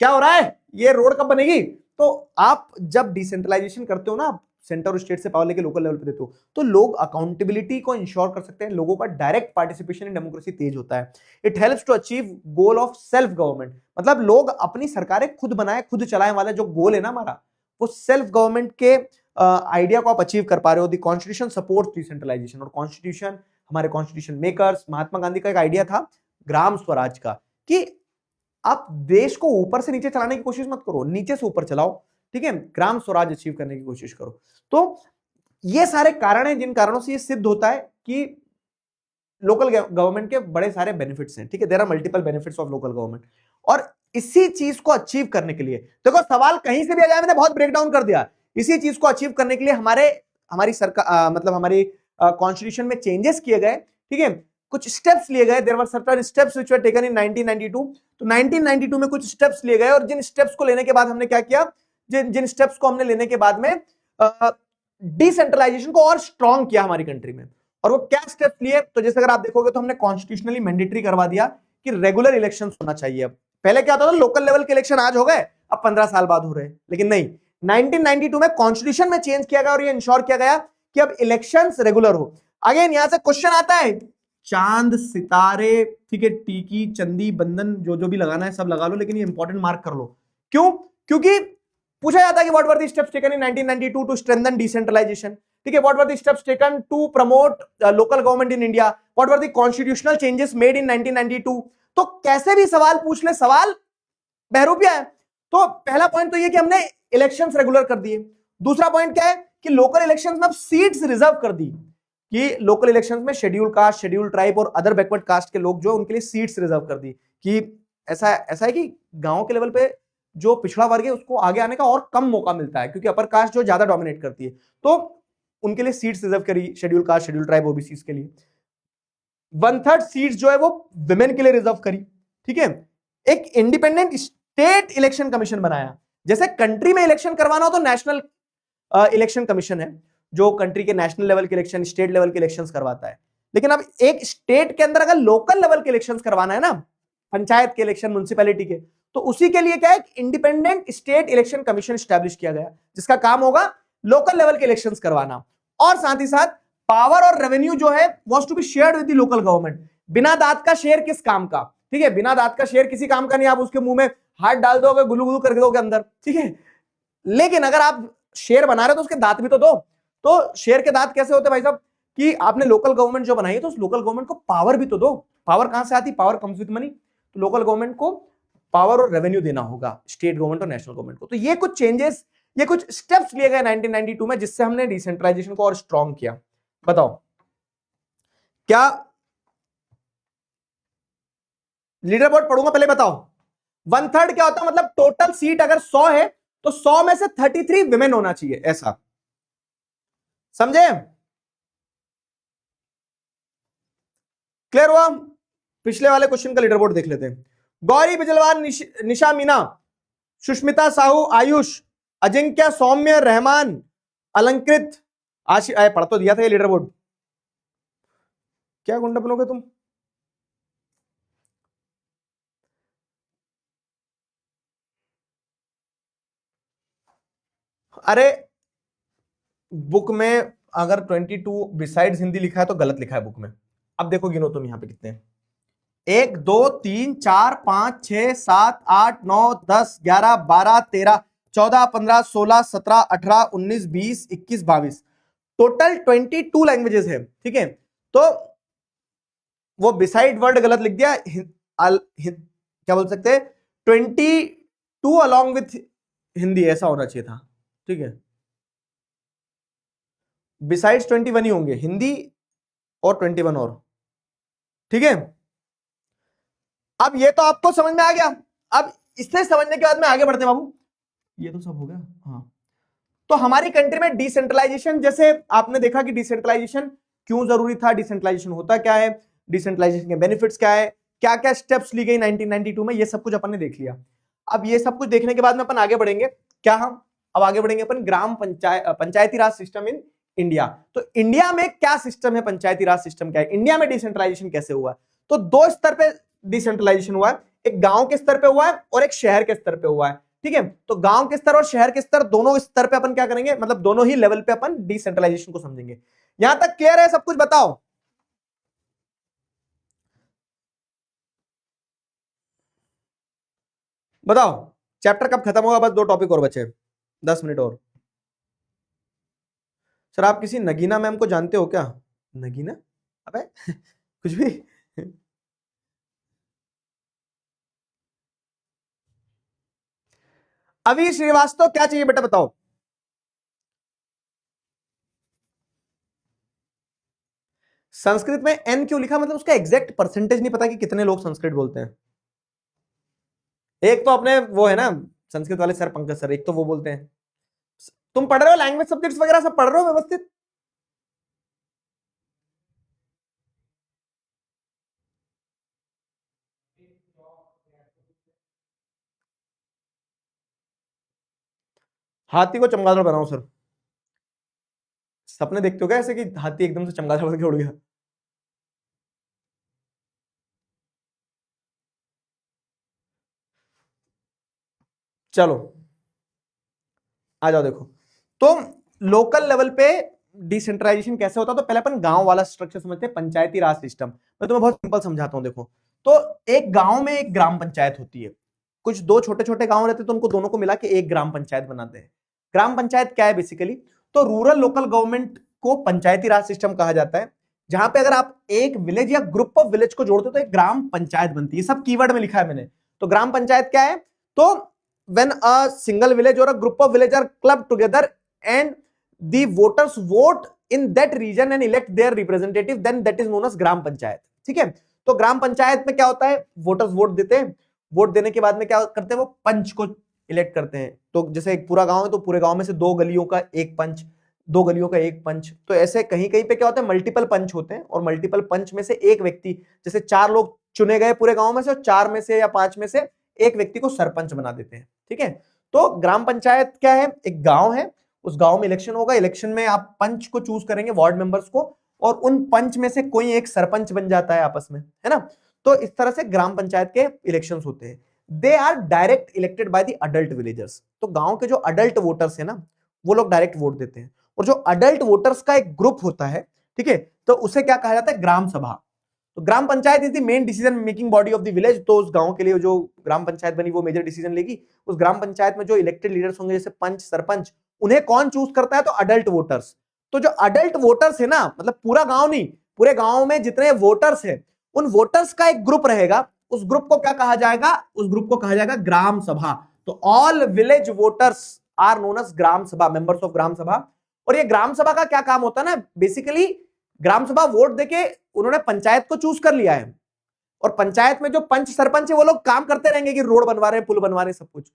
क्या हो रहा है, ये रोड कब बनेगी। तो आप जब डिसेंट्रलाइजेशन करते हो ना, सेंटर और स्टेट से पावर लेके लोकल लेवल पे देते हो, तो लोग अकाउंटेबिलिटी को इंश्योर कर सकते हैं, लोगों का डायरेक्ट पार्टिसिपेशन इन डेमोक्रेसी तेज होता है। It helps to achieve goal of self government, मतलब लोग अपनी सरकारें खुद बनाए खुद चलाएं वाला जो गोल है ना हमारा, वो सेल्फ गवर्नमेंट के आइडिया को आप अचीव कर पा रहे हो। द कॉन्स्टिट्यूशन सपोर्ट्स डिसेंट्रलाइजेशन, और कॉन्स्टिट्यूशन, हमारे कॉन्स्टिट्यूशन मेकर्स, महात्मा गांधी का एक आइडिया था ग्राम स्वराज का, कि आप देश को ऊपर से नीचे चलाने की कोशिश मत करो, नीचे से ऊपर चलाओ, ठीक है, ग्राम स्वराज अचीव करने की कोशिश करो। तो ये सारे कारण हैं जिन कारणों से ये सिद्ध होता है कि लोकल गवर्नमेंट के बड़े सारे बेनिफिट्स हैं, ठीक है, there are multiple benefits of local government. और इसी चीज को अचीव करने के लिए, देखो सवाल कहीं से भी आ जाए, मैंने बहुत ब्रेक डाउन कर दिया, इसी चीज को अचीव करने के लिए हमारी सरकार मतलब हमारी कॉन्स्टिट्यूशन में चेंजेस किए गए, ठीक है, कुछ स्टेप्स लिए गए। There were certain steps which were taken in 1992। तो 1992 में कुछ स्टेप्स लिए गए, और जिन स्टेप्स को लेने के बाद हमने क्या किया, जिन स्टेप्स को हमने लेने के बाद में डिसेंट्रलाइजेशन को और स्ट्रॉन्ग किया हमारी कंट्री में। और वो क्या स्टेप्स लिए, तो जैसे अगर आप देखोगे तो हमने कॉन्स्टिट्यूशनली मैंडेटरी करवा दिया कि रेगुलर इलेक्शन होना चाहिए। अब पहले क्या होता था, लोकल लेवल के इलेक्शन आज हो गए, अब 15 साल बाद हो रहे हैं, लेकिन नहीं, 1992 में कॉन्स्टिट्यूशन में चेंज किया गया और ये इंश्योर किया गया कि अब इलेक्शंस रेगुलर हो। अगेन यहां से क्वेश्चन आता है, चांद सितारे, ठीक है, टीकी चंदी बंधन जो भी लगाना है सब लगा लो, लेकिन ये इंपॉर्टेंट मार्क कर लो। क्यों? क्योंकि पूछा जाता है कि what were the steps taken in 1992 to strengthen decentralisation, ठीक है, what were the steps taken to promote local government in India, what were the constitutional changes made in 1992। तो कैसे भी सवाल पूछ ले, सवाल बहरूपिया है। तो पहला पॉइंट तो ये कि हमने इलेक्शंस रेगुलर कर दिए। दूसरा पॉइंट क्या है कि लोकल इलेक्शंस में अब सीट्स रिजर्व कर दी, कि लोकल इलेक्शंस में शेड्यूल कास्ट, शेड्यूल ट्राइब और अदर बैकवर्ड कास्ट के लोग जो, उनके लिए सीट्स रिजर्व कर दी, कि ऐसा है कि गांव के लेवल पे जो पिछड़ा वर्ग है उसको आगे आने का और कम मौका मिलता है, क्योंकि अपर कास्ट जो ज्यादा डोमिनेट करती है, तो उनके लिए सीट्स रिजर्व करी, schedule caste, schedule tribe, OBC के लिए। 1/3 सीट्स जो है वो विमेन के लिए रिजर्व करी, ठीक है। एक इंडिपेंडेंट स्टेट इलेक्शन कमीशन बनाया, जैसे कंट्री में इलेक्शन करवाना हो तो नेशनल इलेक्शन कमीशन है जो कंट्री के नेशनल लेवल के इलेक्शन, स्टेट लेवल के इलेक्शंस करवाता है, लेकिन अब एक स्टेट के अंदर अगर लोकल लेवल के इलेक्शंस करवाना है ना, पंचायत के इलेक्शन, म्युनिसिपैलिटी के, तो उसी के लिए क्या है, independent state election commission establish किया गया, जिसका काम होगा लोकल लेवल के इलेक्शंस करवाना। और साथ ही साथ पावर और रेवेन्यू जो है was to be shared with the local government. बिना दांत का शेर किस काम का, ठीक है, बिना दांत का शेर किसी काम का नहीं, आप उसके मुंह में हाथ डाल दोगे, गुलू गुलू करके दोगे अंदर, ठीक है, लेकिन अगर आप शेर बना रहे हो तो उसके दांत भी तो दो। तो शेर के दांत कैसे होते भाई साहब, कि आपने लोकल गवर्नमेंट जो बनाई है तो उस लोकल गवर्नमेंट को पावर भी तो दो। पावर कहां से आती, पावर कम्स विद मनी, तो लोकल गवर्नमेंट को पावर और रेवेन्यू देना होगा स्टेट गवर्नमेंट और नेशनल गवर्नमेंट को। तो ये कुछ चेंजेस, ये कुछ स्टेप्स लिए गए 1992 में, जिससे हमने डिसेंट्रलाइजेशन को और स्ट्रॉन्ग किया। बताओ क्या लीडर बोर्ड पढ़ूंगा, पहले बताओ 1/3 क्या होता है, मतलब टोटल सीट अगर 100 है तो 100 में से 33 विमेन होना चाहिए, ऐसा समझे, क्लियर हुआ। पिछले वाले क्वेश्चन का लीडर बोर्ड देख लेते हैं। गौरी बिजलवार, निशा मीना, सुष्मिता साहू, आयुष, अजिंक्य, सौम्य, रहमान, अलंकृत, पढ़ तो दिया था ये लीडर बोर्ड, क्या गुंडा बनोगे तुम। अरे बुक में अगर 22 बिसाइड्स हिंदी लिखा है तो गलत लिखा है बुक में। अब देखो गिनो तुम यहां पे कितने हैं, 1 2 3 4 5 6 7 8 9 10 11 12 13 14 15 16 17 18 19 20 21 22, टोटल 22 लैंग्वेजेस है, ठीक है। तो वो बिसाइड वर्ड गलत लिख दिया, क्या बोल सकते हैं, 22 अलॉन्ग विथ हिंदी, ऐसा होना चाहिए था, ठीक है। बिसाइड्स 21 ही होंगे, हिंदी और 21 और, ठीक है। अब ये तो आपको समझ में आ गया। अब इससे समझने के बाद में आगे बढ़ते हैं बाबू, ये तो सब हो गया। हाँ, तो हमारी कंट्री में डिसेंट्रलाइजेशन, जैसे आपने देखा कि डिसेंट्रलाइजेशन क्यों जरूरी था, डिसेंट्रलाइजेशन होता क्या है, डिसेंट्रलाइजेशन के बेनिफिट्स क्या है, क्या क्या स्टेप्स ली गई 1992 में, ये सब कुछ अपन ने देख लिया। अब ये सब कुछ देखने के बाद में अपन आगे बढ़ेंगे, क्या हम अब आगे बढ़ेंगे अपन ग्राम पंचायती राज सिस्टम इन इंडिया। तो इंडिया में क्या सिस्टम है, पंचायती राज सिस्टम क्या है, इंडिया में डिसेंट्रलाइजेशन कैसे हुआ। तो दो स्तर पे डिसेंट्रलाइजेशन हुआ है, एक गांव के स्तर पे हुआ है और एक शहर के स्तर पे हुआ है। ठीक है, तो गांव के स्तर और शहर के स्तर दोनों स्तर पे अपन क्या करेंगे, मतलब दोनों ही लेवल पे अपन डिसेंट्रलाइजेशन को समझेंगे। यहां तक क्लियर है सब कुछ? बताओ बताओ चैप्टर कब खत्म होगा? बस दो टॉपिक और बचे, 10 मिनट और। सर आप किसी नगीना मैम को जानते हो क्या? नगीना? अबे कुछ भी। अभी श्रीवास्तव क्या चाहिए बेटा बताओ? संस्कृत में एन क्यों लिखा, मतलब उसका एग्जैक्ट परसेंटेज नहीं पता कि कितने लोग संस्कृत बोलते हैं। एक तो अपने वो है ना संस्कृत वाले सर, पंकज सर, एक तो वो बोलते हैं। तुम पढ़ रहे हो लैंग्वेज सब्जेक्ट्स वगैरह सब पढ़ रहे हो व्यवस्थित? हाथी को चमगादड़ बनाओ सर। सपने देखते हो क्या ऐसे कि हाथी एकदम से चमगादड़ बन के उड़ गया? चलो आ जाओ देखो। तो लोकल लेवल पे डिसेंट्रलाइजेशन कैसे होता है, तो पहले अपन गांव वाला स्ट्रक्चर समझते हैं, पंचायती राज सिस्टम। मैं तुम्हें बहुत सिंपल समझाता हूं देखो। तो एक गांव में एक ग्राम पंचायत होती है, कुछ दो छोटे छोटे गांव रहते हैं तो उनको दोनों को मिला के एक ग्राम पंचायत बनाते हैं। ग्राम पंचायत क्या है बेसिकली? तो रूरल लोकल गवर्नमेंट को पंचायती राज सिस्टम कहा जाता है, जहां पे अगर आप एक विलेज या ग्रुप ऑफ विलेज को जोड़ते हो तो एक ग्राम पंचायत बनती है। सब कीवर्ड में लिखा है मैंने। तो ग्राम पंचायत क्या है? तो when a single village or a group of village are clubbed together and the voters vote in that region and elect their representative, then that is known as ग्राम पंचायत। ठीक है, तो ग्राम पंचायत में क्या होता है, वोटर्स वोट देते हैं, वोट देने के बाद में क्या करते हैं, वो पंच को इलेक्ट करते हैं। तो जैसे एक पूरा गांव है तो पूरे गांव में से दो गलियों का एक पंच, दो गलियों का एक पंच, तो ऐसे कहीं कहीं पे क्या होता है, मल्टीपल पंच होते हैं, और मल्टीपल पंच में से एक व्यक्ति, जैसे चार लोग चुने गए पूरे गांव में से, और चार में से या पांच में से एक व्यक्ति को सरपंच बना देते हैं। ठीक है, तो ग्राम पंचायत क्या है, एक गांव है, उस गांव में इलेक्शन होगा, इलेक्शन में आप पंच को चूज करेंगे, वार्ड मेंबर्स को, और उन पंच में से कोई एक सरपंच बन जाता है आपस में, है ना। तो इस तरह से ग्राम पंचायत के इलेक्शंस होते हैं। They are direct elected by the adult villagers. तो गांव के जो अडल्ट वोटर्स है ना, वो लोग डायरेक्ट वोट देते हैं, और जो अडल्ट वोटर्स का एक ग्रुप होता है, ठीक है, तो उसे क्या कहा जाता है, ग्राम सभा। तो Gram Panchayat is the main decision making body of the village. तो उस गांव के लिए जो ग्राम पंचायत बनी वो मेजर डिसीजन लेगी। उस ग्राम पंचायत में जो इलेक्टेड लीडर्स होंगे, जैसे पंच, सरपंच, उन्हें कौन चूज करता है, तो अडल्ट वोटर्स। तो जो अडल्ट वोटर्स है ना, मतलब पूरा गांव नहीं, पूरे गांव में जितने वोटर्स हैं, उन वोटर्स का एक ग्रुप रहेगा। उस ग्रुप को क्या कहा जाएगा, उस ग्रुप को कहा जाएगा ग्राम सभा। तो all village voters are known as Gram Sabha, members of gram सभा। और ये ग्राम सभा का क्या काम होता है ना, बेसिकली ग्राम सभा वोट देके उन्होंने पंचायत को चूज कर लिया है, और पंचायत में जो पंच सरपंच है वो लोग काम करते रहेंगे कि रोड बनवा रहे हैं, पुल बनवा रहे हैं, सब कुछ।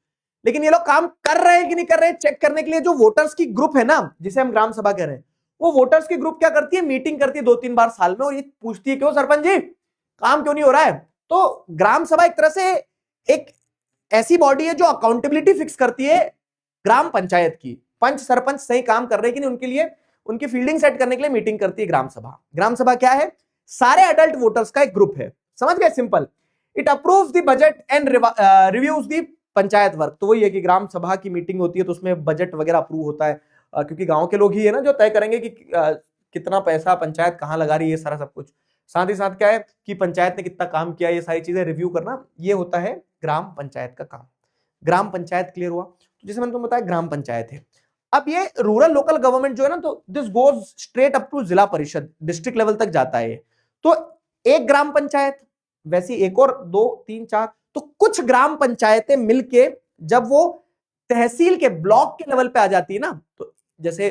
लेकिन ये लोग काम कर रहे हैं कि नहीं कर रहे हैं, चेक करने के लिए जो वोटर्स की ग्रुप है ना, जिसे हम ग्राम सभा कह रहे हैं, वो वोटर्स की ग्रुप क्या करती है, मीटिंग करती है 2-3 बार साल में, और ये पूछती है क्यों सरपंच जी काम क्यों नहीं हो रहा है। तो ग्राम सभा एक तरह से एक ऐसी बॉडी है जो अकाउंटेबिलिटी फिक्स करती है ग्राम पंचायत की। पंच सरपंच सही काम कर रहे हैं कि नहीं, उनके लिए उनकी फील्डिंग सेट करने के लिए मीटिंग करती है ग्राम सभा। ग्राम सभा क्या है, सारे अडल्ट वोटर्स का एक ग्रुप है, समझ गए, simple. It approves the budget and reviews the panchayat work. तो वही है कि ग्राम सभा की मीटिंग होती है तो उसमें बजट वगैरह अप्रूव होता है, क्योंकि गांव के लोग ही है ना जो तय करेंगे कि कितना पैसा पंचायत कहां लगा रही है, सारा सब कुछ। साथ ही साथ क्या है कि पंचायत ने कितना काम किया, ये सारी चीजें रिव्यू करना, ये होता है ग्राम पंचायत का काम। ग्राम पंचायत क्लियर हुआ? तो जैसे मैंने तुमको बताया ग्राम पंचायत है। अब ये रूरल लोकल गवर्नमेंट जो है ना, तो this goes straight up to Zila Parishad, district level तक जाता है। तो एक ग्राम पंचायत, वैसी एक और 2-3-4, तो कुछ ग्राम पंचायतें मिलके जब वो तहसील के ब्लॉक के लेवल पे आ जाती है ना, तो जैसे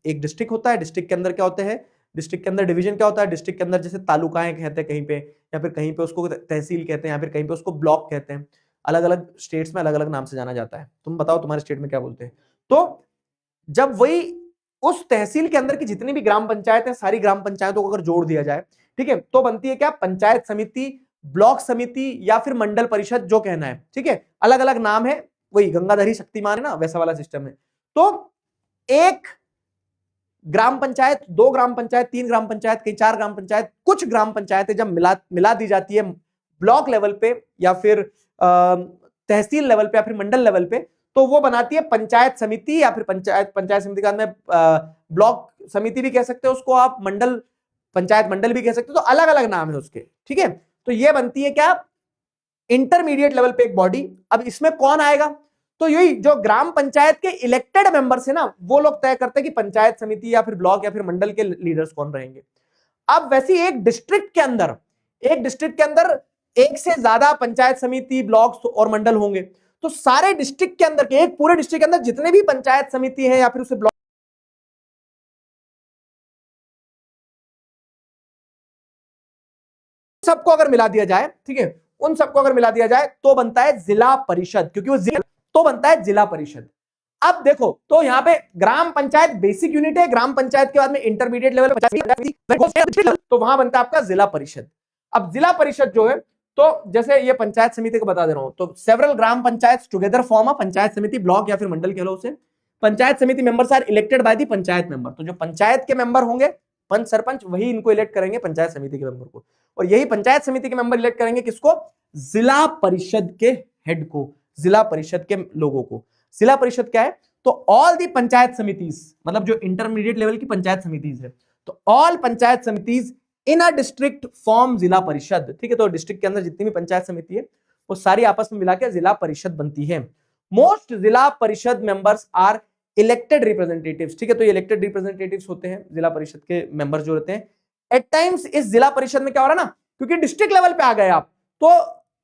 एक डिस्ट्रिक्ट होता है, डिस्ट्रिक्ट के अंदर क्या होते हैं, डिस्ट्रिक्ट के अंदर डिवीजन क्या होता है, डिस्ट्रिक्ट के अंदर जैसे तालुकाएं कहते हैं कहीं पे, या फिर कहीं पे उसको तहसील कहते हैं, या फिर कहीं पे उसको ब्लॉक कहते हैं। अलग अलग स्टेट्स में अलग अलग नाम से जाना जाता है। तुम बताओ तुम्हारे स्टेट में क्या बोलते हैं। तो जब वही उस तहसील के अंदर की जितनी भी ग्राम पंचायत है, सारी ग्राम पंचायतों को अगर जोड़ दिया जाए, ठीक है, तो बनती है क्या, पंचायत समिति, ब्लॉक समिति, या फिर मंडल परिषद, जो कहना है, ठीक है, अलग अलग नाम है, वही गंगाधरी शक्तिमान है ना, वैसा वाला सिस्टम है। तो एक ग्राम पंचायत, 2 ग्राम पंचायत, 3 ग्राम पंचायत, कहीं 4 ग्राम पंचायत, कुछ ग्राम पंचायतें जब मिला दी जाती है ब्लॉक लेवल पे या फिर तहसील लेवल पे या फिर मंडल लेवल पे, तो वो बनाती है पंचायत समिति, या फिर पंचायत समिति का में ब्लॉक समिति भी कह सकते हो उसको आप, मंडल पंचायत मंडल भी कह सकते हो, तो अलग अलग नाम है उसके, ठीक है। तो ये बनती है क्या, इंटरमीडिएट लेवल पे एक बॉडी। अब इसमें कौन आएगा, तो यही जो ग्राम पंचायत के इलेक्टेड मेंबर्स है ना, वो लोग तय करते हैं कि पंचायत समिति या फिर ब्लॉक या फिर मंडल के लीडर्स कौन रहेंगे। अब वैसे एक डिस्ट्रिक्ट के अंदर एक से ज्यादा पंचायत समिति, ब्लॉक्स और मंडल होंगे, तो सारे डिस्ट्रिक्ट के अंदर के, एक पूरे डिस्ट्रिक्ट के अंदर जितने भी पंचायत समिति है या फिर उसे ब्लॉक, सबको अगर मिला दिया जाए, ठीक है, उन सबको अगर मिला दिया जाए तो बनता है जिला परिषद, क्योंकि वो तो बनता है जिला परिषद। अब देखो, तो यहां पे ग्राम पंचायत बेसिक यूनिट है, ग्राम पंचायत के बाद में इंटरमीडिएट लेवल तो वहां बनता है आपका जिला परिषद। अब जिला परिषद जो है, तो जैसे ये पंचायत समिति को बता दे रहा हूं, तो several gram panchayat together form a panchayat समिति, ब्लॉक या फिर मंडल कह लो उसे। Panchayat samiti members are elected by the panchayat member, तो जो पंचायत के मेंबर होंगे, पंच सरपंच, वही इनको इलेक्ट करेंगे पंचायत समिति के मेंबर को, और यही पंचायत समिति के मेंबर इलेक्ट करेंगे किसको, जिला परिषद के हेड को, जिला परिषद के लोगों को। जिला परिषद क्या है, तो ऑल दी पंचायत समितिज, मतलब जो इंटरमीडिएट लेवल की पंचायत समितिज है, तो all Panchayat Samitis in a district form Zila Parishad, ठीक है। तो डिस्ट्रिक्ट के अंदर जितनी भी पंचायत समिति है वो सारी आपस में मिलाकर जिला परिषद बनती है। मोस्ट जिला परिषद मेंबर्स आर इलेक्टेड रिप्रेजेंटेटिव्स, ठीक है। तो ये इलेक्टेड रिप्रेजेंटेटिव्स होते हैं जिला परिषद के मेंबर्स जो रहते हैं। एट टाइम्स इस जिला परिषद में क्या हो रहा है ना, क्योंकि डिस्ट्रिक्ट लेवल पे आ गए आप, तो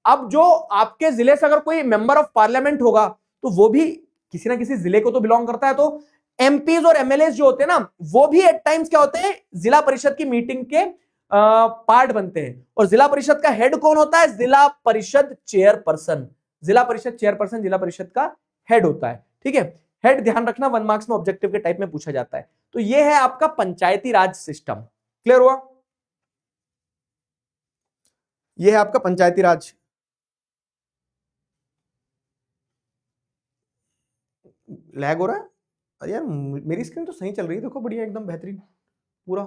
अब जो आपके जिले से अगर कोई मेंबर ऑफ पार्लियामेंट होगा, तो वो भी किसी ना किसी जिले को तो बिलोंग करता है, तो एमपीज और एमएलए जो होते हैं ना, वो भी एट टाइम्स क्या होते हैं, जिला परिषद की मीटिंग के पार्ट बनते हैं। और जिला परिषद का हेड कौन होता है, जिला परिषद चेयरपर्सन, जिला परिषद चेयरपर्सन जिला परिषद का हेड होता है, ठीक है। हेड ध्यान रखना 1 मार्क्स में ऑब्जेक्टिव के टाइप में पूछा जाता है। तो ये है आपका पंचायती राज सिस्टम, क्लियर हुआ, ये है आपका पंचायती राज। लैग हो रहा है, अरे यार मेरी स्क्रीन तो सही चल रही है, देखो बढ़िया एकदम बेहतरीन पूरा।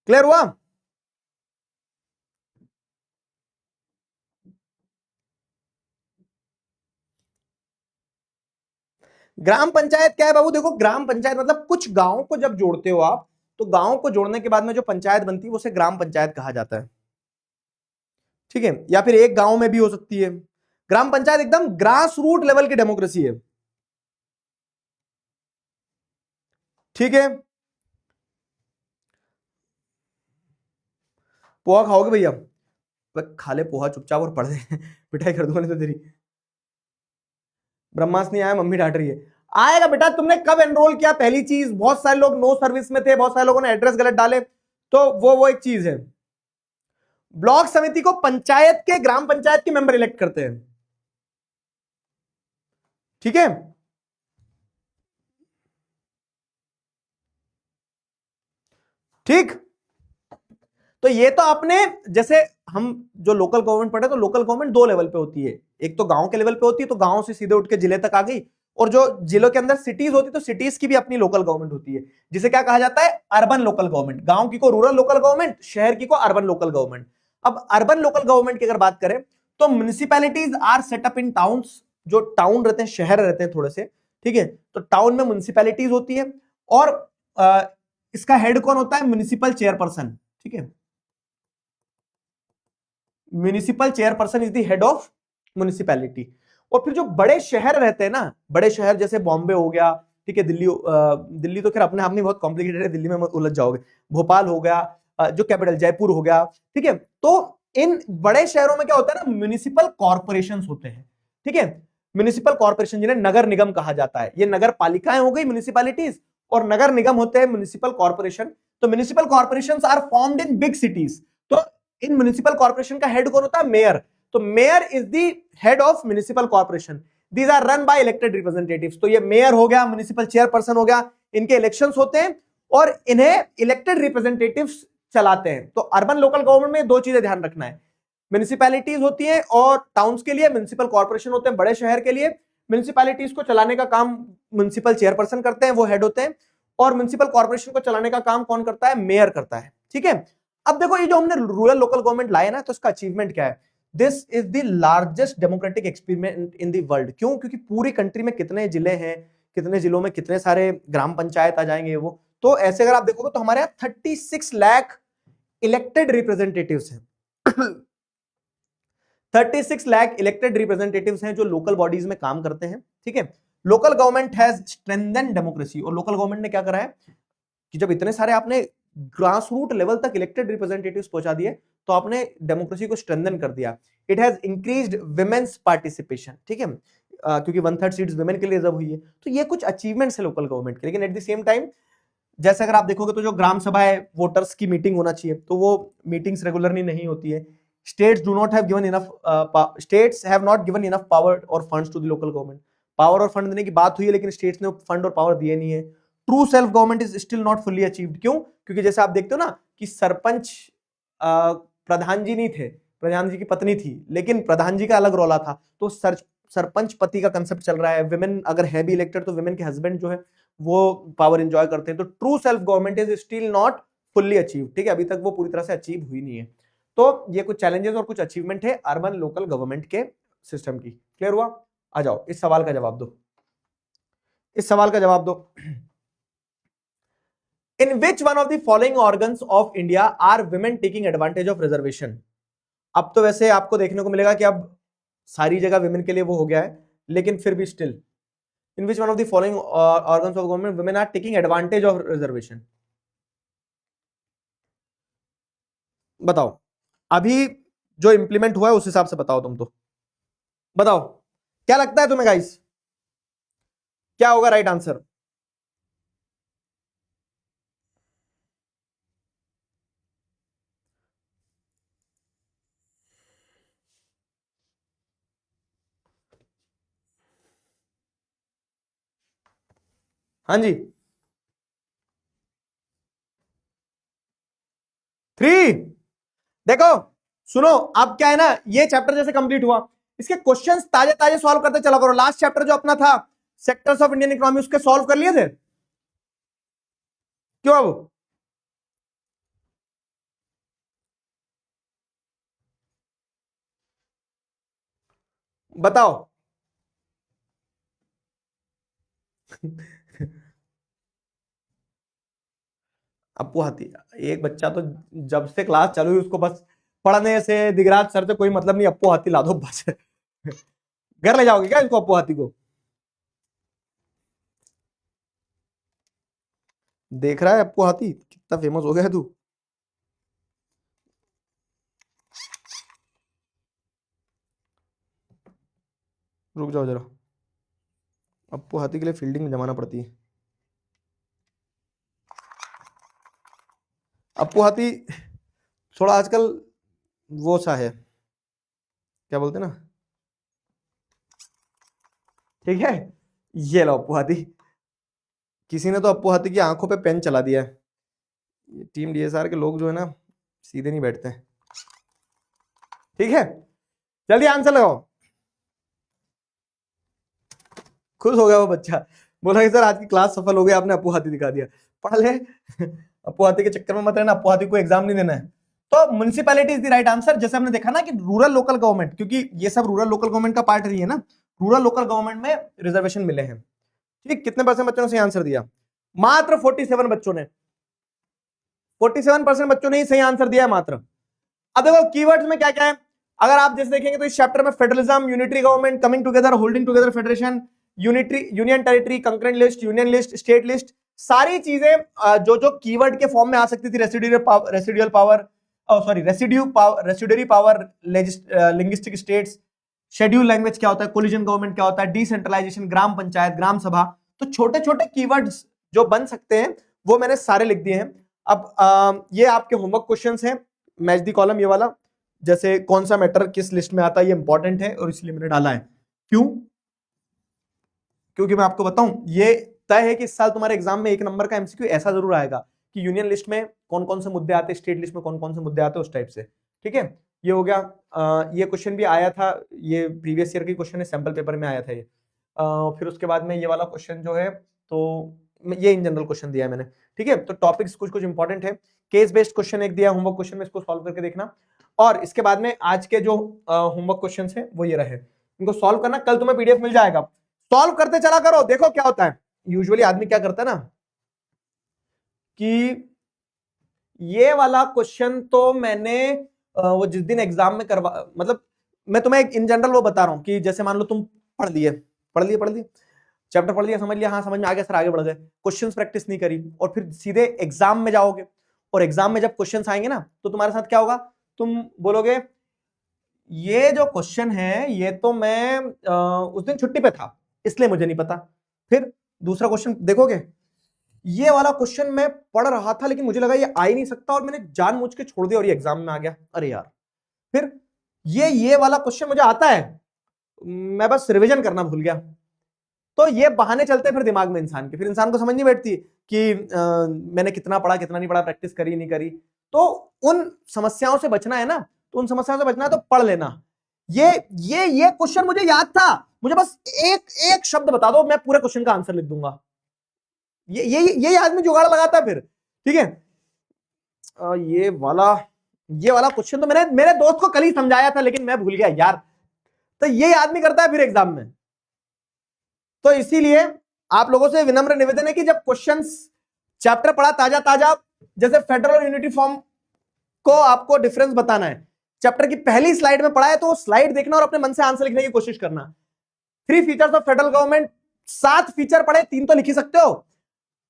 क्लियर हुआ, ग्राम पंचायत क्या है बाबू, देखो ग्राम पंचायत मतलब कुछ गांवों को जब जोड़ते हो आप, तो गांवों को जोड़ने के बाद में जो पंचायत बनती है उसे ग्राम पंचायत कहा जाता है, ठीक है। या फिर एक गांव में भी हो सकती है। ग्राम पंचायत एकदम ग्रास रूट लेवल की डेमोक्रेसी है, ठीक है। पोहा खाओगे भैया, खा ले पोहा चुपचाप और पढ़ दे पिटाई कर दूंगा नहीं तो तेरी। ब्रह्मास्त्र नहीं आया, मम्मी डांट रही है। आएगा बेटा, तुमने कब एनरोल किया, पहली चीज, बहुत सारे लोग नो सर्विस में थे, बहुत सारे लोगों ने एड्रेस गलत डाले, तो वो एक चीज है। ब्लॉक समिति को पंचायत के, ग्राम पंचायत के मेंबर इलेक्ट करते हैं, ठीक है। ठीक, तो ये तो आपने, जैसे हम जो लोकल गवर्नमेंट पढ़े, तो लोकल गवर्नमेंट 2 लेवल पे होती है, एक तो गांव के लेवल पे होती है, तो गांव से सीधे उठ के जिले तक आ गई, और जो जिलों के अंदर सिटीज होती है, तो सिटीज की भी अपनी लोकल गवर्नमेंट होती है, जिसे क्या कहा जाता है, अर्बन लोकल गवर्नमेंट। गांव की को रूरल लोकल गवर्नमेंट, शहर की को अर्बन लोकल गवर्नमेंट। अब अर्बन लोकल गवर्नमेंट की अगर बात करें, तो municipalities are set up in towns, जो टाउन रहते हैं, शहर रहते हैं थोड़े से, ठीक है, तो टाउन में म्युनिसिपैलिटीज होती है, और इसका हेड कौन होता है, म्युनिसिपल चेयरपर्सन, ठीक है। Municipal chairperson is the head of municipality. और फिर जो बड़े शहर रहते हैं ना, बड़े शहर जैसे बॉम्बे हो गया, ठीक है, दिल्ली तो खैर अपने आप में बहुत कॉम्प्लिकेटेड है, दिल्ली में उलझ जाओगे, भोपाल हो गया, जो कैपिटल जयपुर हो गया, ठीक है। तो इन बड़े शहरों में क्या होता है ना, म्युनिसिपल कॉर्पोरेशंस होते हैं, ठीक है। म्युनिसिपल कॉर्पोरेशन जिन्हें नगर निगम कहा जाता है, ये नगर पालिकाएं हो गई म्युनिसिपैलिटीज, और नगर निगम होते हैं म्युनिसिपल कॉर्पोरेशन। तो municipal corporations are formed in big cities. तो इन म्युनिसिपल कॉर्पोरेशन का हेड कौन होता है, मेयर। तो mayor is the head of municipal corporation, these are run by elected representatives. तो ये मेयर हो गया, म्युनिसिपल चेयरपर्सन हो गया, इनके इलेक्शंस होते हैं और इन्हें इलेक्टेड रिप्रेजेंटेटिव्स चलाते हैं। तो अर्बन लोकल गवर्नमेंट में 2 चीजें ध्यान रखना है, म्युनिसिपैलिटीज होती हैं और टाउन्स के लिए म्युनिसिपल कॉर्पोरेशन होते हैं बड़े शहर के लिए। म्युनिसिपैलिटीज को चलाने का काम म्युनिसिपल चेयरपर्सन करते हैं, वो हेड होते हैं, और म्युनिसिपल कॉर्पोरेशन को चलाने का काम कौन करता है? मेयर करता है। ठीक है, अब देखो ये जो हमने रूरल लोकल गवर्नमेंट लाए ना, तो इसका अचीवमेंट क्या है? This is the largest democratic experiment in the world. क्यों? क्योंकि पूरी कंट्री में कितने जिले हैं, कितने जिलों में कितने सारे ग्राम पंचायत आ जाएंगे वो, तो ऐसे अगर आप देखोगे तो हमारे यहाँ 36 लाख इलेक्टेड रिप्रेजेंटेटिव्स हैं। 36 लाख इलेक्टेड रिप्रेजेंटेटिव्स हैं जो लोकल बॉडीज में काम करते हैं। ठीक है, local government has strengthen democracy. और लोकल गवर्नमेंट ने क्या करा है कि जब इतने सारे आपने ग्रास रूट लेवल तक इलेक्टेड रिप्रेजेंटेटिव्स पहुंचा दिए तो आपने डेमोक्रेसी को स्ट्रेंथन कर दिया। It has increased women's participation. ठीक है, क्योंकि 1/3 सीट्स विमेन के लिए रिजर्व हुई है। तो ये कुछ अचीवमेंट्स है लोकल गवर्नमेंट के। लेकिन एट द सेम टाइम जैसे अगर आप देखोगे तो जो ग्राम सभा है, वोटर्स की मीटिंग होना चाहिए, तो वो मीटिंग्स रेगुलरली नहीं होती है। States do not have given enough states have not given enough power or funds to the local government। Power और फंड देने की बात हुई है लेकिन स्टेट्स ने फंड और पावर दिए नहीं है। True self government is still not fully achieved. क्यों? क्योंकि जैसे आप देखते हो ना कि सरपंच प्रधान जी नहीं थे, प्रधान जी की पत्नी थी, लेकिन प्रधान जी का अलग रोला था। तो सरपंच पति का कंसेप्ट चल रहा है। विमेन अगर है भी इलेक्टेड तो विमेन के हस्बैंड जो है वो पावर एंजॉय करते हैं। तो true self government is still not fully achieve. ठीक है, अभी तक वो पूरी तरह से अचीव हुई नहीं है। तो ये कुछ चैलेंजेस और कुछ अचीवमेंट है अर्बन लोकल गवर्नमेंट के सिस्टम की। क्लियर हुआ? आ जाओ इस सवाल का जवाब दो, इस सवाल का जवाब दो। In which one of the following organs of India are women taking advantage of reservation? अब तो वैसे आपको देखने को मिलेगा कि अब सारी जगह विमेन के लिए वो हो गया है, लेकिन फिर भी still in which one of the following organs of government women are taking advantage of reservation? बताओ, अभी जो इंप्लीमेंट हुआ है उस हिसाब से बताओ। तुम तो बताओ क्या लगता है तुम्हें गाइस, क्या होगा राइट आंसर? हाँ जी, 3। देखो सुनो, अब क्या है ना, ये चैप्टर जैसे कंप्लीट हुआ, इसके क्वेश्चंस ताजे ताजे सॉल्व करते चला करो। लास्ट चैप्टर जो अपना था सेक्टर्स ऑफ इंडियन इकोनॉमी, उसके सॉल्व कर लिए थे क्यों? अब बताओ। अप्पू हाथी, एक बच्चा तो जब से क्लास चालू हुई उसको बस पढ़ने से, दिगराज सर से कोई मतलब नहीं, अप्पू हाथी ला दो बस। घर ले जाओगे क्या इसको, अप्पू हाथी को? देख रहा है अप्पू हाथी कितना फेमस हो गया है तू। रुक जाओ जरा, अप्पू हाथी के लिए फील्डिंग में जमाना पड़ती है। अप्पू हाथी थोड़ा आजकल वो सा है, क्या बोलते ना। ठीक है, ये लो अप्पू हाथी। किसी ने तो अप्पू हाथी की आंखों पे पेन चला दिया है। टीम डीएसआर के लोग जो है ना सीधे नहीं बैठते हैं। ठीक है, जल्दी आंसर लगाओ। खुश हो गया वो बच्चा, बोला कि सर आज की क्लास सफल हो गई, आपने अप्पू हाथी दिखा दिया। पढ़ ले। अप्पू हाथी के चक्कर में मत रहना, अप्पू हाथी को एग्जाम नहीं देना है। तो municipality is the right answer. जैसे हमने देखा ना कि रूरल लोकल गवर्नमेंट, क्योंकि ये सब रूरल लोकल गवर्नमेंट का पार्ट नहीं है ना, रूरल लोकल गवर्नमेंट में रिजर्वेशन मिले हैं। ठीक, कितने परसेंट बच्चों ने सही आंसर दिया? मात्र 47 बच्चों ने, 47% बच्चों ने ही सही आंसर दिया है मात्र। अब देखो कीवर्ड्स में क्या क्या है, अगर आप जैसे देखेंगे तो इस चैप्टर में federalism, unitary government, coming together, holding together federation, unitary union territory, concurrent list, union list, state list, सारी चीजें जो जो कीवर्ड के फॉर्म में आ सकती थी, residual power, sorry residuary power, linguistic states, schedule language क्या होता है, कोलिजन गवर्नमेंट क्या होता है, डिसेंट्रलाइजेशन, ग्राम पंचायत, ग्राम सभा, तो छोटे छोटे कीवर्ड्स जो बन सकते हैं वो मैंने सारे लिख दिए हैं। अब ये आपके होमवर्क क्वेश्चंस हैं, मैच दी कॉलम ये वाला, जैसे कौन सा मैटर किस लिस्ट में आता है ये इंपॉर्टेंट है और इसलिए मैंने डाला है। क्यों? क्योंकि मैं आपको बताऊं, ये तय है कि इस साल तुम्हारे एग्जाम में 1 नंबर का एमसीक्यू ऐसा जरूर आएगा कि यूनियन लिस्ट में कौन कौन से मुद्दे आते हैं, स्टेट लिस्ट में कौन कौन से मुद्दे आते हैं, उस टाइप से। ठीक है, ये हो गया। ये क्वेश्चन भी आया था, ये प्रीवियस ईयर की क्वेश्चन है, सैंपल पेपर में आया था ये। फिर उसके बाद में ये वाला क्वेश्चन जो है, तो ये इन जनरल क्वेश्चन दिया है मैंने, ठीक है। तो टॉपिक्स कुछ कुछ इंपॉर्टेंट है। केस बेस्ड क्वेश्चन एक दिया होमवर्क क्वेश्चन में, इसको सॉल्व करके देखना। और इसके बाद में आज के जो होमवर्क क्वेश्चन है वो ये रहे, इनको सॉल्व करना। कल तुम्हें पीडीएफ मिल जाएगा, सॉल्व करते चला करो, देखो क्या होता है। यूजुअली आदमी क्या करता है ना, कि ये वाला क्वेश्चन तो मैंने वो जिस दिन एग्जाम में करवा, मतलब मैं तुम्हें इन जनरल वो बता रहा हूं कि जैसे मान लो तुम पढ़ लिए चैप्टर पढ़ लिया, समझ लिया, हाँ समझ में आ गया सर, आगे बढ़ गए, क्वेश्चंस प्रैक्टिस नहीं करी, और फिर सीधे एग्जाम में जाओगे, और एग्जाम में जब क्वेश्चंस आएंगे ना, तो तुम्हारे साथ क्या होगा, तुम बोलोगे ये जो क्वेश्चन है ये तो मैं उस दिन छुट्टी पे था इसलिए मुझे नहीं पता। फिर दूसरा क्वेश्चन देखोगे, ये वाला क्वेश्चन मैं पढ़ रहा था लेकिन मुझे लगा ये आ ही नहीं सकता और मैंने जानबूझ के छोड़ दिया और ये एग्जाम में आ गया, अरे यार। फिर ये वाला क्वेश्चन मुझे आता है, मैं बस रिवीजन करना भूल गया। तो ये बहाने चलते हैं फिर दिमाग में इंसान के, फिर इंसान को समझ नहीं बैठती कि मैंने कितना पढ़ा कितना नहीं पढ़ा, प्रैक्टिस करी नहीं करी। तो उन समस्याओं से बचना है ना, तो उन समस्याओं से बचना है तो पढ़ लेना। ये क्वेश्चन मुझे याद था, मुझे बस एक शब्द बता दो, मैं पूरे क्वेश्चन का आंसर लिख दूंगा। ये आदमी जुगाड़ लगाता है फिर, ठीक है। ये वाला क्वेश्चन तो मैंने मेरे दोस्त को कल ही समझाया था लेकिन मैं भूल गया यार। तो ये आदमी करता है फिर एग्जाम में। तो इसीलिए आप लोगों से विनम्र निवेदन है कि जब क्वेश्चंस चैप्टर पढ़ा ताजा, जैसे फेडरल और यूनिटी फॉर्म को आपको डिफरेंस बताना है, चैप्टर की पहली स्लाइड में पढ़ा है तो स्लाइड देखना और अपने मन से आंसर लिखने की कोशिश करना। 3 features of federal government, 7 feature पढ़े, 3 तो लिख ही सकते हो।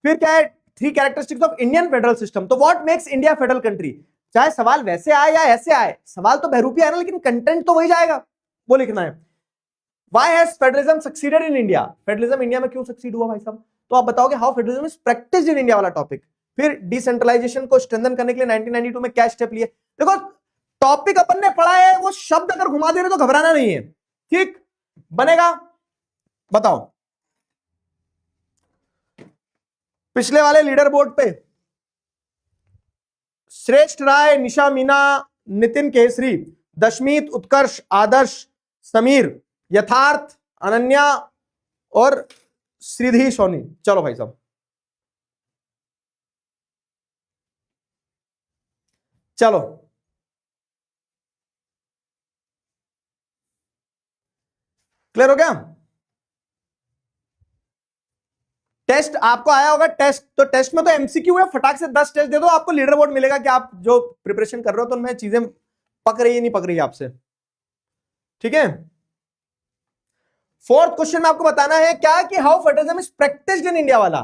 फिर क्या है, 3 characteristics of Indian federal system. तो what makes India federal country, चाहे सवाल वैसे आए या ऐसे आए, सवाल तो बहरूपी आए ना, लेकिन कंटेंट तो वही जाएगा, वो लिखना है। Why has federalism succeeded in India? Federalism India में क्यों सक्सीड हुआ भाई साहब, तो आप बताओगे how federalism is practised in India वाला टॉपिक। फिर डिसेंट्रलाइजेशन को स्ट्रेंथन करने के लिए 1992 में क्या स्टेप लिए। देखो टॉपिक अपन ने पढ़ा है, वो शब्द अगर घुमा दे रहे तो घबराना नहीं है, ठीक बनेगा। बताओ पिछले वाले लीडर बोर्ड पे श्रेष्ठ राय, निशा मीना, नितिन केसरी, दशमीत, उत्कर्ष, आदर्श, समीर, यथार्थ, अनन्या और श्रीधि सोनी। चलो भाई साहब चलो, क्लियर हो गया। टेस्ट आपको आया होगा, टेस्ट तो टेस्ट में तो एमसीक्यू है, फटाक से 10 टेस्ट दे दो, आपको लीडर बोर्ड मिलेगा कि आप जो प्रिपरेशन कर रहे हो तो उनमें चीजें पक रही है नहीं पक रही है आपसे, ठीक है। 4th क्वेश्चन में आपको बताना है क्या कि how federalism is practised in India वाला।